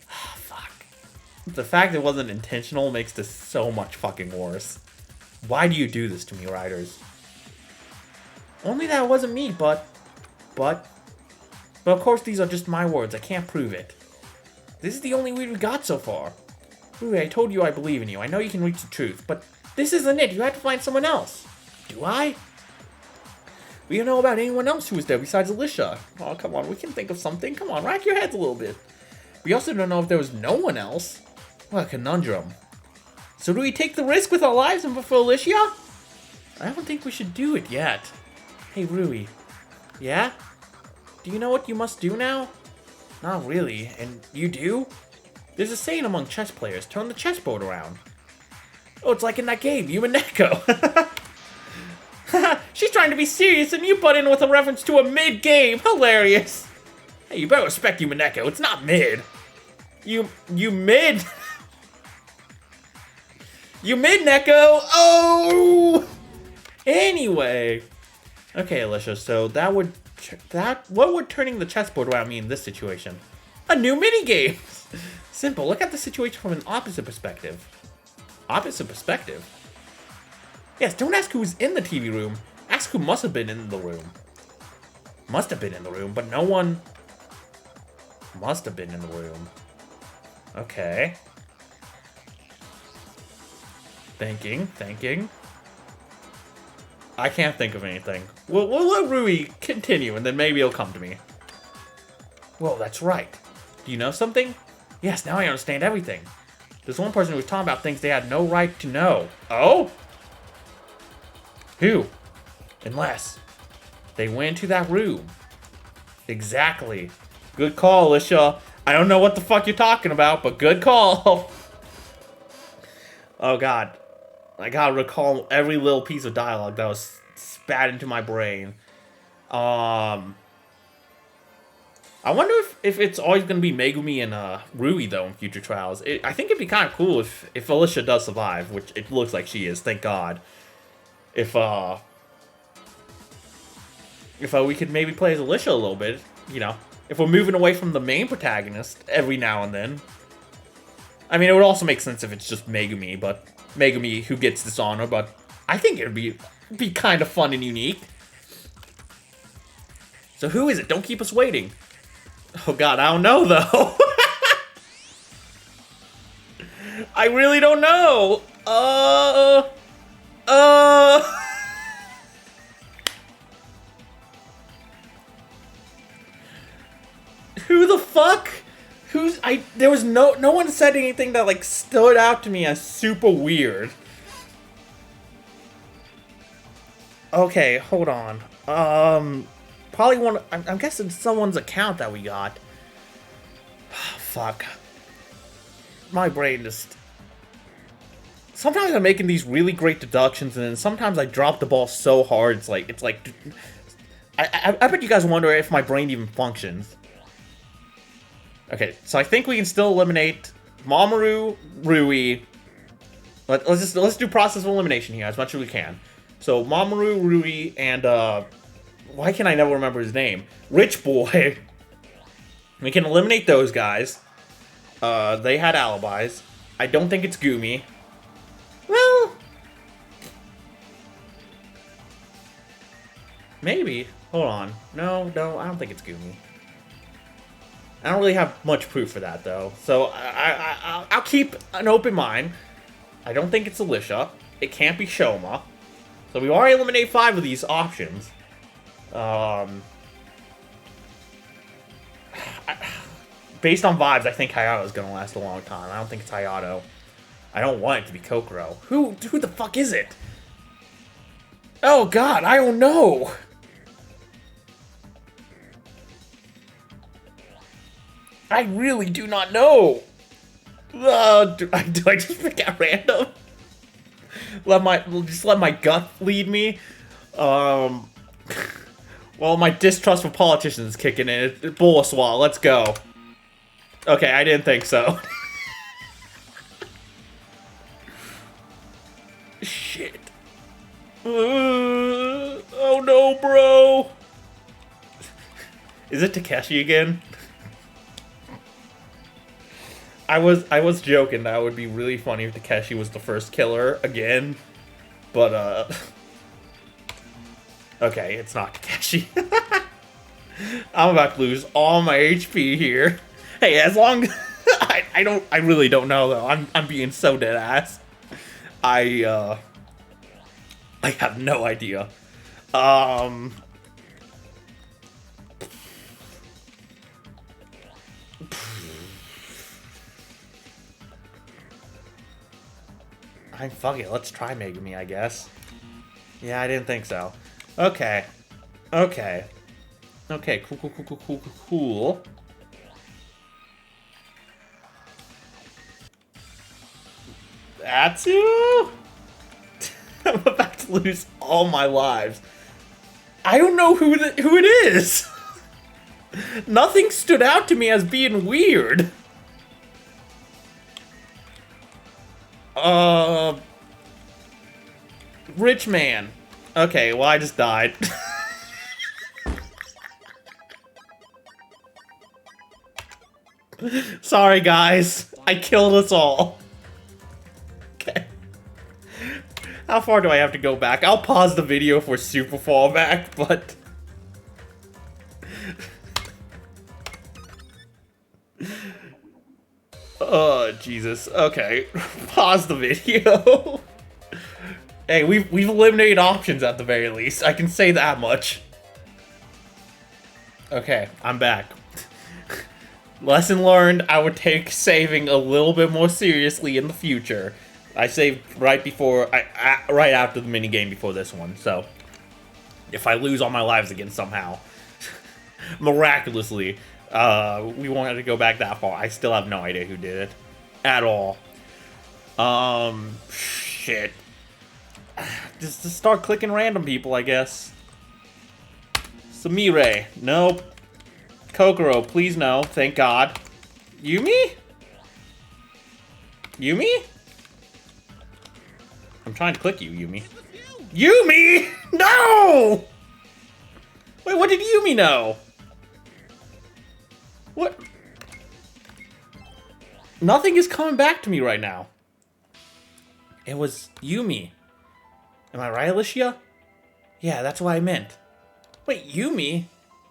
Fuck. The fact it wasn't intentional makes this so much fucking worse. Why do you do this to me, writers? Only that it wasn't me, but of course these are just my words, I can't prove it. This is the only lead we got so far. Rui, I told you I believe in you, I know you can reach the truth, but this isn't it, you have to find someone else. Do I? We don't know about anyone else who was there besides Alicia. Oh, come on, we can think of something. Come on, rack your heads a little bit. We also don't know if there was no one else. What a conundrum. So do we take the risk with our lives and for Alicia? I don't think we should do it yet. Hey, Rui. Yeah? Do you know what you must do now? Not really. And you do? There's a saying among chess players, turn the chessboard around. Oh, it's like in that game, you and Neko. She's trying to be serious and you butt in with a reference to a mid-game. Hilarious. Hey, you better respect Yumaneko. It's not mid. You mid. You mid, Neko. Oh! Anyway. Okay, Alicia, so what would turning the chessboard around mean in this situation? A new minigame! Simple, look at the situation from an opposite perspective. Opposite perspective? Yes, don't ask who was in the TV room. Ask who must have been in the room. Must have been in the room, but no one must have been in the room. Okay. Thinking. I can't think of anything. We'll let Rui continue, and then maybe it'll come to me. Whoa, that's right. Do you know something? Yes, now I understand everything. There's one person who was talking about things they had no right to know. Oh? Who? Unless they went into that room. Exactly. Good call, Alicia. I don't know what the fuck you're talking about, but good call. Oh, God. I gotta recall every little piece of dialogue that was spat into my brain. I wonder if it's always gonna be Megumi and Rui though in future trials. I think it'd be kind of cool if Alicia does survive, which it looks like she is. Thank God. If we could maybe play as Alicia a little bit, you know, if we're moving away from the main protagonist every now and then. I mean, it would also make sense if it's just Megumi, but Megumi who gets this honor, but I think it would be kind of fun and unique. So who is it? Don't keep us waiting. Oh God, I don't know though. I really don't know. Who the fuck? There was no one said anything that like stood out to me as super weird. Okay, hold on. Probably one. I'm guessing someone's account that we got. Fuck. My brain just. sometimes I'm making these really great deductions, and then sometimes I drop the ball so hard, it's like, I bet you guys wonder if my brain even functions. Okay, so I think we can still eliminate Mamoru, Rui. Let's do process of elimination here as much as we can. So Mamoru, Rui, and why can I never remember his name? Rich Boy. We can eliminate those guys. They had alibis. I don't think it's Gumi. Well, maybe. Hold on. No, I don't think it's Gumi. I don't really have much proof for that, though. So I'll keep an open mind. I don't think it's Alicia. It can't be Shoma. So we already eliminate 5 of these options. Based on vibes, I think Hayato's gonna last a long time. I don't think it's Hayato. I don't want it to be Kokoro. Who the fuck is it? Oh god, I don't know! I really do not know! Do I just pick at random? Just let my gut lead me? Well, my distrust for politicians is kicking in. Bolaswal, let's go. Okay, I didn't think so. Shit. Oh no, bro. Is it Takeshi again? I was joking that it would be really funny if Takeshi was the first killer again, but okay, it's not Takeshi. I'm about to lose all my HP here. Hey, as long I really don't know though. I'm being so dead ass. I have no idea. Fuck it, let's try Megumi, I guess. Yeah, I didn't think so. Okay. Okay. Okay, cool. Atsu? I'm about to lose all my lives. I don't know who it is. Nothing stood out to me as being weird. Rich man. Okay, well, I just died. Sorry, guys. I killed us all. Okay. How far do I have to go back? I'll pause the video for super fallback, but... Oh, Jesus. Okay. Pause the video. Hey, we've eliminated options at the very least. I can say that much. Okay, I'm back. Lesson learned, I would take saving a little bit more seriously in the future. I saved right after the minigame before this one, so... If I lose all my lives again somehow, miraculously, we won't have to go back that far. I still have no idea who did it. At all. Shit. Just start clicking random people, I guess. Sumire. Nope. Kokoro, please no. Thank God. Yumi? Yumi? I'm trying to click you, Yumi. Yumi! No! Wait, what did Yumi know? What? Nothing is coming back to me right now. It was Yumi. Am I right, Alicia? Yeah, that's what I meant. Wait, Yumi?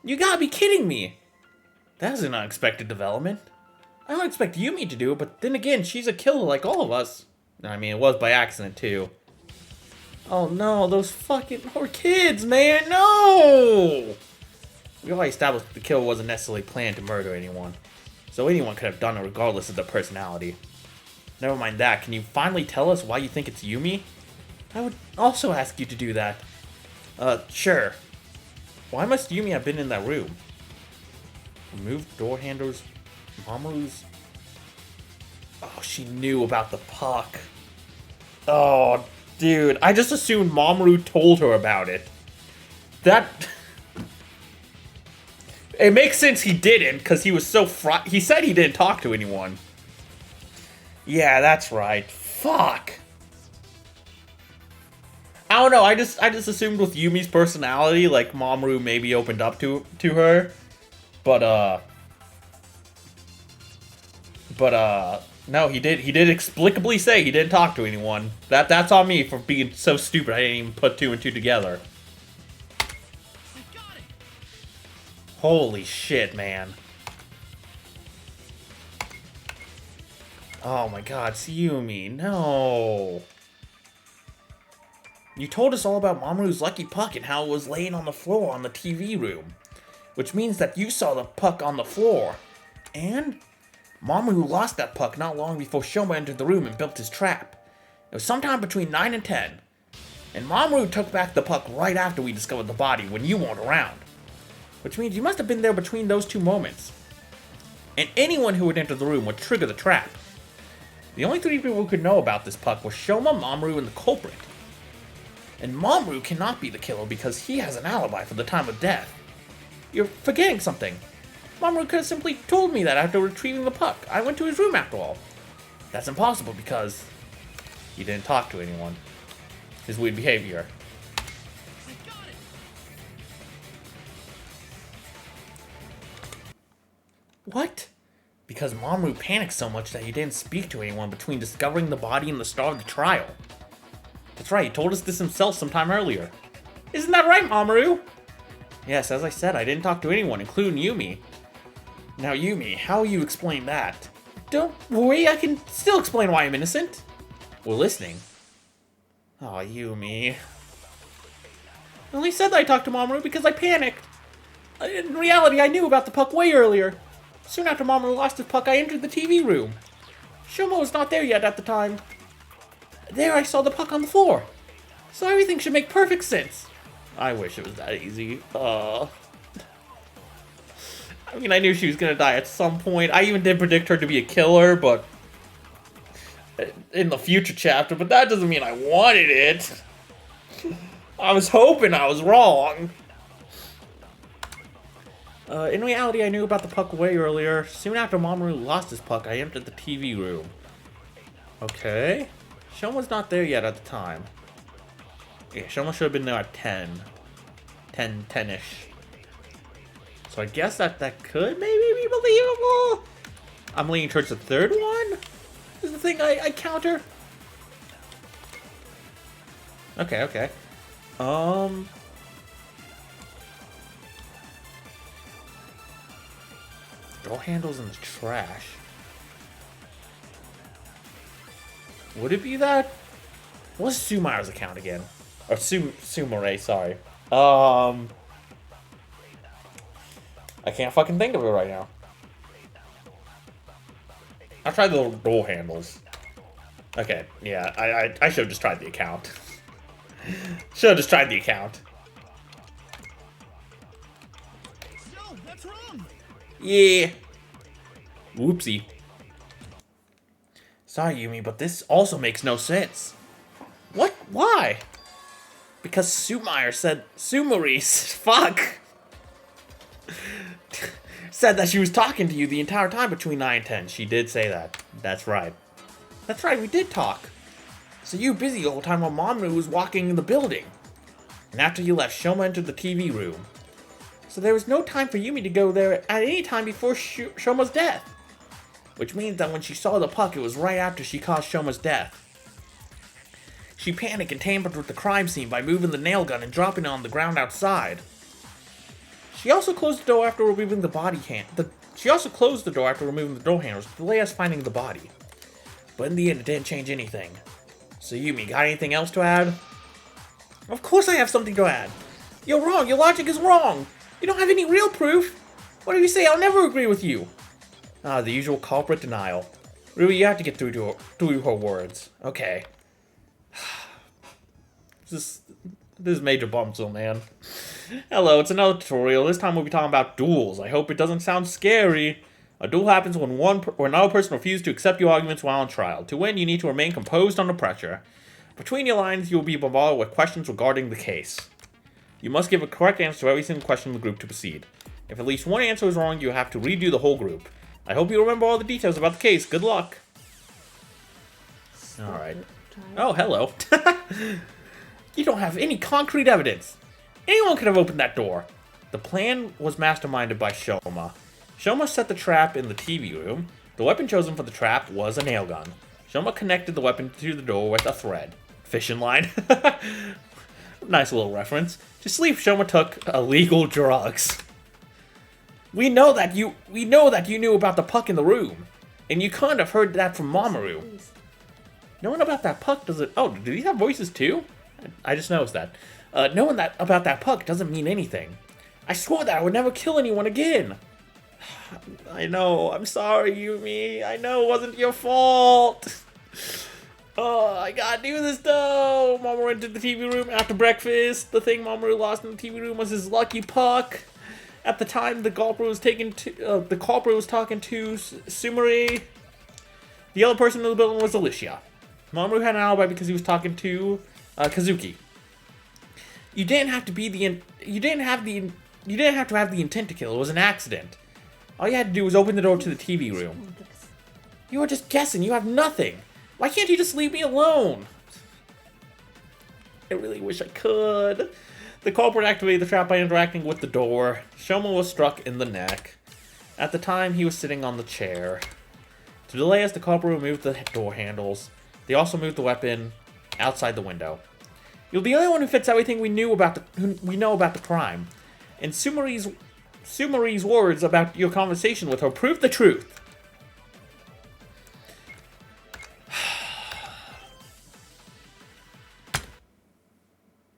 You gotta be kidding me. That was an unexpected development. I don't expect Yumi to do it, but then again, she's a killer like all of us. I mean, it was by accident, too. Oh no, those fucking poor kids, man, no! We already established that the kill wasn't necessarily planned to murder anyone. So anyone could have done it regardless of their personality. Never mind that, can you finally tell us why you think it's Yumi? I would also ask you to do that. Sure. Why must Yumi have been in that room? Remove door handles. Mamoru's... Oh, she knew about the puck. Oh, dude. I just assumed Mamoru told her about it. That... It makes sense he didn't, because he was so he said he didn't talk to anyone. Yeah, that's right. Fuck. I don't know, I just assumed with Yumi's personality, like, Mamoru maybe opened up to her. But, no, he did explicably say he didn't talk to anyone. That's on me for being so stupid I didn't even put two and two together. Holy shit, man. Oh my god, Yumi, no. You told us all about Mamoru's lucky puck and how it was laying on the floor on the TV room. Which means that you saw the puck on the floor. And Mamoru lost that puck not long before Shoma entered the room and built his trap. It was sometime between 9 and 10. And Mamoru took back the puck right after we discovered the body when you weren't around. Which means you must have been there between those two moments. And anyone who would enter the room would trigger the trap. The only three people who could know about this puck were Shoma, Mamoru, and the culprit. And Mamoru cannot be the killer because he has an alibi for the time of death. You're forgetting something. Mamoru could have simply told me that after retrieving the puck. I went to his room after all. That's impossible because he didn't talk to anyone. His weird behavior. What? Because Mamoru panicked so much that he didn't speak to anyone between discovering the body and the start of the trial. That's right, he told us this himself sometime earlier. Isn't that right, Mamoru? Yes, as I said, I didn't talk to anyone, including Yumi. Now, Yumi, how will you explain that? Don't worry, I can still explain why I'm innocent. We're listening. Aw, Yumi. I only said that I talked to Mamoru because I panicked. In reality, I knew about the puck way earlier. Soon after Mamoru lost his puck, I entered the TV room. Shoma was not there yet at the time. There I saw the puck on the floor. So everything should make perfect sense. I wish it was that easy. I mean, I knew she was gonna die at some point. I even did predict her to be a killer, but... in the future chapter, but that doesn't mean I wanted it. I was hoping I was wrong. In reality, I knew about the puck way earlier. Soon after Mamoru lost his puck, I entered the TV room. Okay. Shoma's not there yet at the time. Yeah, Shoma should have been there at 10. 10-ish. So I guess that could maybe be believable. I'm leaning towards the third one. Is the thing I counter. Okay. Door handles in the trash. Would it be that? What's Sumaru's account again? Or Sumare, sorry. I can't fucking think of it right now. I'll try the door handles. Okay, yeah, I should have just tried the account. Should have just tried the account. Yo, what's wrong? Yeah. Whoopsie. Sorry, Yumi, but this also makes no sense. What? Why? Because Sumire said... Sumaris. Fuck. Said that she was talking to you the entire time between 9 and 10. She did say that. That's right. That's right, we did talk. So you were busy the whole time while Mamoru was walking in the building. And after you left, Shoma entered the TV room. So there was no time for Yumi to go there at any time before Shoma's death. Which means that when she saw the puck, it was right after she caused Shoma's death. She panicked and tampered with the crime scene by moving the nail gun and dropping it on the ground outside. She also closed the door after removing the body She also closed the door after removing the door handles to delay us finding the body. But in the end, it didn't change anything. So Yumi, got anything else to add? Of course I have something to add. You're wrong. Your logic is wrong. You don't have any real proof. What if you say I'll never agree with you? Ah, the usual culprit denial. Rui, you have to get through her words. Okay. This is major bumsel, man. Hello, it's another tutorial. This time we'll be talking about duels. I hope it doesn't sound scary. A duel happens when another person refuses to accept your arguments while on trial. To win, you need to remain composed under pressure. Between your lines, you will be bombarded with questions regarding the case. You must give a correct answer to every single question in the group to proceed. If at least one answer is wrong, you have to redo the whole group. I hope you remember all the details about the case. Good luck. Alright. Oh, hello. You don't have any concrete evidence. Anyone could have opened that door. The plan was masterminded by Shoma. Shoma set the trap in the TV room. The weapon chosen for the trap was a nail gun. Shoma connected the weapon to the door with a thread. Fishing line. Nice little reference. To sleep, Shoma took illegal drugs. We know that you knew about the puck in the room. And you couldn't have heard that from Mamoru. Knowing about that puck doesn't... Oh, do these have voices too? I just noticed that. Knowing that about that puck doesn't mean anything. I swore that I would never kill anyone again. I know. I'm sorry, Yumi. I know it wasn't your fault. Oh, I gotta do this though. Mamoru entered the TV room after breakfast. The thing Mamoru lost in the TV room was his lucky puck. At the time, the culprit was talking to Sumire. The other person in the building was Alicia. Mamoru had an alibi because he was talking to Kazuki. You didn't have to have the intent to kill. It was an accident. All you had to do was open the door to the TV room. You were just guessing. You have nothing. Why can't you just leave me alone? I really wish I could. The culprit activated the trap by interacting with the door. Shoma was struck in the neck. At the time, he was sitting on the chair. To delay us, the culprit removed the door handles. They also moved the weapon outside the window. You're the only one who fits everything we know about the crime. And Sumari's words about your conversation with her prove the truth.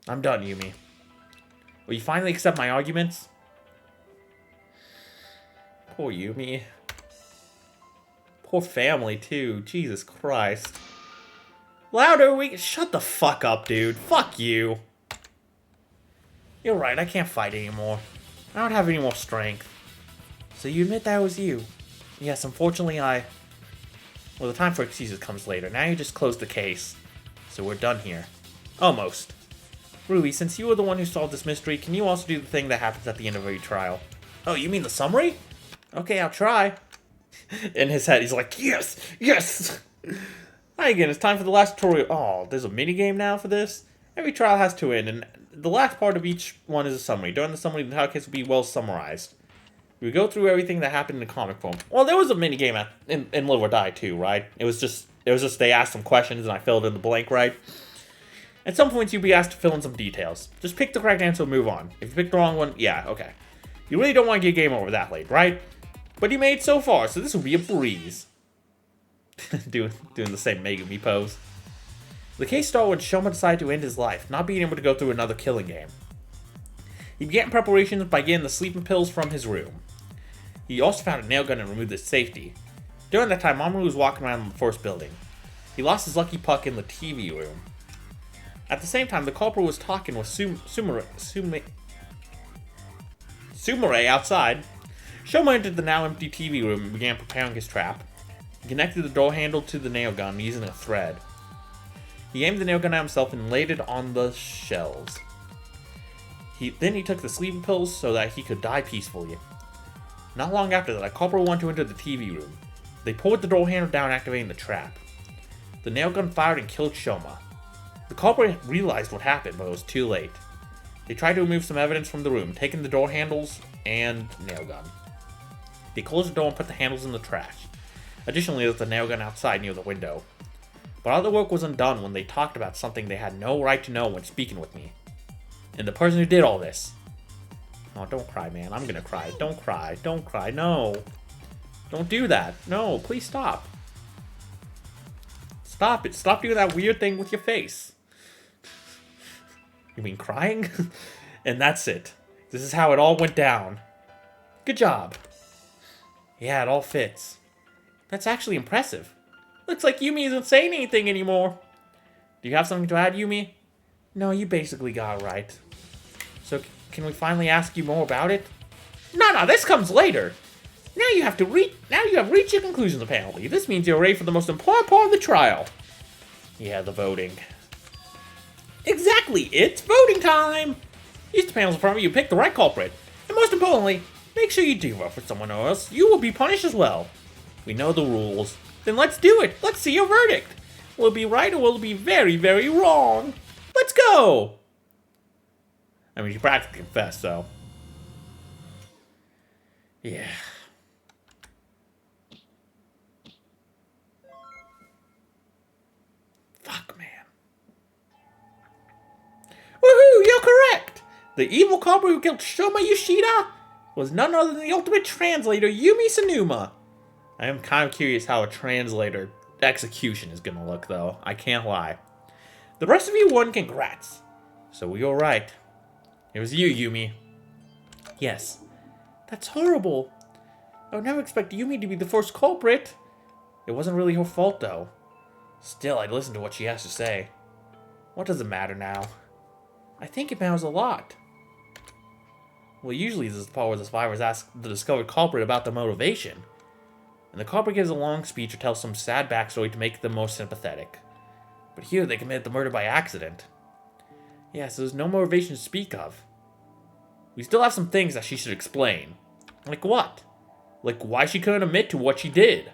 I'm done, Yumi. Will you finally accept my arguments? Poor Yumi. Poor family, too. Jesus Christ. Louder, shut the fuck up, dude. Fuck you. You're right, I can't fight anymore. I don't have any more strength. So you admit that was you? Yes, unfortunately well, the time for excuses comes later. Now you just closed the case. So we're done here. Almost. Ruby, since you were the one who solved this mystery, can you also do the thing that happens at the end of every trial? Oh, you mean the summary? Okay, I'll try. In his head, he's like, yes! Yes! Hi again, it's time for the last tutorial. Oh, there's a minigame now for this? Every trial has to end, and the last part of each one is a summary. During the summary, the entire case will be well summarized. We go through everything that happened in the comic form. Well, there was a minigame in Live or Die too, right? It was just they asked some questions and I filled in the blank, right? At some points, you'll be asked to fill in some details. Just pick the correct answer and move on. If you pick the wrong one, yeah, okay. You really don't want to get game over that late, right? But you made it so far, so this will be a breeze. doing the same Megumi pose. The case started when Shoma decided to end his life, not being able to go through another killing game. He began preparations by getting the sleeping pills from his room. He also found a nail gun and removed its safety. During that time, Mamoru was walking around in the first building. He lost his lucky puck in the TV room. At the same time, the culprit was talking with Sumire outside. Shoma entered the now empty TV room and began preparing his trap. He connected the door handle to the nail gun using a thread. He aimed the nail gun at himself and laid it on the shelves. Then he took the sleeping pills so that he could die peacefully. Not long after that, a culprit wanted to enter the TV room. They pulled the door handle down, activating the trap. The nail gun fired and killed Shoma. The culprit realized what happened, but it was too late. They tried to remove some evidence from the room, taking the door handles and nail gun. They closed the door and put the handles in the trash. Additionally, there was the nail gun outside near the window. But all the work was undone when they talked about something they had no right to know when speaking with me. And the person who did all this. Oh, don't cry, man. I'm gonna cry. Don't cry. Don't cry. No. Don't do that. No, please stop. Stop it. Stop doing that weird thing with your face. You mean crying? And that's it. This is how it all went down. Good job. Yeah, it all fits. That's actually impressive. Looks like Yumi isn't saying anything anymore. Do you have something to add, Yumi? No, you basically got it right. So, can we finally ask you more about it? No, this comes later. Now you have reached your conclusions, apparently. This means you're ready for the most important part of the trial. Yeah, the voting. Exactly, it's voting time! Use the panels in front of you to pick the right culprit. And most importantly, make sure you do vote for someone or else you will be punished as well. We know the rules. Then let's do it! Let's see your verdict! Will it be right or will it be very, very wrong? Let's go! I mean, she practically confessed, so. Yeah. Fuck, man. Woohoo, you're correct! The evil culprit who killed Shoma Yoshida was none other than the ultimate translator, Yumi Sanuma. I am kind of curious how a translator execution is gonna look, though. I can't lie. The rest of you won, congrats. So we were right. It was you, Yumi. Yes. That's horrible. I would never expect Yumi to be the first culprit. It wasn't really her fault, though. Still, I'd listen to what she has to say. What does it matter now? I think it matters a lot. Well, usually this is the part where the survivors ask the discovered culprit about the motivation. And the culprit gives a long speech or tells some sad backstory to make them more sympathetic. But here they committed the murder by accident. Yeah, so there's no motivation to speak of. We still have some things that she should explain. Like what? Like why she couldn't admit to what she did.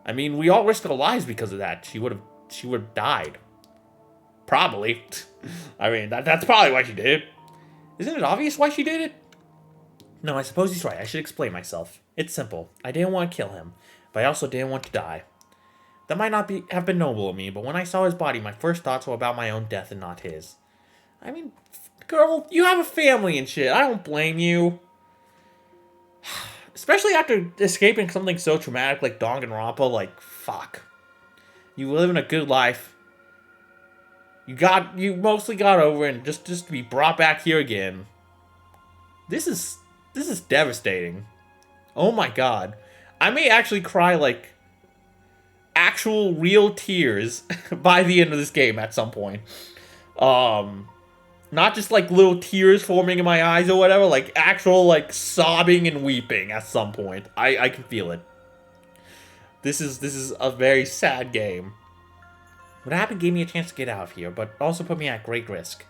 I mean, we all risked our lives because of that. She would have died. Probably. I mean, that's probably why she did it. Isn't it obvious why she did it? No, I suppose he's right. I should explain myself. It's simple. I didn't want to kill him, but I also didn't want to die. That might not have been noble of me, but when I saw his body, my first thoughts were about my own death and not his. I mean, girl, you have a family and shit. I don't blame you. Especially after escaping something so traumatic like Danganronpa, like, fuck. You live in a good life. You mostly got over it, and just to be brought back here again. This is devastating. Oh my god. I may actually cry, like, actual real tears by the end of this game at some point. Not just like little tears forming in my eyes or whatever, like actual like sobbing and weeping at some point. I can feel it. This is a very sad game. What happened gave me a chance to get out of here, but also put me at great risk.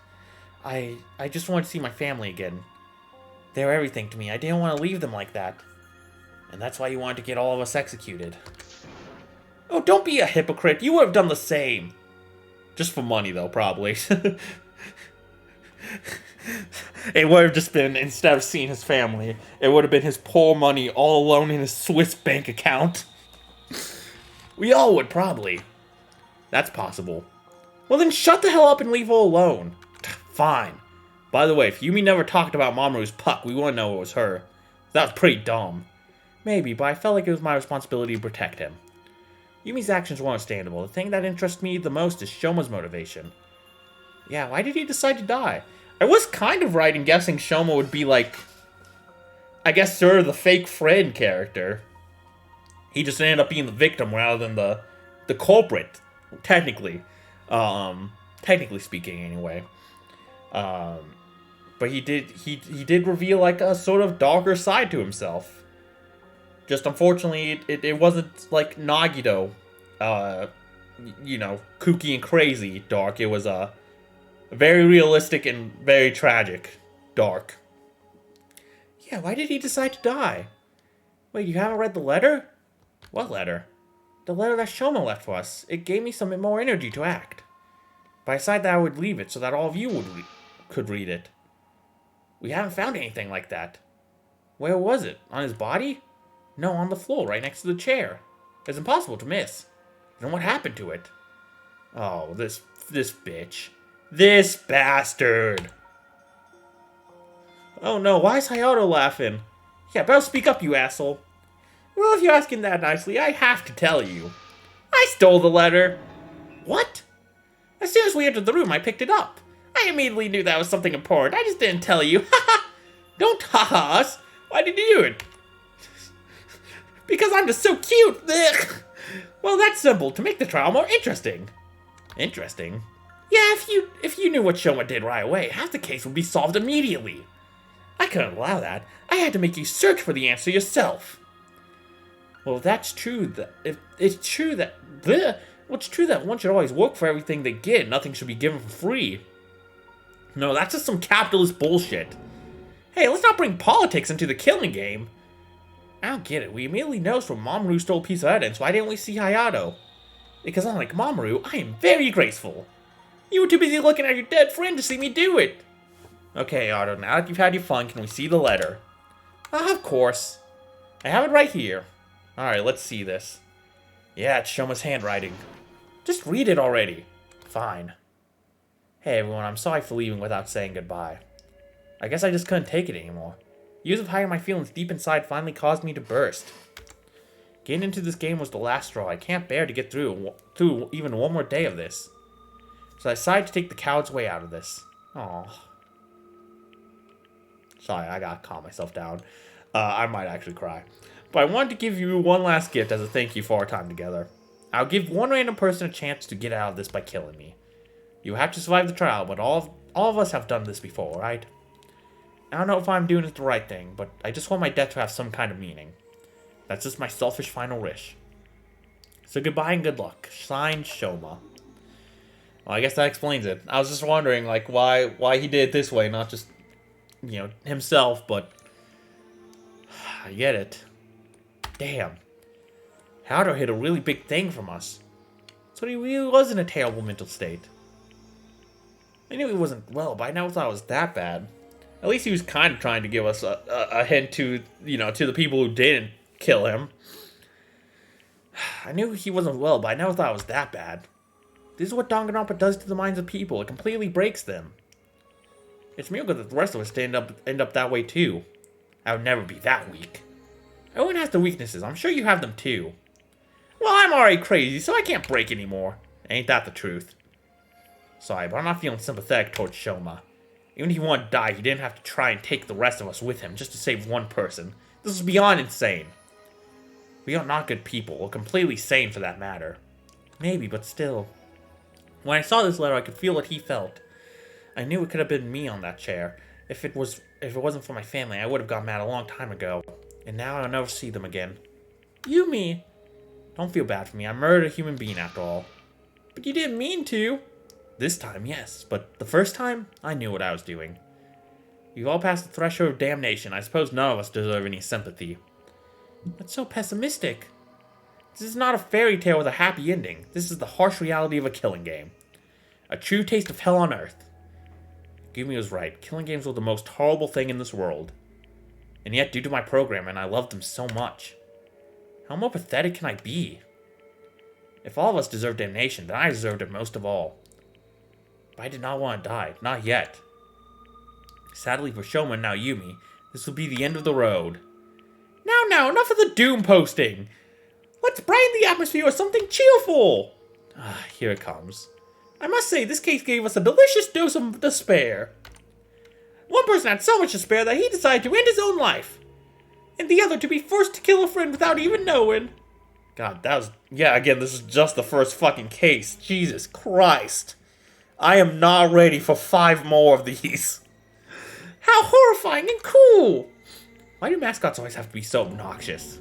I just wanted to see my family again. They were everything to me. I didn't want to leave them like that. And that's why you wanted to get all of us executed. Oh, don't be a hypocrite. You would have done the same. Just for money, though, probably. It would have just been, instead of seeing his family, it would have been his poor money all alone in his Swiss bank account. We all would, probably. That's possible. Well, then shut the hell up and leave her alone. Fine. By the way, if Yumi never talked about Mamoru's puck, we wouldn't know it was her. That was pretty dumb. Maybe, but I felt like it was my responsibility to protect him. Yumi's actions were understandable. The thing that interests me the most is Shoma's motivation. Yeah, why did he decide to die? I was kind of right in guessing Shoma would be like, I guess sort of the fake friend character. He just ended up being the victim rather than the culprit, technically. Technically speaking, anyway. But he did reveal like a sort of darker side to himself. Just unfortunately, it wasn't like Nagito, you know, kooky and crazy dark. It was very realistic and very tragic dark. Yeah, why did he decide to die? Wait, you haven't read the letter? What letter? The letter that Shoma left for us. It gave me some more energy to act. But I decided that I would leave it so that all of you could read it. We haven't found anything like that. Where was it? On his body? No, on the floor, right next to the chair. It's impossible to miss. Then what happened to it? Oh, this bitch. This bastard! Oh no, why is Hayato laughing? Yeah, better speak up, you asshole. Well, if you're asking that nicely, I have to tell you. I stole the letter. What? As soon as we entered the room, I picked it up. I immediately knew that was something important. I just didn't tell you. Haha! Don't haha us. Why did you do it? Because I'm just so cute. Ugh. Well, that's simple. To make the trial more interesting. Interesting? Yeah, if you knew what Shoma did right away, half the case would be solved immediately. I couldn't allow that. I had to make you search for the answer yourself. Well, if that's true, if it's true that... Well, it's true that one should always work for everything they get. Nothing should be given for free. No, that's just some capitalist bullshit. Hey, let's not bring politics into the killing game. I don't get it. We immediately noticed when Mamoru stole a piece of evidence. Why didn't we see Hayato? Because unlike Mamoru, I am very graceful. You were too busy looking at your dead friend to see me do it. Okay, Otto, now that you've had your fun, can we see the letter? Of course. I have it right here. Alright, let's see this. Yeah, it's Shoma's handwriting. Just read it already. Fine. Hey everyone, I'm sorry for leaving without saying goodbye. I guess I just couldn't take it anymore. Years of hiding my feelings deep inside finally caused me to burst. Getting into this game was the last straw. I can't bear to get through even one more day of this. So I decided to take the coward's way out of this. Aww. Sorry, I gotta calm myself down. I might actually cry. But I wanted to give you one last gift as a thank you for our time together. I'll give one random person a chance to get out of this by killing me. You have to survive the trial, but all of us have done this before, right? I don't know if I'm doing it the right thing, but I just want my death to have some kind of meaning. That's just my selfish final wish. So goodbye and good luck. Signed, Shoma. Well, I guess that explains it. I was just wondering, like, why he did it this way, not just, you know, himself, but I get it. Damn. Haruto hid a really big thing from us. So he really was in a terrible mental state. I knew he wasn't well, but I never thought it was that bad. At least he was kind of trying to give us a hint to, you know, to the people who didn't kill him. I knew he wasn't well, but I never thought it was that bad. This is what Danganronpa does to the minds of people. It completely breaks them. It's a miracle that the rest of us end up that way too. I would never be that weak. Everyone has their weaknesses. I'm sure you have them too. Well, I'm already crazy, so I can't break anymore. Ain't that the truth? Sorry, but I'm not feeling sympathetic towards Shoma. Even if he wanted to die, he didn't have to try and take the rest of us with him just to save one person. This is beyond insane. We are not good people, or completely sane for that matter. Maybe, but still. When I saw this letter, I could feel what he felt. I knew it could have been me on that chair. If it wasn't for my family, I would have gone mad a long time ago. And now I'll never see them again. Yumi! Don't feel bad for me. I murdered a human being after all. But you didn't mean to. This time, yes. But the first time, I knew what I was doing. We've all passed the threshold of damnation. I suppose none of us deserve any sympathy. That's so pessimistic. This is not a fairy tale with a happy ending. This is the harsh reality of a killing game. A true taste of hell on earth. Gumi was right. Killing games were the most horrible thing in this world. And yet, due to my programming, I loved them so much. How more pathetic can I be? If all of us deserve damnation, then I deserved it most of all. But I did not want to die. Not yet. Sadly for Shoma and now Yumi, this will be the end of the road. Now, enough of the doom posting! Let's brighten the atmosphere with something cheerful! Here it comes. I must say, this case gave us a delicious dose of despair. One person had so much despair that he decided to end his own life. And the other to be forced to kill a friend without even knowing. God, that was... Yeah, again, this is just the first fucking case. Jesus Christ. I am not ready for 5 more of these. How horrifying and cool! Why do mascots always have to be so obnoxious?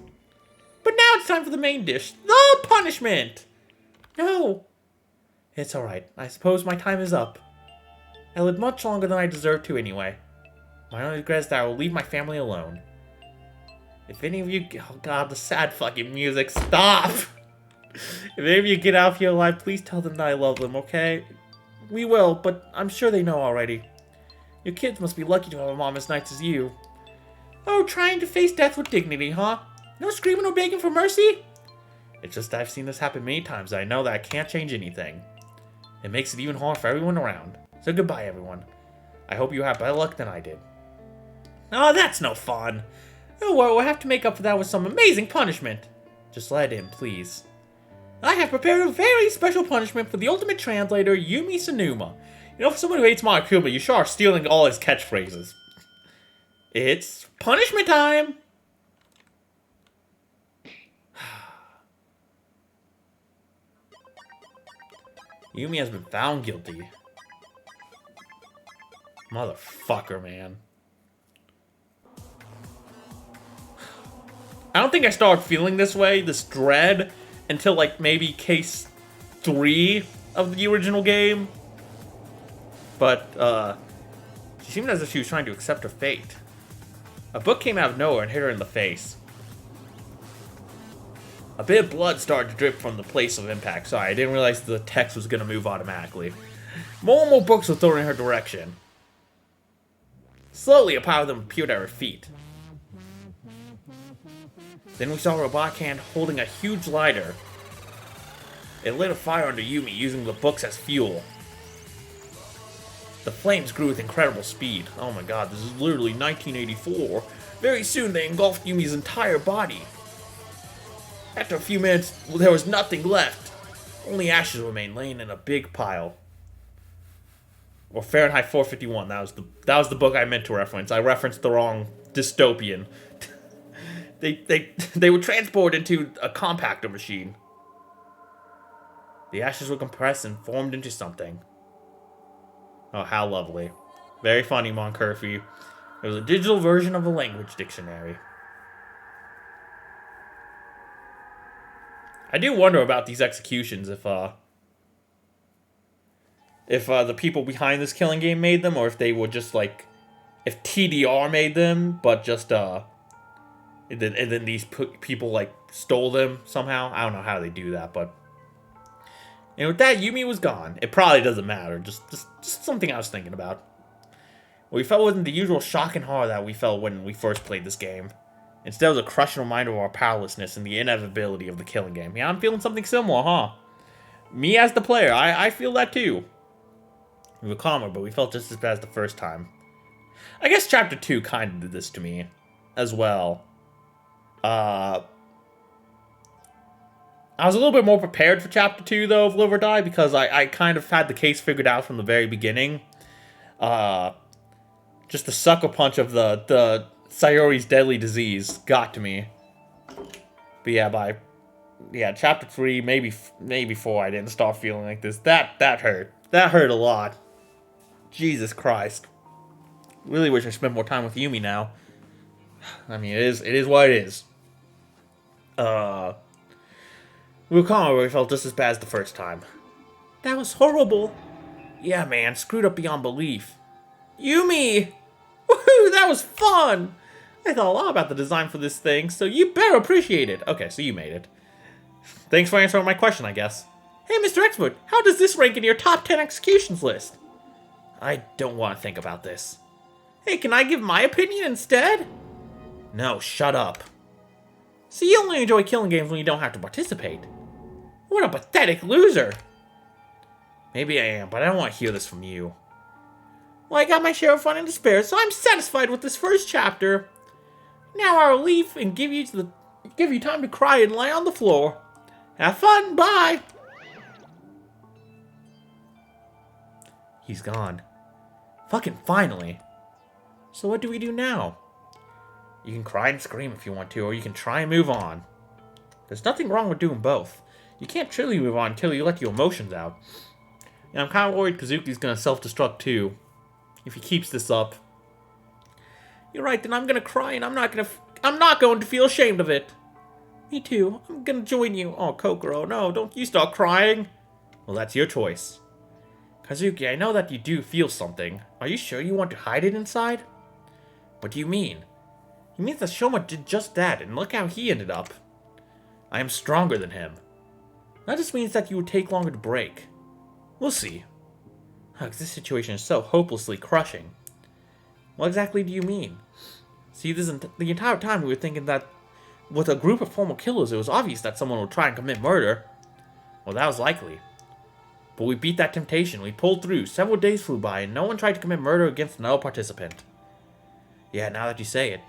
But now it's time for the main dish. The punishment! No. It's alright. I suppose my time is up. I lived much longer than I deserve to anyway. My only regret is that I will leave my family alone. If any of you... Oh god, the sad fucking music. Stop! If any of you get out of here alive, please tell them that I love them, okay? We will, but I'm sure they know already. Your kids must be lucky to have a mom as nice as you. Oh, trying to face death with dignity, huh? No screaming or begging for mercy? It's just that I've seen this happen many times, and I know that I can't change anything. It makes it even harder for everyone around. So goodbye, everyone. I hope you have better luck than I did. Oh, that's no fun. Oh, well, we'll have to make up for that with some amazing punishment. Just let it in, please. I have prepared a very special punishment for the ultimate translator, Yumi Sanuma. You know, for someone who hates Monokuma, you sure are stealing all his catchphrases. It's punishment time! Yumi has been found guilty. Motherfucker, man. I don't think I started feeling this way, this dread, until like maybe case 3 of the original game. But, she seemed as if she was trying to accept her fate. A book came out of nowhere and hit her in the face. A bit of blood started to drip from the place of impact. Sorry, I didn't realize the text was going to move automatically. More and more books were thrown in her direction. Slowly, a pile of them appeared at her feet. Then we saw a robotic hand holding a huge lighter. It lit a fire under Yumi, using the books as fuel. The flames grew with incredible speed. Oh my god, this is literally 1984. Very soon, they engulfed Yumi's entire body. After a few minutes, there was nothing left. Only ashes remained, laying in a big pile. Or Fahrenheit 451. That was the book I meant to reference. I referenced the wrong dystopian. They were transported into a compactor machine. The ashes were compressed and formed into something. Oh, how lovely. Very funny, Monkerfy. It was a digital version of a language dictionary. I do wonder about these executions, if the people behind this killing game made them, or if they were just like, if TDR made them, but just and then these people like stole them somehow. I don't know how they do that, but and with that, Yumi was gone. It probably doesn't matter. Just something I was thinking about. What we felt wasn't the usual shock and horror that we felt when we first played this game. Instead, it was a crushing reminder of our powerlessness and the inevitability of the killing game. Yeah, I'm feeling something similar, huh? Me as the player, I feel that too. We were calmer, but we felt just as bad as the first time. I guess Chapter 2 kind of did this to me as well. I was a little bit more prepared for Chapter 2, though, of Live or Die, because I kind of had the case figured out from the very beginning. Just the sucker punch of the Sayori's deadly disease got to me. But yeah, Chapter 3, maybe 4, I didn't start feeling like this. That hurt. That hurt a lot. Jesus Christ. Really wish I spent more time with Yumi now. I mean, it is what it is. We were calm, but we felt just as bad as the first time. That was horrible. Yeah, man, screwed up beyond belief. Yumi! Woohoo, that was fun! I thought a lot about the design for this thing, so you better appreciate it. Okay, so you made it. Thanks for answering my question, I guess. Hey, Mr. Expert, how does this rank in your top 10 executions list? I don't want to think about this. Hey, can I give my opinion instead? No, shut up. So you only enjoy killing games when you don't have to participate. What a pathetic loser. Maybe I am, but I don't want to hear this from you. Well, I got my share of fun and despair, so I'm satisfied with this first chapter. Now I'll leave and give you time to cry and lie on the floor. Have fun, bye! He's gone. Fucking finally. So what do we do now? You can cry and scream if you want to, or you can try and move on. There's nothing wrong with doing both. You can't truly move on until you let your emotions out. And I'm kind of worried Kazuki's gonna self-destruct too, if he keeps this up. You're right, then I'm gonna cry and I'm not going to feel ashamed of it. Me too. I'm gonna join you. Oh, Kokoro, no, don't you start crying. Well, that's your choice. Kazuki, I know that you do feel something. Are you sure you want to hide it inside? What do you mean? He means that Shoma did just that, and look how he ended up. I am stronger than him. That just means that you would take longer to break. We'll see. This situation is so hopelessly crushing. What exactly do you mean? See, the entire time we were thinking that with a group of former killers, it was obvious that someone would try and commit murder. Well, that was likely. But we beat that temptation. We pulled through. Several days flew by, and no one tried to commit murder against another participant. Yeah, now that you say it.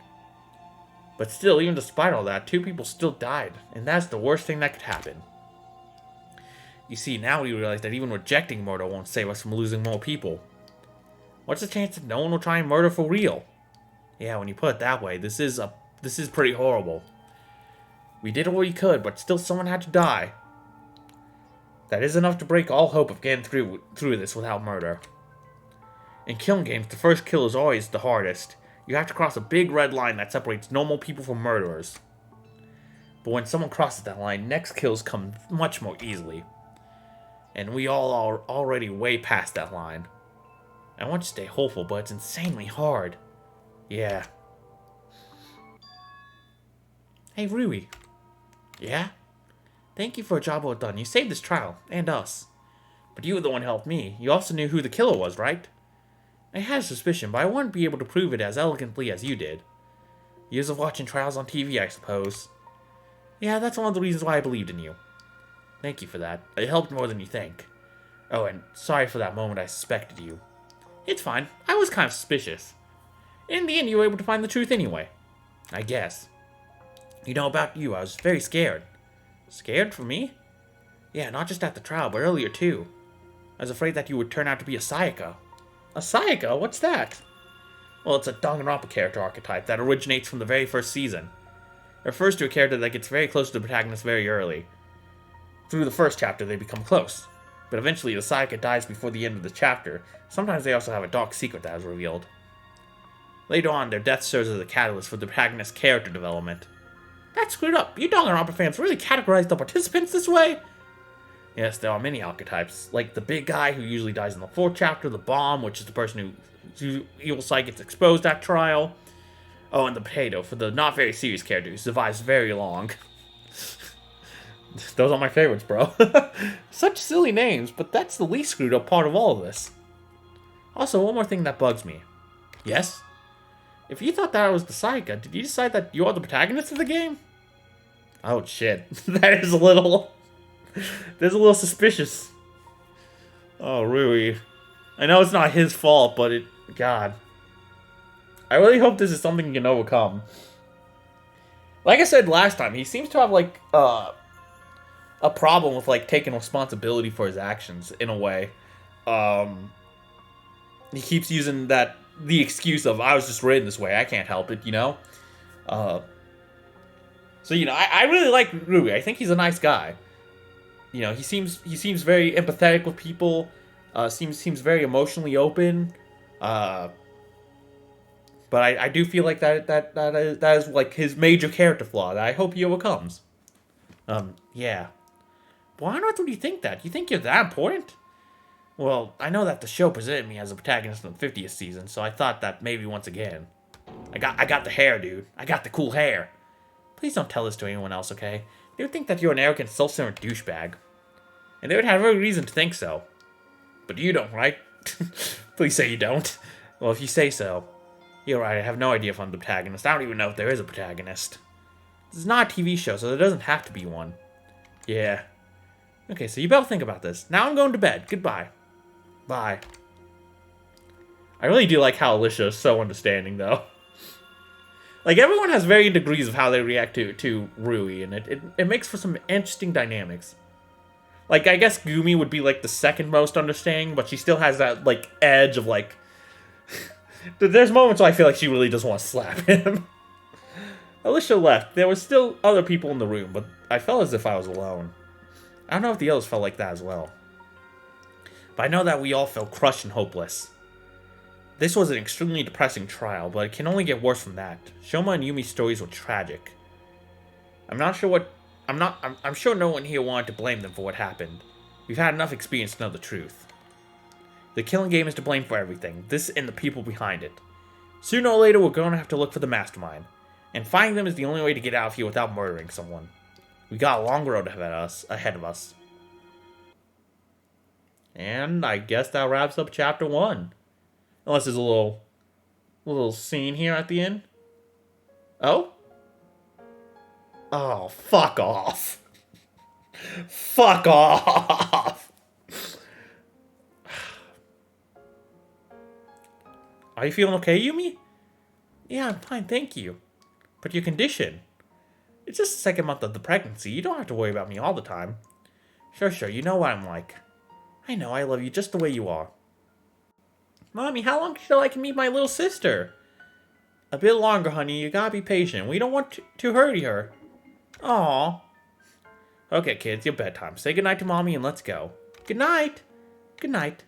But still, even despite all that, 2 people still died, and that's the worst thing that could happen. You see, now we realize that even rejecting murder won't save us from losing more people. What's the chance that no one will try and murder for real? Yeah, when you put it that way, this is pretty horrible. We did all we could, but still someone had to die. That is enough to break all hope of getting through this without murder. In killing games, the first kill is always the hardest. You have to cross a big red line that separates normal people from murderers. But when someone crosses that line, next kills come much more easily. And we all are already way past that line. I want to stay hopeful, but it's insanely hard. Yeah. Hey, Rui. Yeah? Thank you for a job well done. You saved this trial, and us. But you were the one who helped me. You also knew who the killer was, right? I had a suspicion, but I wouldn't be able to prove it as elegantly as you did. Years of watching trials on TV, I suppose. Yeah, that's one of the reasons why I believed in you. Thank you for that. It helped more than you think. Oh, and sorry for that moment I suspected you. It's fine. I was kind of suspicious. In the end, you were able to find the truth anyway. I guess. You know, about you, I was very scared. Scared for me? Yeah, not just at the trial, but earlier too. I was afraid that you would turn out to be a Sayaka. A Sayaka? What's that? Well, it's a Danganronpa character archetype that originates from the very first season. It refers to a character that gets very close to the protagonist very early. Through the first chapter, they become close. But eventually, the Sayaka dies before the end of the chapter. Sometimes they also have a dark secret that is revealed. Later on, their death serves as a catalyst for the protagonist's character development. That's screwed up. You Danganronpa fans really categorize the participants this way? Yes, there are many archetypes, like the big guy who usually dies in the fourth chapter, the bomb, which is the person whose evil side gets exposed at trial. Oh, and the potato, for the not very serious character who survives very long. Those are my favorites, bro. Such silly names, but that's the least screwed up part of all of this. Also, one more thing that bugs me. Yes? If you thought that I was the Sayaka, did you decide that you are the protagonist of the game? Oh, shit. That is a little... That's a little suspicious. Oh, Rui. I know it's not his fault, but it... God. I really hope this is something you can overcome. Like I said last time, he seems to have, like, a problem with, like, taking responsibility for his actions, in a way. He keeps using the excuse of, I was just written this way, I can't help it, you know? So, you know, I really like Rui. I think he's a nice guy. You know, he seems very empathetic with people. Seems very emotionally open. But I do feel like that is like his major character flaw that I hope he overcomes. Yeah. Why on earth would you think that? You think you're that important? Well, I know that the show presented me as a protagonist in the 50th season, so I thought that maybe once again. I got the hair, dude. I got the cool hair. Please don't tell this to anyone else, okay? They would think that you're an arrogant, self-centered douchebag. And they would have every reason to think so. But you don't, right? Please say you don't. Well, if you say so. You're right, I have no idea if I'm the protagonist. I don't even know if there is a protagonist. This is not a TV show, so there doesn't have to be one. Yeah. Okay, so you better think about this. Now I'm going to bed. Goodbye. Bye. I really do like how Alicia is so understanding, though. Like, everyone has varying degrees of how they react to Rui, and it makes for some interesting dynamics. Like, I guess Gumi would be, like, the second most understanding, but she still has that, like, edge of, like... There's moments where I feel like she really does want to slap him. Alicia left. There were still other people in the room, but I felt as if I was alone. I don't know if the others felt like that as well. But I know that we all felt crushed and hopeless. This was an extremely depressing trial, but it can only get worse from that. Shoma and Yumi's stories were tragic. I'm sure no one here wanted to blame them for what happened. We've had enough experience to know the truth. The killing game is to blame for everything, this and the people behind it. Sooner or later, we're going to have to look for the mastermind. And finding them is the only way to get out of here without murdering someone. We got a long road ahead of us. And I guess that wraps up chapter 1. Unless there's a little scene here at the end. Oh? Oh, fuck off. Fuck off. Are you feeling okay, Yumi? Yeah, I'm fine, thank you. But your condition? It's just the second month of the pregnancy. You don't have to worry about me all the time. Sure, you know what I'm like. I know, I love you just the way you are. Mommy, how long till I can meet my little sister? A bit longer, honey. You gotta be patient. We don't want to hurt her. Aww. Okay, kids, your bedtime. Say goodnight to Mommy and let's go. Good night. Good night.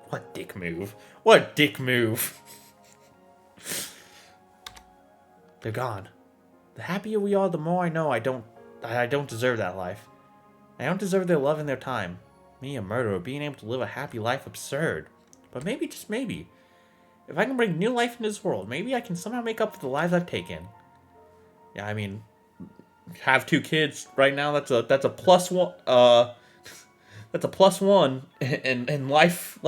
What a dick move. What a dick move. They're gone. The happier we are, the more I know I don't I don't deserve that life. I don't deserve their love and their time. Me, a murderer, being able to live a happy life, absurd. But maybe, just maybe, if I can bring new life into this world, maybe I can somehow make up for the lives I've taken. Yeah, I mean, have 2 kids right now. That's a +1. That's a +1 in life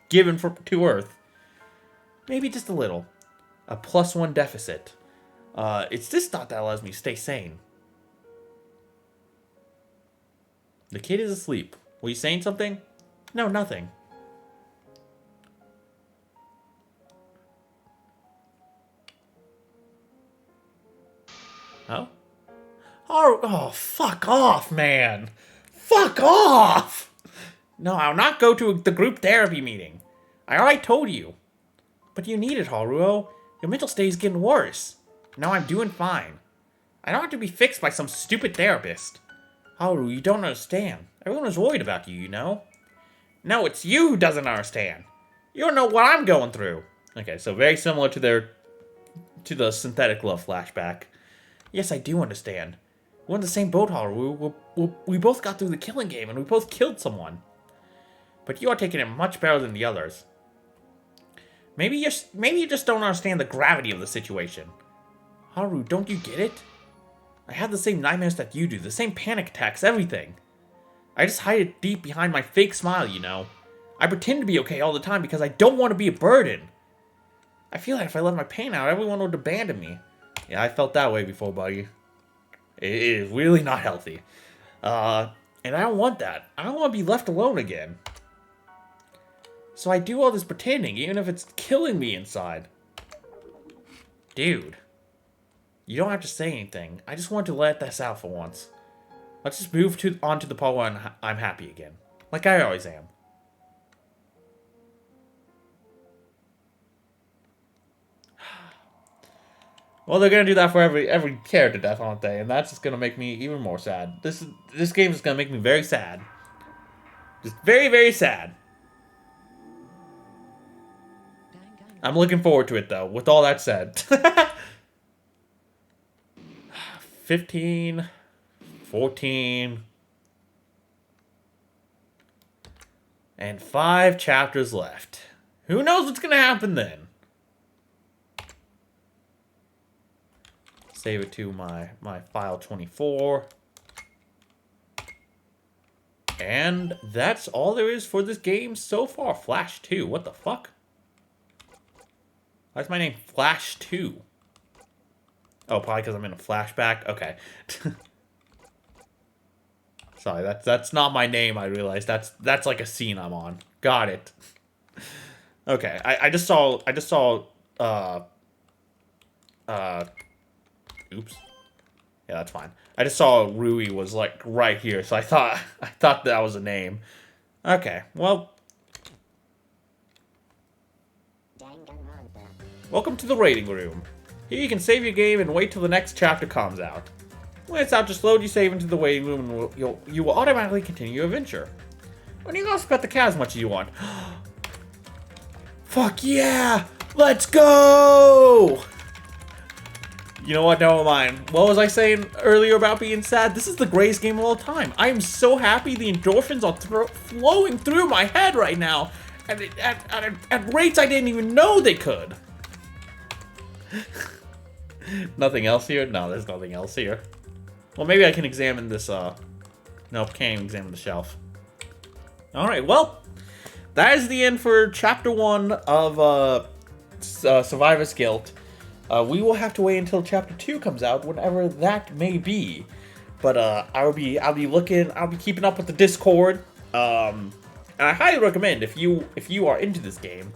given to Earth. Maybe just a little. A +1 deficit. It's this thought that allows me to stay sane. The kid is asleep. Were you saying something? No, nothing. Oh? Oh, fuck off, man. Fuck off! No, I'll not go to the group therapy meeting. I already told you. But you need it, Haruo. Your mental state is getting worse. Now I'm doing fine. I don't have to be fixed by some stupid therapist. Haru, you don't understand. Everyone is worried about you, you know? No, it's you who doesn't understand. You don't know what I'm going through. Okay, so very similar to the synthetic love flashback. Yes, I do understand. We're in the same boat, Haru. We both got through the killing game, and we both killed someone. But you are taking it much better than the others. Maybe you just don't understand the gravity of the situation. Haru, don't you get it? I have the same nightmares that you do, the same panic attacks, everything. I just hide it deep behind my fake smile, you know. I pretend to be okay all the time because I don't want to be a burden. I feel like if I let my pain out, everyone would abandon me. Yeah, I felt that way before, buddy. It is really not healthy. And I don't want that. I don't want to be left alone again. So I do all this pretending, even if it's killing me inside. Dude. You don't have to say anything. I just want to let this out for once. Let's just move on to the part where I'm happy again. Like I always am. Well, they're gonna do that for every character death, aren't they? And that's just gonna make me even more sad. This game is gonna make me very sad. Just very, very sad. I'm looking forward to it, though, with all that said. 15, 14, and 5 chapters left. Who knows what's gonna happen then? Save it to my file 24. And that's all there is for this game so far. Flash 2. What the fuck? Why's my name Flash 2? Oh, probably because I'm in a flashback? Okay. Sorry, that's not my name, I realized. That's like a scene I'm on. Got it. Okay, I just saw oops. Yeah, that's fine. I just saw Rui was like right here, so I thought that was a name. Okay, well. Welcome to the rating room. Here you can save your game and wait till the next chapter comes out. When it's out, just load your save into the waiting room and you will automatically continue your adventure. And you can also pet the cat as much as you want. Fuck yeah! Let's go! You know what? Never mind. What was I saying earlier about being sad? This is the greatest game of all time. I am so happy the endorphins are flowing through my head right now. At rates I didn't even know they could. Nothing else here? No, there's nothing else here. Well, maybe I can examine this, Nope, can't even examine the shelf. Alright, well, that is the end for Chapter 1 of, Survivor's Guilt. We will have to wait until Chapter 2 comes out, whenever that may be. But, I'll be keeping up with the Discord. And I highly recommend, if you are into this game,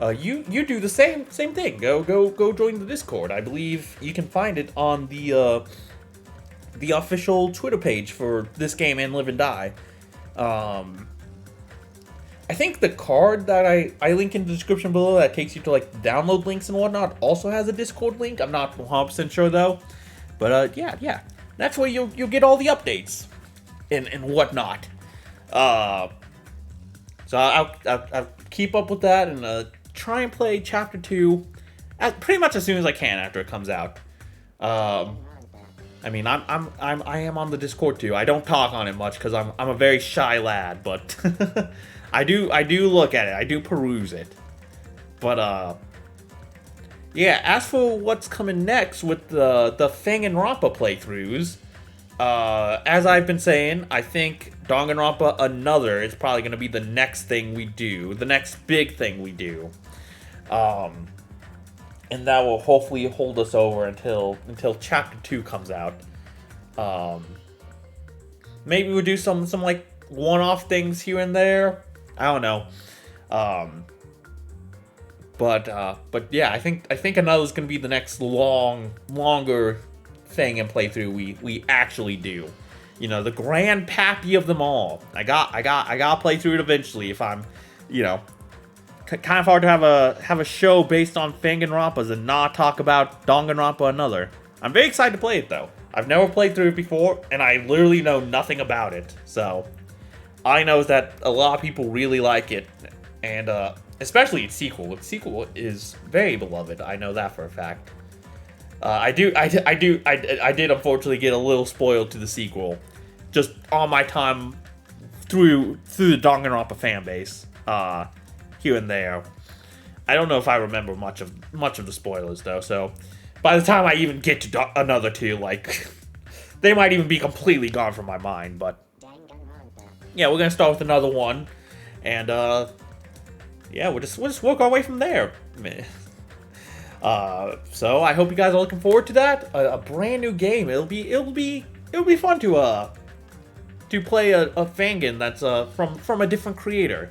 you do the same thing. Go join the Discord. I believe you can find it on the official Twitter page for this game and Live and Die. I think the card that I link in the description below that takes you to like download links and whatnot also has a Discord link. I'm not 100% sure though. But yeah. That's where you'll get all the updates and whatnot. So I'll keep up with that and try and play Chapter 2 pretty much as soon as I can after it comes out. I mean, I am on the Discord too. I don't talk on it much because I'm a very shy lad, but I do look at it. I do peruse it. But yeah. As for what's coming next with the Fanganronpa playthroughs, as I've been saying, I think Danganronpa Another is probably going to be the next thing we do, the next big thing we do. And that will hopefully hold us over until Chapter 2 comes out. Maybe we'll do some like one-off things here and there. I don't know. But yeah, I think Another's going to be the next longer thing and playthrough we actually do. You know, the grand pappy of them all. I gotta play through it eventually if I'm, you know, kind of hard to have a show based on Fanganronpas and not talk about Danganronpa Another. I'm very excited to play it though. I've never played through it before, and I literally know nothing about it. So I know that a lot of people really like it, and especially its sequel. Its sequel is very beloved. I know that for a fact. I did unfortunately get a little spoiled to the sequel, just on my time through the Danganronpa fan base. Here and there. I don't know if I remember much of the spoilers though, so by the time I even get to Another 2, like, they might even be completely gone from my mind, but yeah, we're gonna start with Another 1, and yeah, we'll just work our way from there. So I hope you guys are looking forward to that. A brand new game. It'll be fun to play a Fangan that's from a different creator.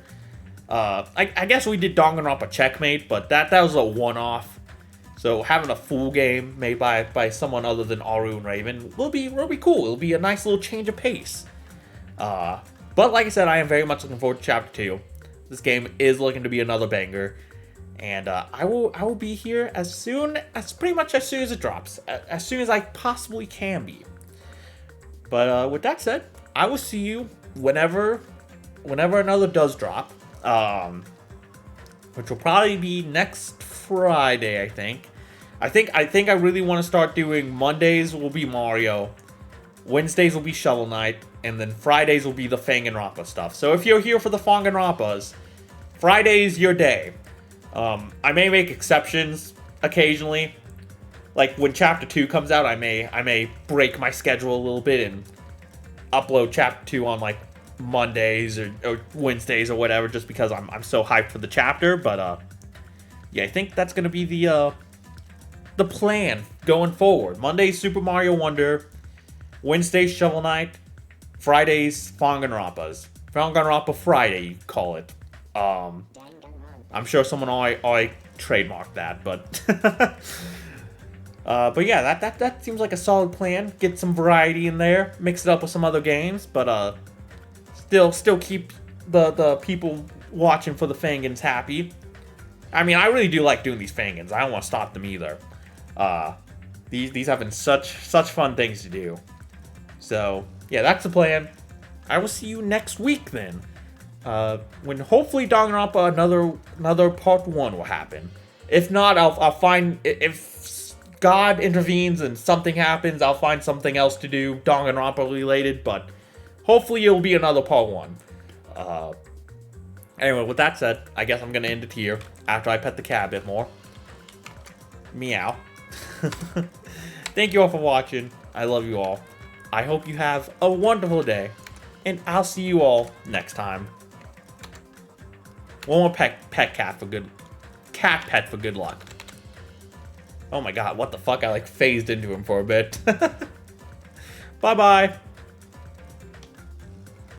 I guess we did Danganronpa Checkmate, but that was a one-off. So having a full game made by someone other than Aru and Raven will be cool. It'll be a nice little change of pace. But like I said, I am very much looking forward to Chapter 2. This game is looking to be another banger, and I will be here pretty much as soon as it drops, as soon as I possibly can be. But with that said, I will see you whenever Another does drop. Which will probably be next Friday, I think. I think I really want to start doing Mondays will be Mario, Wednesdays will be Shovel Knight, and then Fridays will be the Fanganronpa stuff. So if you're here for the Fanganronpas, Friday's your day. I may make exceptions occasionally. Like when Chapter 2 comes out, I may break my schedule a little bit and upload Chapter 2 on like Mondays or Wednesdays or whatever, just because I'm so hyped for the chapter. But yeah, I think that's gonna be the plan going forward. Mondays Super Mario Wonder, Wednesdays Shovel Knight, Fridays Fanganronpas. Fanganronpa Friday, you call it. I'm sure someone already trademarked that, but but yeah, that seems like a solid plan. Get some variety in there, mix it up with some other games, but still keep the people watching for the Fangans happy. I mean, I really do like doing these Fangans. I don't want to stop them either. These have been such fun things to do. So yeah, that's the plan. I will see you next week then. When hopefully Danganronpa another part 1 will happen. If not, I'll find, if God intervenes and something happens, I'll find something else to do Danganronpa related, but hopefully it'll be another part 1. Anyway, with that said, I guess I'm gonna end it here after I pet the cat a bit more. Meow. Thank you all for watching. I love you all. I hope you have a wonderful day, and I'll see you all next time. One more cat for good luck. Oh my god, what the fuck? I like phased into him for a bit. Bye bye.